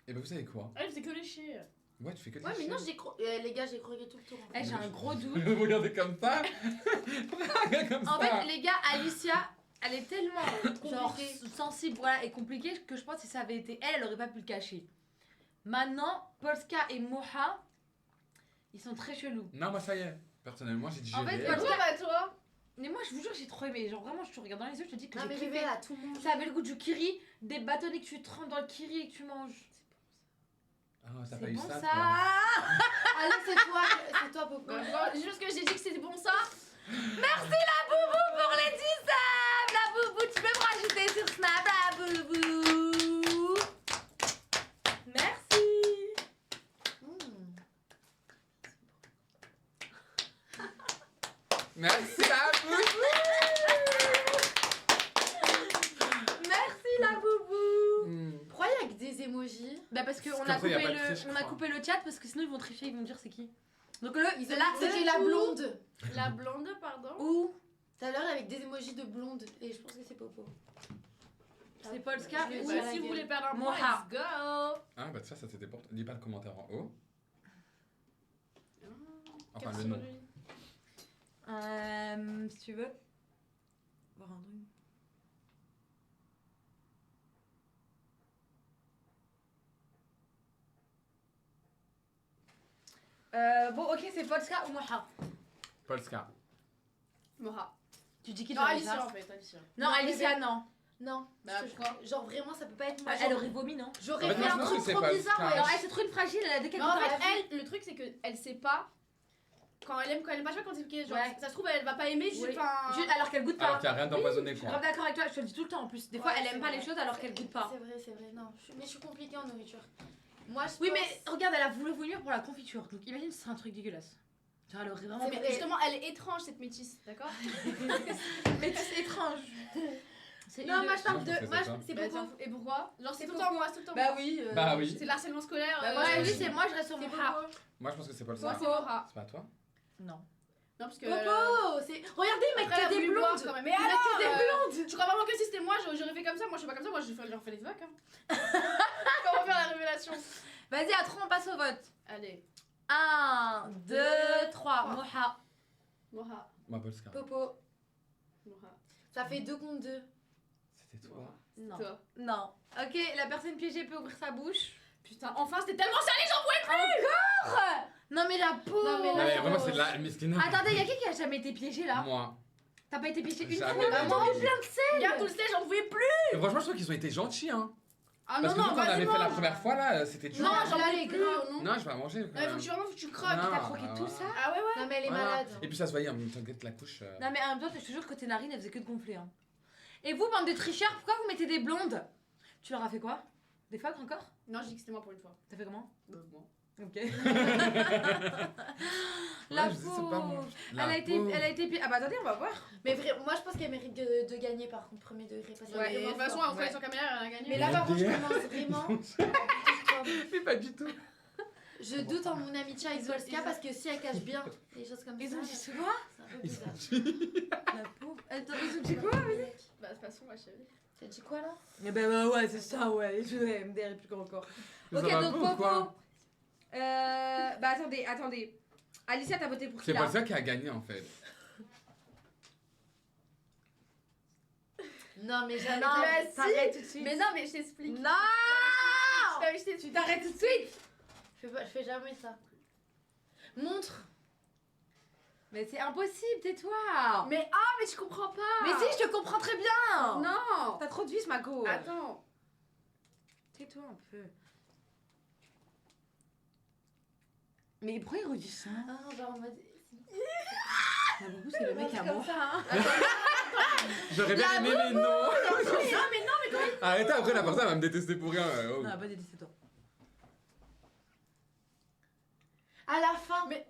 Et bah, vous savez quoi? Elle faisait que lécher. Ouais, tu fais que des Ouais, mais non, chiens. les gars, j'ai croqué tout le tour. Eh, j'ai un gros doute. Vous regardez comme ça? Regardez comme En ça. fait, les gars, Alicia, elle est tellement genre Compliquée. sensible voilà, et compliquée que je pense que si ça avait été elle, elle aurait pas pu le cacher. Maintenant, Polska et Moha, ils sont très chelous. Non, moi, ça y est. Personnellement, j'ai digéré. En fait, Et Parce toi, que- bah toi? Mais moi, je vous jure, j'ai trop aimé. Genre vraiment, je te regarde dans les yeux, je te dis que Non, j'ai mais kiffé. bébé, elle a tout mangé. Ça avait le goût du kiri, des bâtonnets que tu trempes dans le kiri et que tu manges. Ah, t'as C'est pas eu bon ça, ça. toi. Allez, c'est toi, Popo. Bah, moi, juste que j'ai dit que c'était bon ça. Merci la boubou pour les 10 subs. La boubou, tu peux me rajouter sur Snap la boubou. Merci. Mmh. Merci la boubou. Merci la boubou. Pourquoi il y a que des emojis? Bah parce qu'on Comme a ça, y a coupé pas de triche, je on a crois. coupé le chat parce que sinon ils vont tricher, ils vont dire c'est qui. Donc là, C'était la blonde. La blonde, pardon. Ou tout à l'heure avec des emojis de blonde. Et je pense que c'est Popo. c'est Polska Je vais ou Ou dire la si vous gueule. voulez perdre un point, Moha. let's go. Ah bah ça c'était pour... Dis pas le commentaire en haut. Enfin Cap le sur nom. lui. si tu veux. Voir un truc. Bon, ok, c'est Polska ou Moha. Polska. Moha. Tu dis qui Non, toi, Alicia en fait, Alicia. Non, Alicia, non. Non. Bah, je te pourquoi jure. Genre vraiment, ça peut pas être moi. Elle aurait vomi, non J'aurais En fait, fait moi, je un pense truc que c'est trop pas bizarre. le Ouais. cas. Alors, elle c'est trop une fragile, elle a dès qu'elle Mais en goûte, fait, elle, le truc c'est qu'elle sait pas. Quand elle aime, quand elle aime pas, je sais pas quand c'est ok. Genre, Ouais. ça se trouve, elle va pas aimer, Oui. enfin. Alors qu'elle goûte pas. Alors qu'il n'y a rien d'empoisonné Je suis quoi. grave d'accord avec toi, je te le dis tout le temps en plus. Des fois, Ouais, elle c'est aime pas vrai. les choses alors qu'elle goûte pas. C'est vrai. Non, mais je suis compliquée en nourriture. Moi, je Oui, pense- mais regarde, elle a voulu venir pour la confiture. Donc imagine ce serait un truc dégueulasse. Genre, elle aurait vraiment. C'est Mais vrai. justement, elle est étrange cette métisse, d'accord? Mais c'est étrange. C'est Non, moi je parle Moi, je de. pense que Moi, c'est ça. c'est Bah, Popo. et pourquoi? Genre, c'est C'est tout le temps Popo. moi, c'est tout le temps Bah moi. oui. Bah oui. C'est le harcèlement scolaire. Bah, moi, lui, c'est moi, je reste sur C'est mon hat. Popo. Moi je pense que c'est Toi, Polska. c'est Moha. C'est pas toi? Non. Non, parce que. Popo, c'est. Regardez, il Après, met elle a que des voulu boire blondes. quand même. Mais Il met alors, que des blondes. tu crois vraiment que si c'était moi, j'aurais fait comme ça? Moi, je suis pas comme ça, moi, j'aurais fait les vagues. Hein. Comment faire la révélation? Vas-y, à 3, on passe au vote. Allez, 1, 2, 3. Moha. Moha. Moi Polska. Popo. Moha. Ça fait 2 contre 2. C'était toi. Non. Toi. Non. Ok, la personne piégée peut ouvrir sa bouche. Putain, enfin, c'était tellement salé, j'en pouvais Non, mais la peau. Non, mais Non là, mais vraiment c'est de la miskina. Attendez, y'a qui a jamais été piégé là? Moi. T'as pas été piégé une Jamais fois? de la Maman, vie. Regarde tout le stage, j'en pouvais plus. Mais franchement je trouve qu'ils ont été gentils hein. Ah Parce que nous quand on vas-y, avait fait la mange. première fois là c'était dur. Non, Non, j'en là, pouvais les plus. gras, Non, Non je vais en manger quand il faut même. que tu croques. Non. T'as croqué tout ça? Ah ouais, ouais. Non, mais elle est Voilà. malade. Et puis ça se voyait en même temps que la couche. Non, mais en même temps, je te jure que tes narines elles faisaient que de gonfler. Hein. Et vous, bande de tricheurs, pourquoi vous mettez des blondes? Tu leur as fait quoi? Des phages encore? Non, je dis que c'était moi pour une fois. T'as fait comment? Bon. Ok. Ouais, La je sais, c'est pauvre. pas moi. Elle a été piégée. Ah bah attendez, on va voir. Mais moi, je pense qu'elle mérite de gagner par contre, premier degré. Parce Ouais, qu'elle de est toute façon, forte. on reconnaît sur caméra, elle a gagné. Mais là, par contre, je commence vraiment. Mais pas du tout. Je doute en mon amitié avec Polska parce que si elle cache bien les choses comme Ils ça, ont dit quoi? c'est un peu Ils bizarre. ont dit. La pauvre. Attends, ils ont dit quoi? Bah, de toute façon, ma chérie. T'as dit quoi là? Eh ben bah ouais, c'est ça, ouais. Je vais me des répliques encore. Ça Ok, va donc pas ou Popo. quoi? Bah attendez. Alicia, t'as voté pour qui C'est là? pas ça qui a gagné en fait. Non, mais jamais. Non, Mais si. t'arrêtes tout de suite. Mais non, mais je t'explique. Non! Je t'explique. Tu t'arrêtes tout de suite! Je fais jamais ça. Montre. Mais c'est impossible, tais-toi! Mais je comprends pas. Mais si, je te comprends très bien! Non. T'as trop de vis, Mako! Attends. Tais-toi un peu. Mais pourquoi il redit ça? Ah, genre en mode. Bah, beaucoup, c'est le mec à comme moi. ça, hein. J'aurais bien aimé mais non. Non, mais non. Arrêtez après la personne va me détester pour rien. Oh. Non, pas détester toi. À la fin. Mais-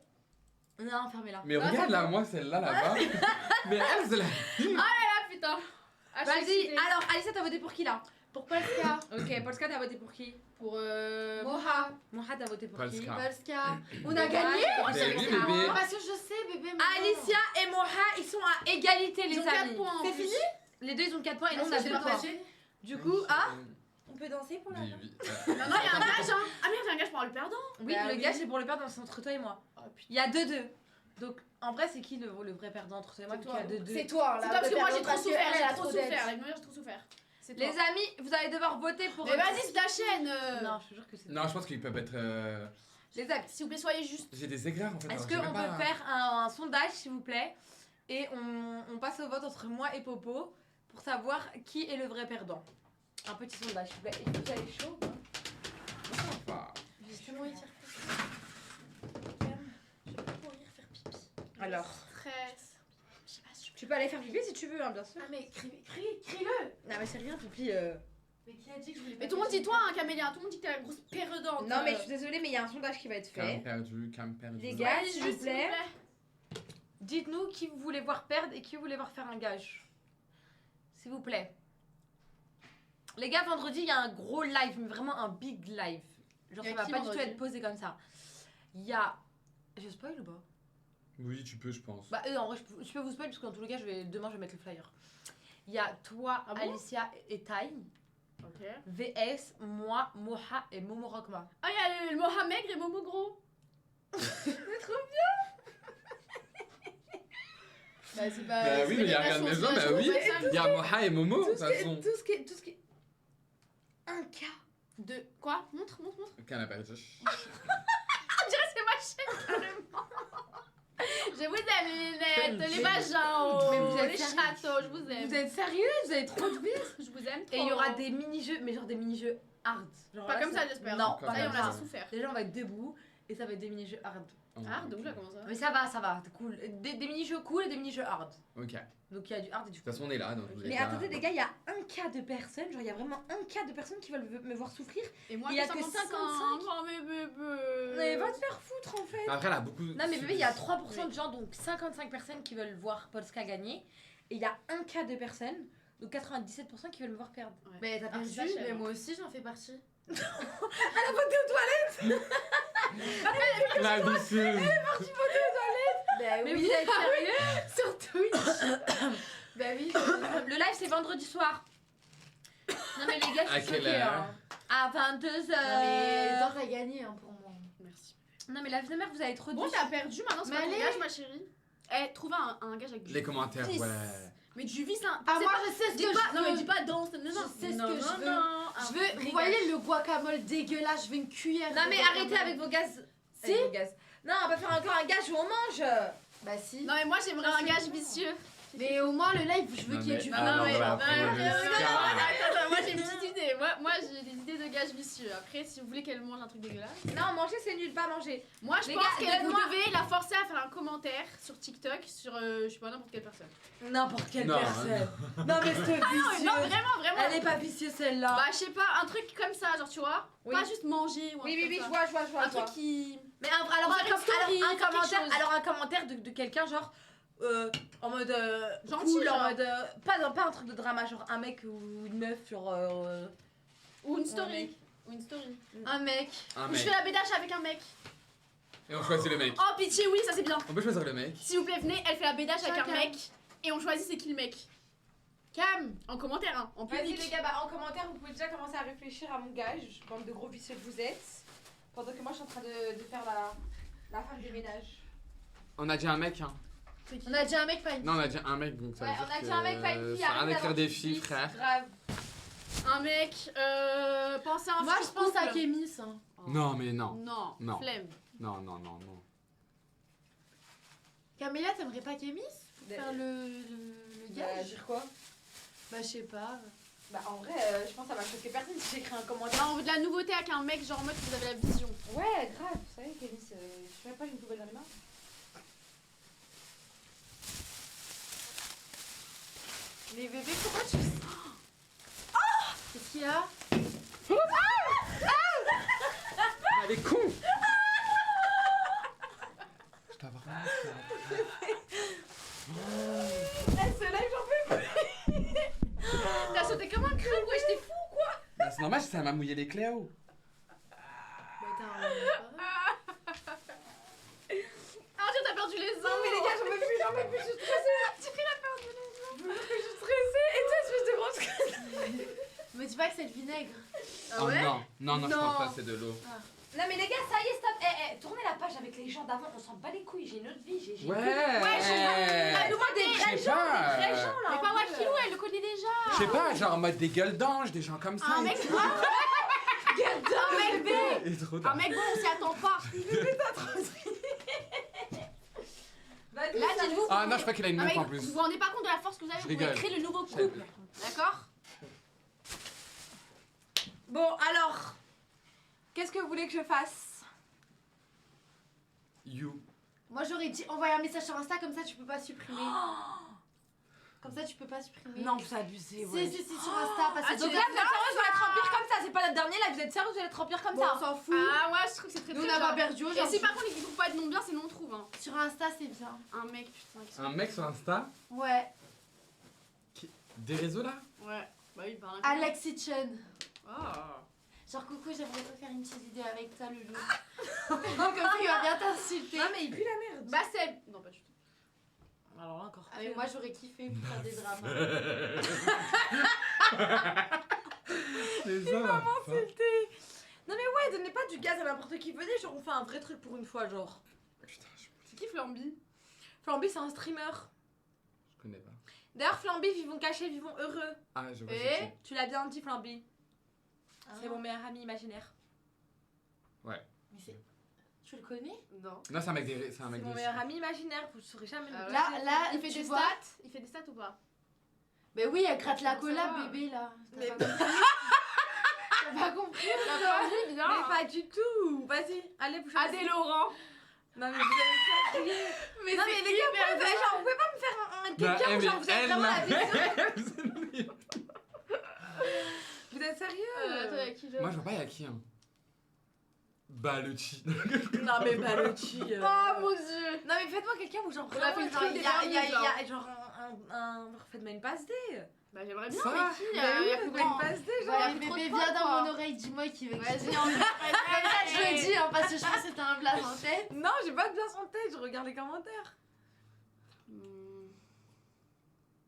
Non, fermez-la. Mais regarde là, moi celle-là là-bas. Mais elle c'est la. Ah putain. Ah, je suis Vas-y, excitée. alors, Alicia, t'as voté pour qui là? Pour Polska. Ok, Polska, t'as voté pour qui? Pour Moha. Moha, t'as voté pour qui? Polska. Polska. On Ouais, a gagné. Mais oui, bébé. Parce que je sais, bébé. mais non. Alicia et Moha, ils sont à égalité, les Ils ont amis. 4 points. en C'est plus. fini. Les deux, ils ont 4 points et nous, on Parce a que 2 j'ai points. partagé. Du coup, on peut danser pour la Oui, oui. Non, non, il y a un gage, hein. Ah merde, il y a un gage pour le perdant. Oui, Bah le oui. gage, c'est pour le perdre, c'est entre toi et moi. Oh putain. Il y a 2-2. Donc, en vrai, c'est qui le vrai perdant entre toi et moi? C'est Vu qu'il y a toi. 2-2. C'est toi, là. C'est toi parce que moi j'ai trop parce que souffert, elle j'ai a trop dettes. souffert. Avec mon mère, j'ai trop souffert. C'est toi. Les amis, vous allez devoir voter pour. Mais vas-y, c'est ta chaîne. Non, je te jure que c'est. Non, je pense qu'ils peuvent être. Les amis, S'il vous plaît, soyez juste. J'ai des aigreurs en fait. est-ce alors je sais qu'on même peut pas. faire un sondage, s'il vous plaît? Et on passe au vote entre moi et Popo pour savoir qui est le vrai perdant. Un petit sondage, s'il vous plaît. Est-ce que vous avez chaud? Enfin, Justement, il tire plus. Je vais courir faire pipi. Alors, Stress. Je sais pas si je tu peux aller faire pipi si tu veux, hein, bien sûr. Ah, mais crie-le. Non, mais c'est rien, pipi. Mais qui a dit que je voulais pas Mais tout le monde faire dit toi, hein, Camélia. Tout le monde dit que t'es la grosse perdante. Non, mais je suis désolée, mais il y a un sondage qui va être fait. Cam perdu, cam perdu. Les gars, Allez, s'il juste, vous plaît. Dites-nous qui vous voulez voir perdre et qui vous voulez voir faire un gage. S'il vous plaît. Les gars, vendredi, il y a un gros live, mais vraiment un big live. Genre, Y a ça va qui pas du tout vendredi être posé comme ça. Il y a... Je spoil ou pas? Oui, tu peux, je pense. Bah, en vrai, je peux vous spoil parce que dans tous les cas, demain, je vais mettre le flyer. Il y a toi, Ah bon Alicia et Tai, Ok. VS, moi, Moha et Momo Rokma. Ah, il y a le Moha maigre et Momo gros. Bah, c'est pas. Bah c'est oui, pas mais y a des rien de relations, maison, c'est bah des oui. choses comme ça. Il y a Moha et Momo, de toute façon. Tout ce qui est... Un cas. De quoi? Montre. Aucun n'a pas dit. C'est ma chaîne, carrément. Je vous aime, les lunettes, les vagins, Mais vous êtes les sérieux? châteaux, je vous aime. Vous êtes sérieux? Vous avez trop de vis? Je vous aime trop. Et il y aura des mini-jeux, mais genre des mini-jeux hard. Genre Pas là, comme ça, j'espère. Non, Comme pas Ça y est, comme on a ça. assez souffert. Déjà, on va être debout et ça va être des mini-jeux hard. Ah, donc là, comment ça? Mais ça va, c'est cool. Des mini-jeux cool et des mini-jeux hard. Ok. De Donc il y a du hard et du toute cool. façon, on est là. Donc tous les Mais cas. attendez les gars, il y a un cas de personnes, genre il y a vraiment un cas de personnes qui veulent me voir souffrir. Et moi, Il y a que 55. 55. Oh, mais bébé. Mais va te faire foutre en fait. Après, elle a beaucoup. Non mais bébé, il y a 3% de gens, donc 55 personnes qui veulent voir Polska gagner. Et il y a un cas de personnes, donc 97% qui veulent me voir perdre. Ouais. Mais t'as Ah, perdu, c'est pas cher, mais hein. moi aussi j'en fais partie. La vicieuse. Bah Mais vous êtes sérieux? sur Twitch. Bah oui. Le live c'est vendredi soir. Non mais les gars, À je suis quelle choquée, heure? hein. À 22h. Mais toi t'as gagné hein, pour moi. Merci. Non mais la vie de mère, vous avez trop Bon, dit. t'as perdu, maintenant c'est Mais pas ton allez. gage, ma chérie. Eh, trouve un gage avec du. Les commentaires, Dix. ouais. Mais du vis, un. Ah c'est moi pas- je sais ce Dis que pas, je non, mais veux. dis pas danse, non, non. Je sais ce Non, que non, je veux. non, Je un veux, vrai vous voyez gage. le guacamole dégueulasse, je veux une cuillère. Non de mais guacamole. arrêtez avec vos gaz. Si. Avec vos gaz. Non, on va faire encore un gage où on mange. Bah si. Non, mais moi j'aimerais Ça, un c'est gage bon. vicieux. Mais au moins le live, je veux Non, qu'il y ait mais- du Ah, vin. non, mais- voilà. non, après, non, le non, Scar. attends, moi j'ai une petite idée. Moi j'ai des idées de gages vicieux. Après, si vous voulez qu'elle mange un truc dégueulasse. Non, manger c'est nul, pas manger. Moi je Les pense gars, que vous donne-moi- devez la forcer à faire un commentaire sur TikTok sur je sais pas n'importe quelle personne. N'importe quelle Non, personne. Non mais c'est vicieux. Non, vraiment. Elle est pas vicieuse celle-là. Bah, je sais pas, un truc comme ça, genre tu vois. Oui. Pas juste manger ou un Oui, truc oui, comme je ça. vois. Un truc qui. Mais alors, On un, dirait une story, un quelque commentaire, chose. alors un commentaire de quelqu'un genre en mode Gentil, cool, en genre. mode pas un truc de drama, genre un mec ou une meuf genre Ou une un story. mec. Ou une story. Un mec. Un Ou je mec. fais la bédache avec un mec. Et on choisit le mec. Oh pitié, oui, ça c'est bien. On peut choisir le mec. S'il vous plaît, venez, elle fait la bédache avec un Chacun. mec. Et on choisit c'est qui le mec. Cam. En commentaire, hein. En Vas-y public. les gars, bah, en commentaire vous pouvez déjà commencer à réfléchir à mon gage, bande de gros vicieux que vous êtes, pendant que moi je suis en train de faire la femme des ménages. On a dit un mec, hein. C'est qui On a dit un mec, pas une Non, on a dit un mec, donc ça Ouais, veut dire on a que dit un mec, pas une fille. ça a rien arrête d'écrire d'avoir des dit filles, fils, frère. Grave. Un mec, pensez à un Moi fils je pense à couple. Kémis. Hein. Oh. Non, mais non. Non. Non. Flemme. Non. Camélia, t'aimerais pas Kémis faire le Bah, gage? dire quoi? Bah je sais pas. Bah en vrai, je pense que ça va choquer personne si j'écris un commentaire. Non, on veut de la nouveauté avec un mec, genre en mode vous avez la vision. Ouais, grave, vous savez Kélis, je sais pas, j'ai une poubelle dans les mains. Mais bébé, pourquoi tu... Qu'est-ce qu'il y a? Elle est con. Je dois avoir mal, Ce live, j'en peux plus. T'as sauté comme un crabe, ouais, j'étais fou. Bah, c'est normal, ça m'a mouillé les Cléo. Bah t'as Ah, t'as perdu les os. Non mais les gars, j'en peux plus, je suis stressée. Je suis stressée. Et toi, espèce de grosse conne. Me dis pas que c'est le vinaigre. Oh non, je Non. pense pas, c'est de l'eau. Non mais les gars, ça y est, stop. Tournez la page avec les gens d'avant, on s'en bat les couilles, j'ai une autre vie, j'ai Ouais. Parle-moi des Je vrais sais gens, pas, des vrais gens là. Mais un pas peu. Wakilou, elle le connaît déjà. Je sais pas, genre en mode des gueules d'ange, des gens comme ça. Un et mec, tout. un mec B. Et trop Un tard. mec bon, on s'y attend pas. Vas-y, Là, ça- dites-vous. Ah non, je sais pas qu'il a une Un meuf mec, en vous plus. vous rendez pas compte de la force que vous avez, Je vous pouvez rigole. créer le nouveau couple. D'accord? Bon, alors, qu'est-ce que vous voulez que je fasse? You. Moi j'aurais dit envoyer un message sur Insta comme ça tu peux pas supprimer. Comme ça, tu peux pas supprimer. Non, vous abusez, ouais. Si, sur Insta. Parce que Donc là, vous êtes sérieux, vous allez être remplir comme ça. C'est pas notre dernier, là, vous êtes sérieux, vous allez être remplir comme Bon, on ça. s'en fout. Ah ouais, je trouve que c'est très Nous, on très n'a pas bien. perdu Et aujourd'hui. si par contre ils trouvent pas de nom bien, c'est non on trouve. Hein. Sur Insta, c'est bien. Un mec, putain. qui sont- Un mec sur Insta Ouais. Des réseaux là? Ouais. Bah oui, par un. Alexis Chen. Ah. Genre, coucou, j'aimerais te faire une petite vidéo avec toi, Loulou. Comme ça, il va bien t'insulter. Non, mais il pue la merde. Bah c'est. Non, pas du tout. Alors là, encore. Ah, mais moi, j'aurais kiffé pour faire des dramas. C'est ça la fin. Non, mais ouais, donnez pas du gaz à n'importe qui. Venez, genre, on fait un vrai truc pour une fois, genre. Putain, je C'est qui Flamby? Flamby, c'est un streamer. connais pas. D'ailleurs, Flamby, vivons cachés, vivons heureux. Ah, je vois Et c'est qui. Tu l'as bien dit, Flamby. Ah. C'est mon meilleur ami imaginaire. Mais c'est. Tu le connais? Non. Non, c'est un mec des. C'est un C'est mec mon des. meilleur ami imaginaire, vous ne saurez jamais Ah le ouais. Là, Il fait tu des vois. stats? Il fait des stats ou pas? Mais oui, elle gratte la Ça cola, va. bébé, là. Mais- T'as pas compris? T'as pas compris? La Flamby, bien. Mais pas du tout. Vas-y, allez, vous choisissez. Adé Laurent. Non, mais vous allez faire. Mais Non, mais les gars, vous pouvez, genre, vous pouvez pas me faire un quelqu'un où genre vous avez vraiment la vision. Vous êtes sérieux Attends, y'a qui Moi, je vois pas, y'a qui, hein. Baluchi. Non, mais Balochi. Oh mon dieu. Non, mais faites-moi quelqu'un où genre On a vraiment, fait le genre, truc il des y a, il y a, Bermudes, il y a genre faites-moi une passe D. Bah j'aimerais bien, Ça mais va. qui? Bah Y oui, a plus faites-moi une grand. passe D, genre. Voilà, il y a trop bébé, de viens potes, dans quoi. mon oreille, dis-moi qui veut. Vas-y, Comme ça, je le dis, hein, parce que je pense que c'était un blague en tête. Non, j'ai pas de place en tête, je regarde les commentaires.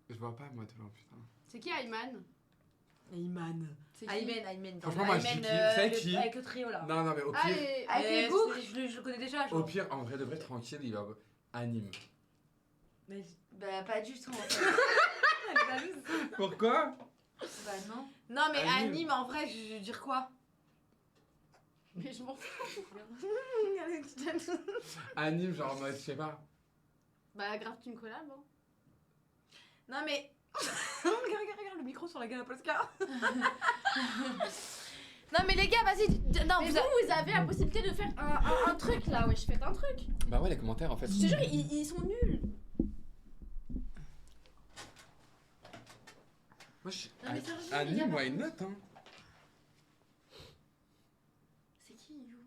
Je vois pas, moi, tout le long, putain. C'est qui Ayman? Ayman. C'est qui? Ayman. Franchement, moi, je dis qui. Vous savez qui Avec le trio là. Non, non, mais au pire. Allez, Avec les boucles. Je le connais déjà, genre. Au pire, en vrai de vrai, tranquille, il va. Anime. Mais Bah, pas du tout, en fait. Pourquoi? Bah, non. non, mais Anime. anime, en vrai, je veux dire quoi? mais je m'en fous. Anime, genre en mode, je sais pas. Bah grave tu me collabes hein. Non, mais. regarde le micro sur la gueule à Polska. Non, mais les gars, vas-y. Non, Mais vous vous avez la possibilité de faire un truc là, ouais, je fais un truc. Bah ouais, les commentaires en fait. Je te jure, ils sont nuls. Moi, je. Non, mais sérieusement, les Anime, gars, moi, par une contre. note, hein. C'est qui, You?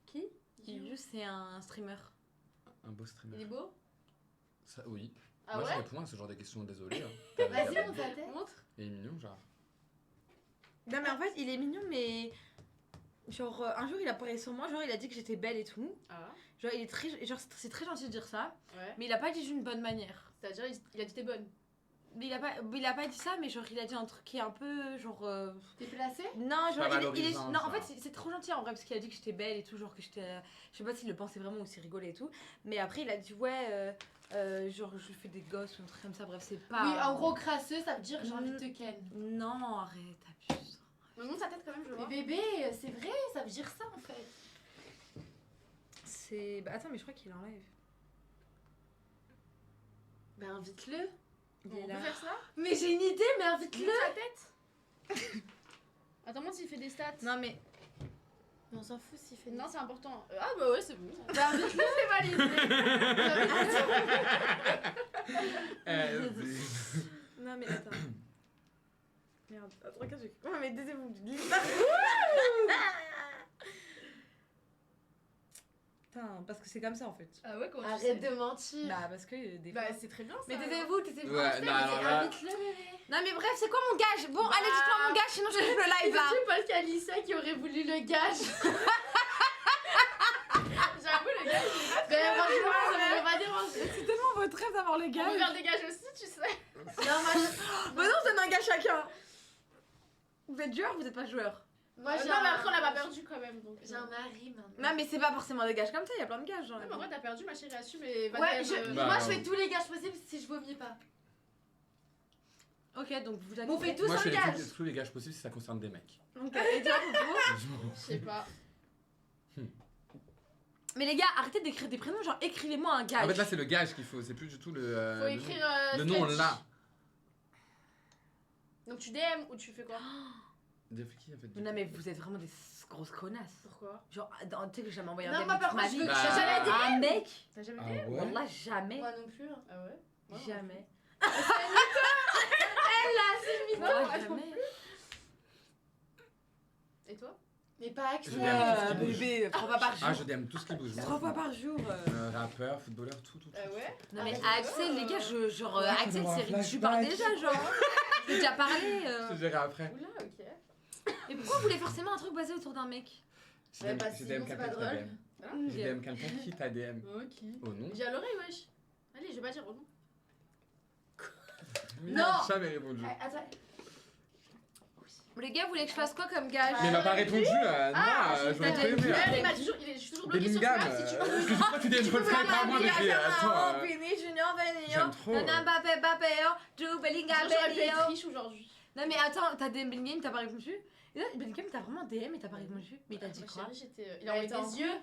Qui? Yu, c'est un streamer. Un beau Il streamer. est beau? Ça, oui. Ah moi, je ouais? réponds à ce genre de questions, désolé. Hein. Vas-y, on t'attend. Montre. Il est mignon, genre. Non, mais en fait, il est mignon, mais. Genre, un jour, il a parlé sur moi, genre, il a dit que j'étais belle et tout. Ah Genre, il est très. Genre, c'est très gentil de dire ça, ouais. mais il a pas dit d'une bonne manière. C'est-à-dire il a dit t'es bonne. Mais il a pas dit ça, mais genre, il a dit un truc qui est un peu. Genre. T'es placé? Non, genre, Pas il est. valorisant, Non, en ça. fait, c'est trop gentil en vrai, parce qu'il a dit que j'étais belle et tout, genre que j'étais. Je sais pas s'il le pensait vraiment ou s'il rigolait et tout. Mais après, il a dit, ouais, genre, je fais des gosses ou un truc comme ça, bref, c'est pas. Oui, en gros, crasseux, ça veut dire j'ai envie de te ken. Non, arrête, abuse. Mais montre sa tête quand même, je veux Mais voir. bébé, c'est vrai, ça veut dire ça en fait. C'est. Bah, attends, mais je crois qu'il est en live. Bah, invite-le. Il On est peut là. faire ça? Mais j'ai une idée, mais invite-le. Montre sa tête. Attends, montre s'il fait des stats. Non, mais. Mais on s'en fout s'il fait Non, c'est important. Ah bah ouais, c'est bon. Bah, invite-le. C'est validé. Non, mais attends. Merde, attends, regarde, j'ai. Oh, mais taisez-vous, lis Putain, parce que c'est comme ça en fait. Ah ouais, comment tu Arrête sais? de mentir. Bah, parce que des fois. Bah c'est très bien ça. Mais taisez-vous, taisez-vous. Ouais, non, alors là. Invite-le, bébé. Non, mais bref, c'est quoi mon gage? Bon, allez, dites-moi mon gage, sinon je coupe le live là. C'est parce qu'Alissa qui aurait voulu le gage. J'avoue, le gars, Mais franchement, ça m'aurait pas dérangé. C'est tellement votre rêve d'avoir les on peut gages. faire des gages aussi, tu sais. Non, moi, Bah, non, on donne un gage chacun. Vous êtes joueur ou vous êtes pas joueur? moi j'ai Non, mais un... après, on l'a pas perdu quand même. Donc, J'ai un mari maintenant. Non, mais c'est pas forcément des gages comme ça, il y a plein de gages. Genre. Ouais, mais en vrai, t'as perdu, ma chérie, assume et va Ouais, quand même, Bah, moi je fais tous les gages possibles si je vomis pas. Ok, donc vous On fait tous Moi, je un fais gage. tous les gages possibles si ça concerne des mecs. Ok, et toi, Popo? Je sais pas. Mais les gars, arrêtez d'écrire des prénoms, genre écrivez-moi un gage. En fait, là, c'est le gage qu'il faut, c'est plus du tout le. Faut le écrire. nom. Le nom, on sketch. l'a. Donc tu DM ou tu fais quoi? Des qui en fait Non, mais vous êtes vraiment des grosses connasses. Pourquoi? Genre, tu sais que j'ai jamais envoyé Non, un moi, DM par toute ma contre, je vie. veux- Bah, j'ai jamais dit. Un mec? T'as jamais Ah DM? ouais. Wallah, jamais. Moi non plus. Ah ouais? Moi, non. Jamais. Moi, jamais. Et toi? Mais pas Axel. Je DM tout ce qui bouge. Bébé, 3 fois par jour. Ah, je DM tout ce qui bouge. 3 fois par jour. Rappeur, footballeur, tout. Ouais. Non mais Ah, Axel, les gars, genre Ouais, Axel, faut avoir un c'est tu parles flashback. déjà, genre. J'ai déjà parlé. Je te dirai après. Oula, ok. Mais pourquoi vous voulez forcément un truc basé autour d'un mec? Ouais, parce que Je sinon, DM c'est quelqu'un pas qui t'a drôle. DM. Je DM quelqu'un qui t'a DM. Ok. Oh non. J'ai à l'oreille, wesh. Allez, je vais pas dire oh non. Oui, Non. il a jamais répondu. Attends. Les gars, vous voulez que je fasse quoi comme gage? Mais il m'a pas répondu. Non, j'ai j'aurais pas trop aimé. Il m'a toujours, je suis toujours bloquée sur Bellingham. Snap si tu veux. Excuse-moi, tu dis, je peux le faire par moi, bébé. Attends. Junior, J'aime trop. Nana Mbappé, Jude Bellingham, J'aurais pu Bellingham. être riche aujourd'hui. Non mais attends, t'as DM Bellingham, t'as pas répondu? Et là, Bellingham, t'as vraiment DM et t'as pas répondu? Mais t'as dit Ma quoi? chérie, j'étais. Il a envoyé des yeux.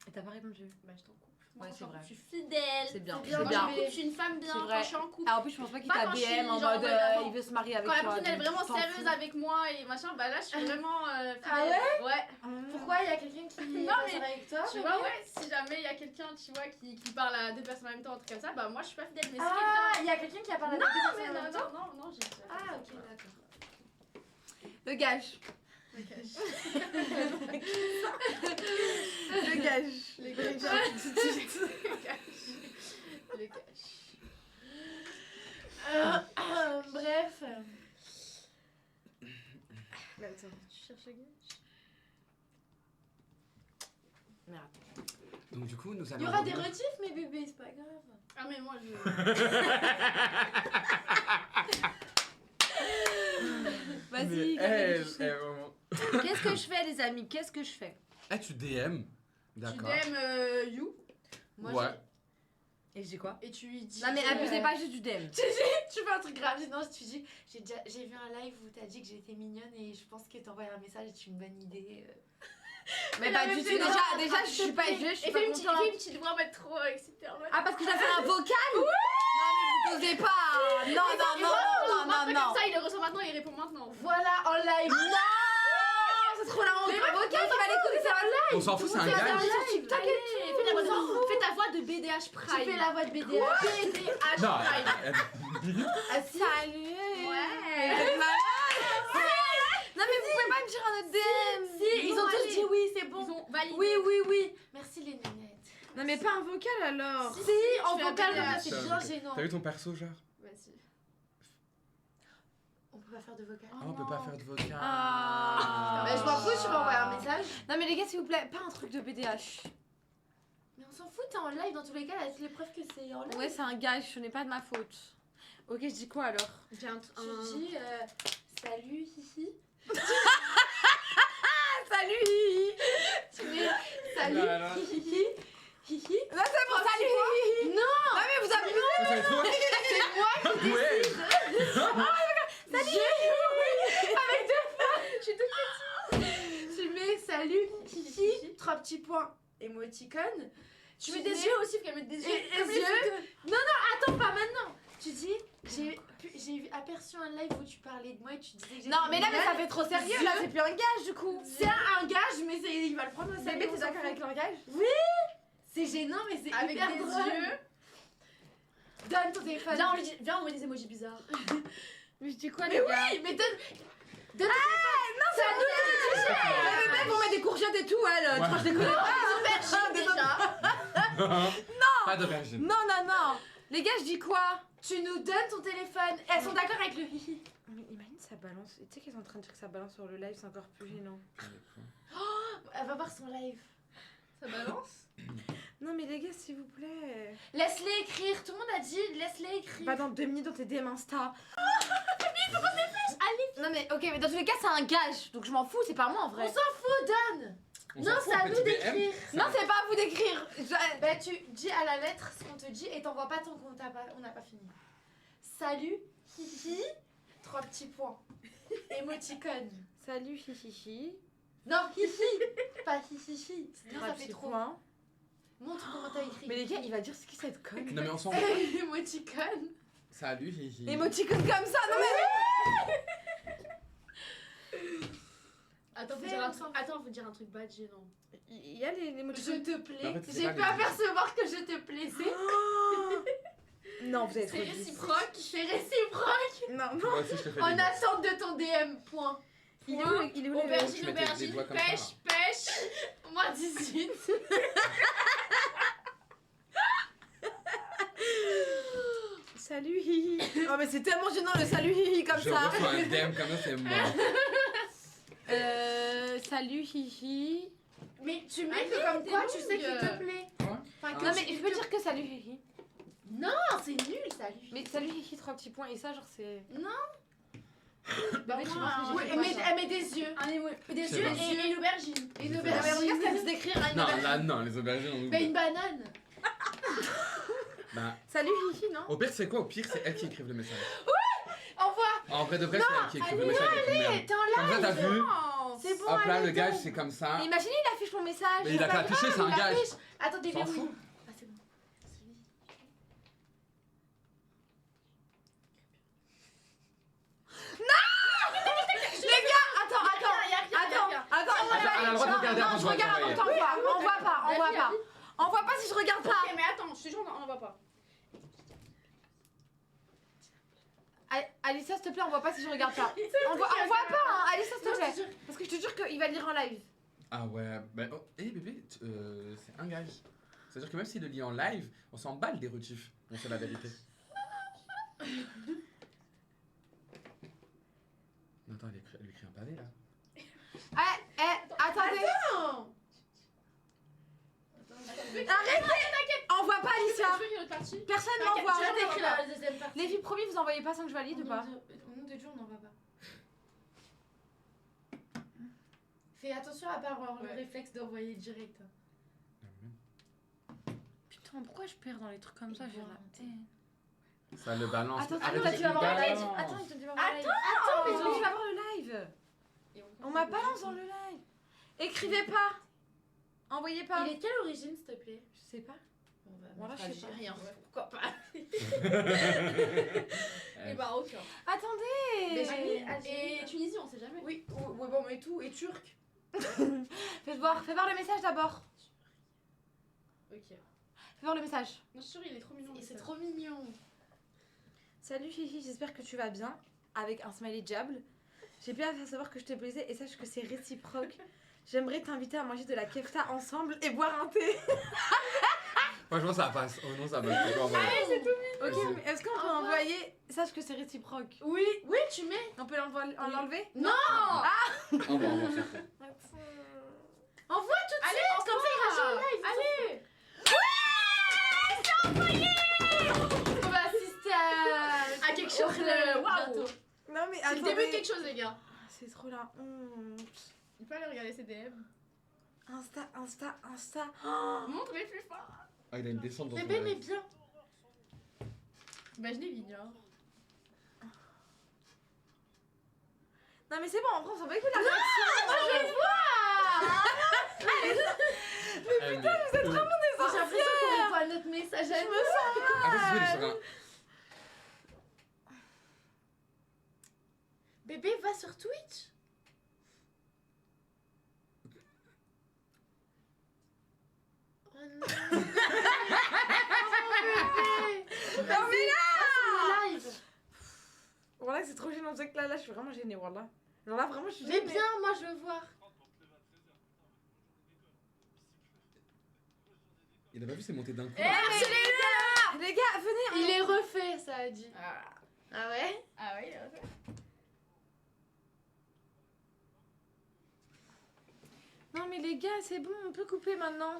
Et t'as pas répondu? Bah, j'étais en couple. Ouais, c'est vrai. Je suis fidèle. C'est bien, Quand c'est je suis en bien. couple, je suis une femme bien. C'est Quand vrai. je suis en couple. Ah, en plus, je pense pas qu'il Pas t'a quand je DM suis en genre mode en mode avant. il veut se marier avec Quand la toi. personne est donc vraiment tu t'en sérieuse fous. avec moi et machin, bah là je suis vraiment fidèle. Ah Ouais. Pourquoi il y a quelqu'un qui Non, va mais sortir avec toi? Tu vois, ouais, si jamais il y a quelqu'un, tu vois, qui parle à deux personnes en même temps, un truc comme ça, bah moi je suis pas fidèle. Mais si Ah, il y a quelqu'un qui a parlé avec quelqu'un. deux Non, mais personnes en même temps? non, j'ai dit. Ah, ok, d'accord. Le gage. Ok. Le gage. Les gars, les caches. Bref. Attends, tu cherches le gars? Merde. Donc, du coup, nous Il allons. y aura des retifs, mes bébés, c'est pas grave. Ah, mais moi je. Vas-y, Mais elle, Gabriel. vraiment. Qu'est-ce que je fais, les amis? Qu'est-ce que je fais? Ah, tu DM. Tu D'accord. DM You. Moi, Ouais. Et je dis quoi? Et tu lui dis. Non, mais abusez pas juste du DM. Tu fais un truc grave, non, tu dis, j'ai vu un live où t'as dit que j'étais mignonne et je pense que t'envoies un message et c'est une bonne idée. Mais non, pas mais du tout. c'est Déjà, je suis pas je Et suis fais pas une petite contente. voix, mettre trop, etc. Ah, parce que je dois faire un vocal? Non, mais vous osez pas. Non, non. Comme ça, il le reçoit maintenant et il répond maintenant. Voilà, en live. Non, c'est trop la honte. Un vocal qui va l'écouter, ça va le On s'en fout, c'est un C'est un gage. sur TikTok et tout. Fais ta voix de BDH Prime. Tu fais la voix de BDA. BDH Non, Prime. Ah, si. Salut. Ouais. Vous êtes malades. Non, mais vous pouvez pas me dire un autre DM. Si, ils ont tous dit oui, c'est Ils bon. ont validé. Oui. Merci les nénettes. Non, mais pas un vocal alors. Si, tu en fais un vocal, BDH. comme ça, c'est bien gênant. T'as vu ton perso, genre? Vas-y. On peut pas faire de vocal. Ah, on peut pas faire de vocal. Ah. Bah, je m'en fous, tu m'envoies un message. Non, mais les gars, s'il vous plaît, pas un truc de BDH. Mais on s'en fout, t'es en live dans tous les cas, là, toutes les preuves que c'est en live. Ouais, c'est un gage, ce n'est pas de ma faute. Ok, je dis quoi alors? J'ai un. Tu dis salut, hihi. Salut. Tu mets salut, Non, non. hihi, hihi. Non, c'est bon, salut. Non, Non, mais vous abusez. C'est toi? c'est moi qui Ouais. Salut. Avec deux fois. Je suis toute petite. Tu mets salut, hihi, 3 petits points. Émoticône. Tu mets des yeux aussi, faut qu'elle mette des yeux. Et Comme les les yeux. photos. Attends, pas maintenant. Tu dis, j'ai aperçu un live où tu parlais de moi et tu disais que j'étais Non, mais là, mais ça mignonne. fait trop sérieux. Là, c'est plus un gage du coup. C'est un gage, mais il va le prendre au sérieux. Bébé, on t'es s'en d'accord fout. avec l'engage? C'est gênant, mais c'est Avec hyper des drôle. yeux. Donne ton téléphone. Viens, on met des emojis bizarres. Mais je dis quoi, Mais les gars? oui, mais donne ton téléphone. C'est à nous de te toucher. Les mecs vont mettre des courgettes et tout, elle. Tu crois que je déconne pas? Déjà. Pas d'aubergine. Non. Les gars, je dis quoi? Tu nous donnes ton téléphone. Elles sont d'accord avec le hihi. Mais imagine, ça balance. Tu sais qu'ils sont en train de dire que ça balance sur le live, c'est encore plus gênant. Elle va voir son live. Ça balance. Non, mais les gars, s'il vous plaît. Laisse-les écrire. Tout le monde a dit laisse-les écrire. Pas dans 2 minutes dans tes DM Insta. Non, mais ok, mais dans tous les cas, c'est un gage. Donc je m'en fous, c'est pas moi en On vrai. s'en fout, donne. On Non, s'en fout, c'est à en nous fait, d'écrire. DM. Non, c'est pas à vous d'écrire. Bah tu dis à la lettre ce qu'on te dit et t'envoies pas tant qu'on on n'a pas fini. Salut, hihi, 3 petits points. Émoticône. Salut, hihihi. Non, hihi, pas hihihi. Sinon ça fait trop. Point. Montre comment t'as écrit. Mais les gars, il va dire ce qui cette conne. Non, mais on s'en fout. Émoticône. Salut, hihi. Émoticône comme ça, non mais. Attends, faut dire un truc bad gênant. Il y a les Je émoticônes. te plais. En fait, c'est J'ai pas pu les- apercevoir que je te plaisais. Non, vous êtes C'est trop 10. réciproque. C'est réciproque. Non, non. Moi aussi, je te fais En des doigts. attente de ton DM. Point. Il est où, il est où le- Tu Aubergine, mets tes aubergine, doigts comme ça, pêche, pêche. Moins 18. Salut hihi. Oh mais c'est tellement gênant le salut hihi comme Je ça. reçois un DM comme ça, c'est mort. Salut hihi. Mais tu mets Allez, que comme t'es quoi longue. tu sais qu'il te plaît. Quoi Enfin, que Non Ah. mais je peux dire que salut hihi. Non, c'est nul, salut. Mais salut hihi 3 petits points et ça genre c'est. Bah, Bébé, tu moi, penses que Oui, j'ai elle fait met, ça. elle met des yeux. des C'est yeux bon. et une aubergine. Une C'est aubergine. bon. Regarde ce qu'elle vient de décrire. Une Non, aubergine. là, non, les aubergines, on Mais oublie. une banane. Bah, Salut hihi non. au pire, c'est quoi? Au pire, c'est elles qui écrivent le message. Envoie. En vrai de vrai, c'est elles qui écrivent le message avec une merde. T'es en Comme ça, t'as vu? C'est bon. Hop là, allez, le gage, go. c'est comme ça. Mais imaginez il affiche mon message. Mais il a qu'à afficher, c'est un Il gage. affiche. Attends, t'es S'en verrouillé. fout. Ah, c'est bon. Attends, elle a le droit de regarder avant non, de je regarde l'envoyer. avant de t'envoyer. On voit pas, on voit pas. On voit pas si je regarde pas. Ok, mais attends, je te jure, on en voit pas. Alissa, s'il te plaît, on voit pas si je regarde pas. On voit pas, hein. Alissa, s'il te plaît. Parce que je te jure qu'il va lire en live. Ah ouais, bah, oh, hé bébé, c'est un gage. C'est-à-dire que même s'il le lit en live, on s'en balle des retifs. On sait la vérité. Non, attends, elle lui écrit un pavé là. Attendez. Arrêtez. Envoie pas, Alicia. Tu veux une autre partie? Personne Tu m'envoie. as décrit la deuxième partie. Les filles, promis, vous envoyez pas sans que je valide ou pas? Au nom de Dieu, on n'en va pas. Fais attention à pas avoir le Ouais. réflexe d'envoyer direct. Putain, pourquoi je perds dans les trucs comme ça? J'ai la haine. Ça le balance. Attends, Arrête attends, de tu vas voir le live. balance. Attends, ils te disent voir le live. Attends, Ils ont dit va voir le live. On m'a balance dans le live. Écrivez pas. Envoyez pas. Il est de quelle origine, s'il te plaît? Je sais pas. Voilà, je sais pas. Rien. Pourquoi pas? Et marocain. Attendez. Et Tunisie, on sait jamais. Oui, ouais, bon, mais tout. Et turc. Fais voir le message d'abord. Ok. Fais voir le message. Non, je suis sûre, il est trop mignon. Et c'est trop mignon. Salut Fifi, j'espère que tu vas bien. Avec un smiley diable. J'ai bien à faire savoir que je te plaisais et sache que c'est réciproque. J'aimerais t'inviter à manger de la kefta ensemble et boire un thé. Franchement, ça passe. Oh non, ça passe. Tu peux envoyer. Ok, mais est-ce qu'on peut envoyer. Sache que c'est réciproque. Oui, oui, tu mets. On peut l'enlever? Non. Envoie, ça fait. Envoie tout de suite. Comme ça, il rachète le live. Allez! On va assister à quelque chose de Waouh! Non mais C'est le attendez. début de quelque chose, les gars. C'est trop la honte. Il peut aller regarder ses DM. Insta. Montre-les plus fort. Ah, il a une descente dans son Bébé, mais live. bien. Imaginez, il ignore. Non mais c'est bon, on prend, on s'en va écouter la réaction. Eh, mais- J'ai l'impression qu'on voit notre message à nous. Après, c'est fait, il sera- Bébé, va sur Twitch. Oh non. Non mais là. Live. Voilà, c'est trop gênant. C'est que là, je suis vraiment gênée, voilà. Genre là, vraiment, je suis Mais gênée. bien, moi je veux voir. Il a pas vu, c'est monté d'un coup. Les gars, venez. Il est refait, ça a dit. Ah, Ah ouais? ah ouais, il est refait. Non mais les gars, c'est bon, on peut couper maintenant.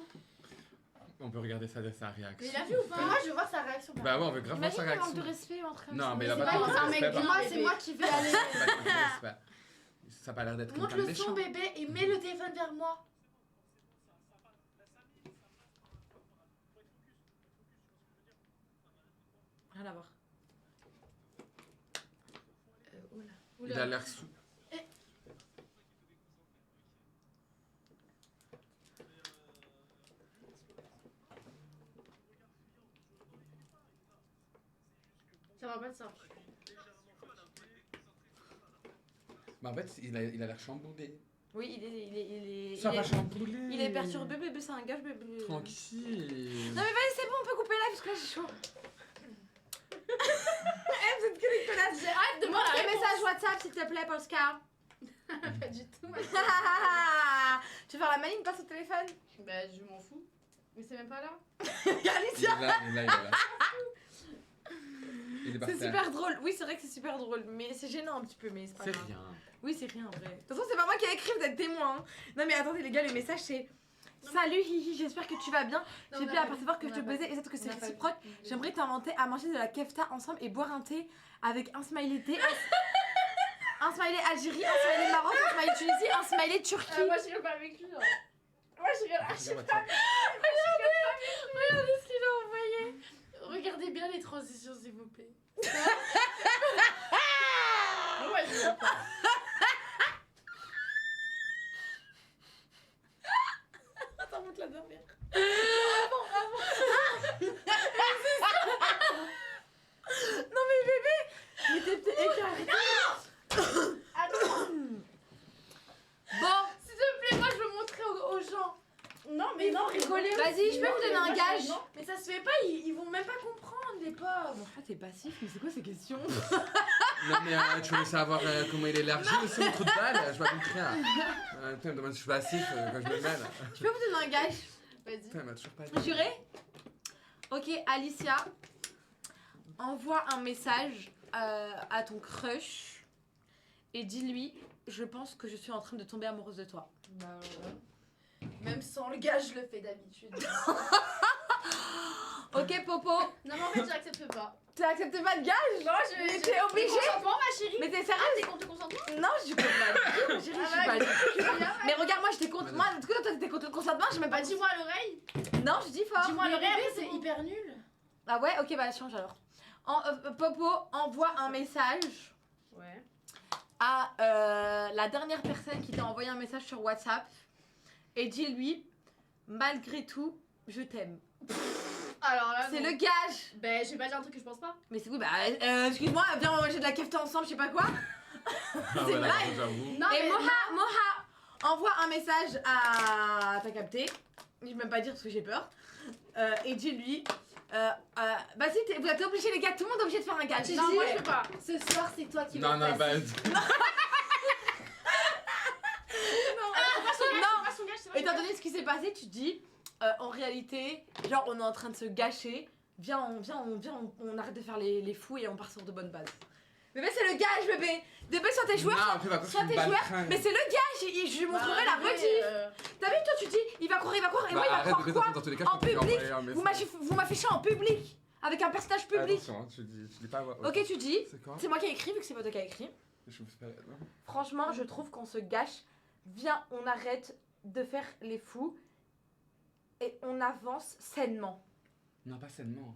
On peut regarder sa réaction. Mais il a vu ou Mais pas? moi je veux voir sa réaction. Bah ouais, on veut grave voir Imagine sa le manque réaction. de respect entre comme Non, ça. mais il a C'est pas pas de grave, c'est un mec respect, moi, bébé. c'est moi qui vais aller. C'est pas de respect. Ça a pas l'air d'être Monte quelqu'un de le son, méchant. bébé, et mets le téléphone vers moi. Rien à voir. Oula. Il a l'air sous. Ça va pas de ça. Bah en fait, il a l'air chamboulé. Oui, il Ça va est chambouler. il est perturbé, bébé, c'est un gage, bébé. Tranquille. Non mais vas-y, c'est bon, on peut couper là parce que là j'ai chaud. podcast. J'ai hâte de voir Montre la tes réponse. messages WhatsApp s'il te plaît, Polska. Pas du tout. Tu veux faire la maligne, passe au téléphone. Bah, je m'en fous. Mais c'est même pas là. Alicia. Il est là. Il est par C'est terre. super drôle. Oui, c'est vrai que c'est super drôle, mais c'est gênant un petit peu, mais c'est pas C'est grave. rien. Oui, c'est rien en vrai. De toute façon, c'est pas moi qui ai écrit, vous êtes témoin. Hein. Non, mais attendez, les gars, le message c'est salut, hihi, j'espère que tu vas bien. J'ai pu apercevoir que je te baisais et surtout que c'est réciproque. J'aimerais t'inventer à manger de la kefta ensemble et boire un thé avec un smiley thé, un smiley Algérie, un smiley Maroc, un smiley Tunisie, un smiley Turquie. Moi, je rigole pas avec lui. Hein. Moi, je rigole archi Regarde pas. WhatsApp. Regardez ce qu'il a envoyé. Regardez bien les transitions s'il vous plaît. Moi, je rigole pas. Attends, monte la dernière. Non mais bébé, mais t'es écarté. Attends. Bon, s'il te plaît, moi je veux montrer aux gens. Non, mais non, Rigoler. Vas-y, je peux Non, vous donner mais un moi, gage. non. Mais ça se fait pas, ils vont même pas comprendre les pauvres. Ah, t'es passif, mais c'est quoi ces questions? Non mais tu veux savoir comment il est élargi aussi mon trou de balle? Je m'habille rien. Putain, me demande si je suis passif quand je me mêle. Je peux vous donner un gage. Vas-y. Putain, elle m'a toujours pas dit. Juré. Ok, Alicia, envoie un message à ton crush et dis-lui, je pense que je suis en train de tomber amoureuse de toi. Bah, Même sans le gage, je le fais d'habitude. Ok, Popo, non, mais en fait, j'accepte pas. tu acceptes pas de gage? Non, Mais t'es obligée. Consentement, ma chérie. Mais t'es Ah, sérieuse? t'es contre le consentement? Non, je suis pas chérie, je suis Ah, pas ouais. Mais regarde, moi j'étais contre. Moi, en tout cas, toi t'étais contre le consentement, j'ai même pas Bah, dit. dis-moi à l'oreille. Non, je dis fort. Dis-moi à l'oreille, après, c'est hyper nul. Ah ouais, ok, bah change alors. Popo, envoie un message Ouais. à la dernière personne qui t'a envoyé un message sur WhatsApp et dis-lui, malgré tout, je t'aime. Alors là, C'est non. le gage. Ben, je vais pas dire un truc que je pense pas. Mais c'est oui, bah excuse-moi, viens on va manger de la kefta ensemble, je sais pas quoi. Ah ouais, une d'accord, blague. j'avoue. Non, Et mais. Moha, envoie un message à. T'as capté? Je vais même pas dire parce que j'ai peur. Et dis-lui. Bah si, vous êtes obligés les gars, tout le monde est obligé de faire un gage. Non, moi, je peux pas. Ce soir c'est toi qui Non, non, bah. Étant donné ce qui s'est passé, tu dis, en réalité, genre on est en train de se gâcher, viens, on arrête de faire les fous et on part sur de bonnes bases. Bébé, c'est le gage, bébé. Bébé, soit t'es joueur, Non, après, par contre, soit je t'es suis une joueur, baltringue. mais c'est le gage, je lui montrerai la rediff. T'as vu, toi tu dis, il va courir, et Bah, moi il va arrête croire de quoi? dans tous les cas, En je peux te public, envoyer un Vous message. m'affichez en public, avec un personnage public. Attention, hein, tu dis pas. Ok, tu dis, C'est quoi? c'est moi qui ai écrit, vu que c'est pas toi qui as écrit. Je me fais pas. Non. Franchement, je trouve qu'on se gâche. Viens, on arrête de faire les fous et on avance sainement. Non, pas sainement.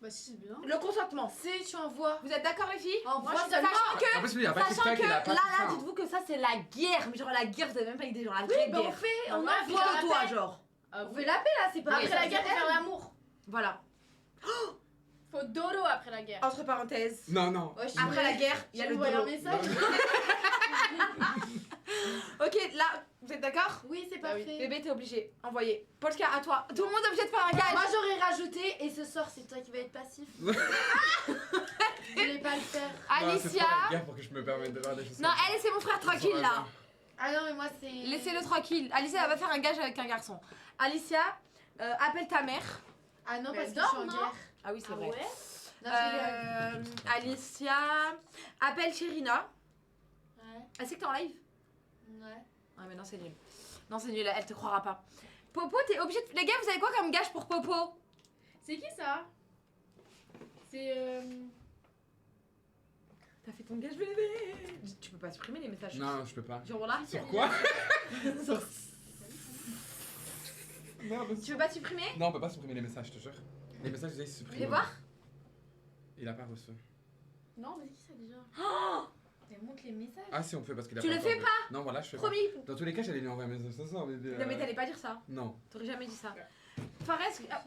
Bah, si, c'est bien. Le consentement. Si tu envoies. Vous êtes d'accord les filles? Moi, je suis Sachant d'accord. que, En plus, lui, il a pas de sachant TikTok, que il a là, pas tout ça. dites-vous que ça c'est la guerre. Mais genre la guerre, vous avez même pas idée, genre la vraie bah, on guerre. fait, on on envoie envoie. toi, genre. On fait la paix là, c'est pas. Après la guerre, faut faire l'amour. Voilà. Faut dodo après la guerre. Entre parenthèses. Non, non. Après la guerre, il y a le envoyé un dolo. message. Ok, là, vous êtes d'accord? Oui, c'est Bah oui. parfait. Bébé, t'es obligé. Envoyé. Polska, à toi. Tout le monde est obligé de faire un gage. Moi j'aurais rajouté, et ce soir c'est toi qui vas être passif. Je voulais pas le faire. Non, c'est Alicia. trop la guerre pour que je me permette de faire des choses. Non, elle, laissez mon frère tranquille là. Ah non, mais moi c'est. Laissez-le tranquille. Alicia, elle va faire un gage avec un garçon. Alicia, appelle ta mère. Ah non, Mais parce elle que je suis dort, en non guerre. Ah oui, c'est Ah vrai. ouais? Non, je rigole. Alicia, appelle Chérina. Ouais. Elle sait que t'es en live? Ouais. Ah mais non, c'est nul. Non, c'est nul, elle te croira pas. Popo, t'es obligé de... Les gars, vous avez quoi comme gage pour Popo? C'est qui ça? C'est. T'as fait ton gage, bébé. Tu peux pas supprimer les messages. Non, je peux pas. Genre là. Sur quoi? Sur- Merde. Tu veux pas supprimer? Non, on peut pas supprimer les messages, je te jure. Les messages, ils suppriment. Fais voir. Il a pas reçu. Non, mais c'est qui ça déjà? Mais montre les messages. Ah, si, on fait parce qu'il a Tu pas le encore fais fait. Non, voilà, je fais pas. Promis. Dans tous les cas, j'allais lui envoyer un message ce soir, mais. Non mais t'allais pas dire ça. Non. T'aurais jamais dit ça. Fares... Ah.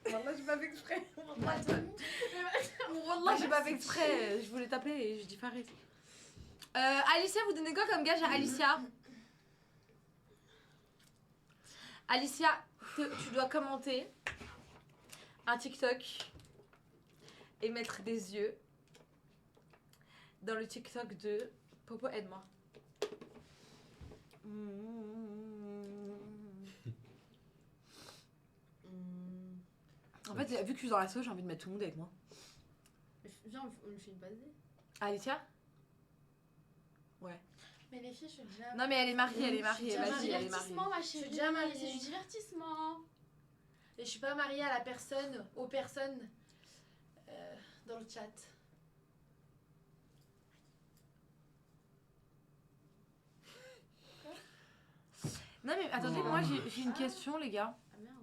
Wallah, j'ai pas fait exprès. Wallah, j'ai pas fait exprès. Je voulais t'appeler et je dis Fares. Alicia, vous donnez quoi comme gage à Alicia? Alicia, tu dois commenter un TikTok et mettre des yeux dans le TikTok de Popo, aide-moi. En fait, vu que je suis dans la sauce, j'ai envie de mettre tout le monde avec moi. Viens, on le fait une basée. Alicia? Mais les filles, je suis déjà. Non mais elle est mariée, elle est mariée, C'est vas-y, elle est mariée. divertissement, ma Je chérie. suis déjà mariée. C'est du divertissement. Et je suis pas mariée à la personne, aux personnes dans le chat. Non mais attendez, moi j'ai une question les gars. Ah merde.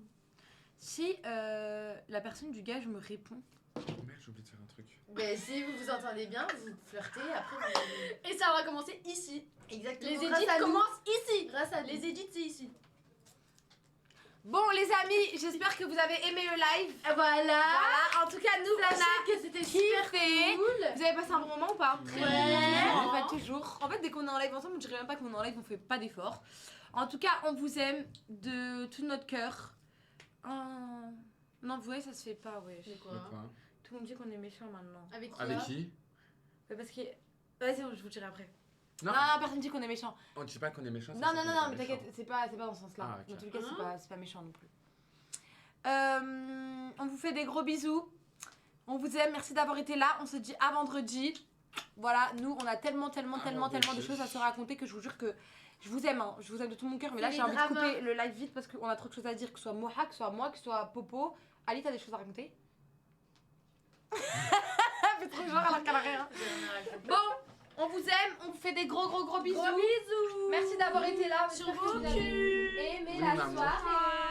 Si la personne du gars je me réponds. Merde, j'ai oublié de faire un truc. Ben si vous vous entendez bien, vous flirtez, après vous... Et ça va commencer ici. Exactement. Les grâce édits à nous. commencent ici. Grâce à Les édits, c'est ici. Bon les amis, j'espère que vous avez aimé le live. Voilà. Voilà, en tout cas nous on a Sachez que c'était super kiffé. cool. Vous avez passé un bon moment ou pas? Ouais. On fait toujours. En fait, dès qu'on est en live ensemble, on dirait même pas qu'on est en live, on fait pas d'efforts. En tout cas, on vous aime de tout notre cœur. Non, vous voyez, ça se fait pas, ouais. Mais quoi? D'accord. Tout le monde dit qu'on est méchant maintenant. Avec qui? Avec qui? Ouais, parce que. Vas-y, je vous le dirai après. Non. Non, personne dit qu'on est méchant. On dit pas qu'on est méchant. Non, mais t'inquiète, c'est pas dans ce sens-là. Ah, ok. Dans tous les cas, Hein c'est pas méchant non plus. On vous fait des gros bisous. On vous aime, merci d'avoir été là. On se dit à vendredi. Voilà, nous, on a tellement de choses à se raconter que je vous jure que je vous aime, hein. Je vous aime de tout mon cœur. Mais là, C'est j'ai les envie de dramas. couper le live vite parce qu'on a trop de choses à dire, que ce soit Moha, que ce soit moi, que ce soit Popo. Ali, t'as des choses à raconter? Elle fait trop genre alors qu'elle a rien. Bon, on vous aime, on vous fait des gros bisous. Gros bisous. Merci d'avoir été là. Sur J'espère que vos vous avez culs. aimé Oui, la maman. soirée.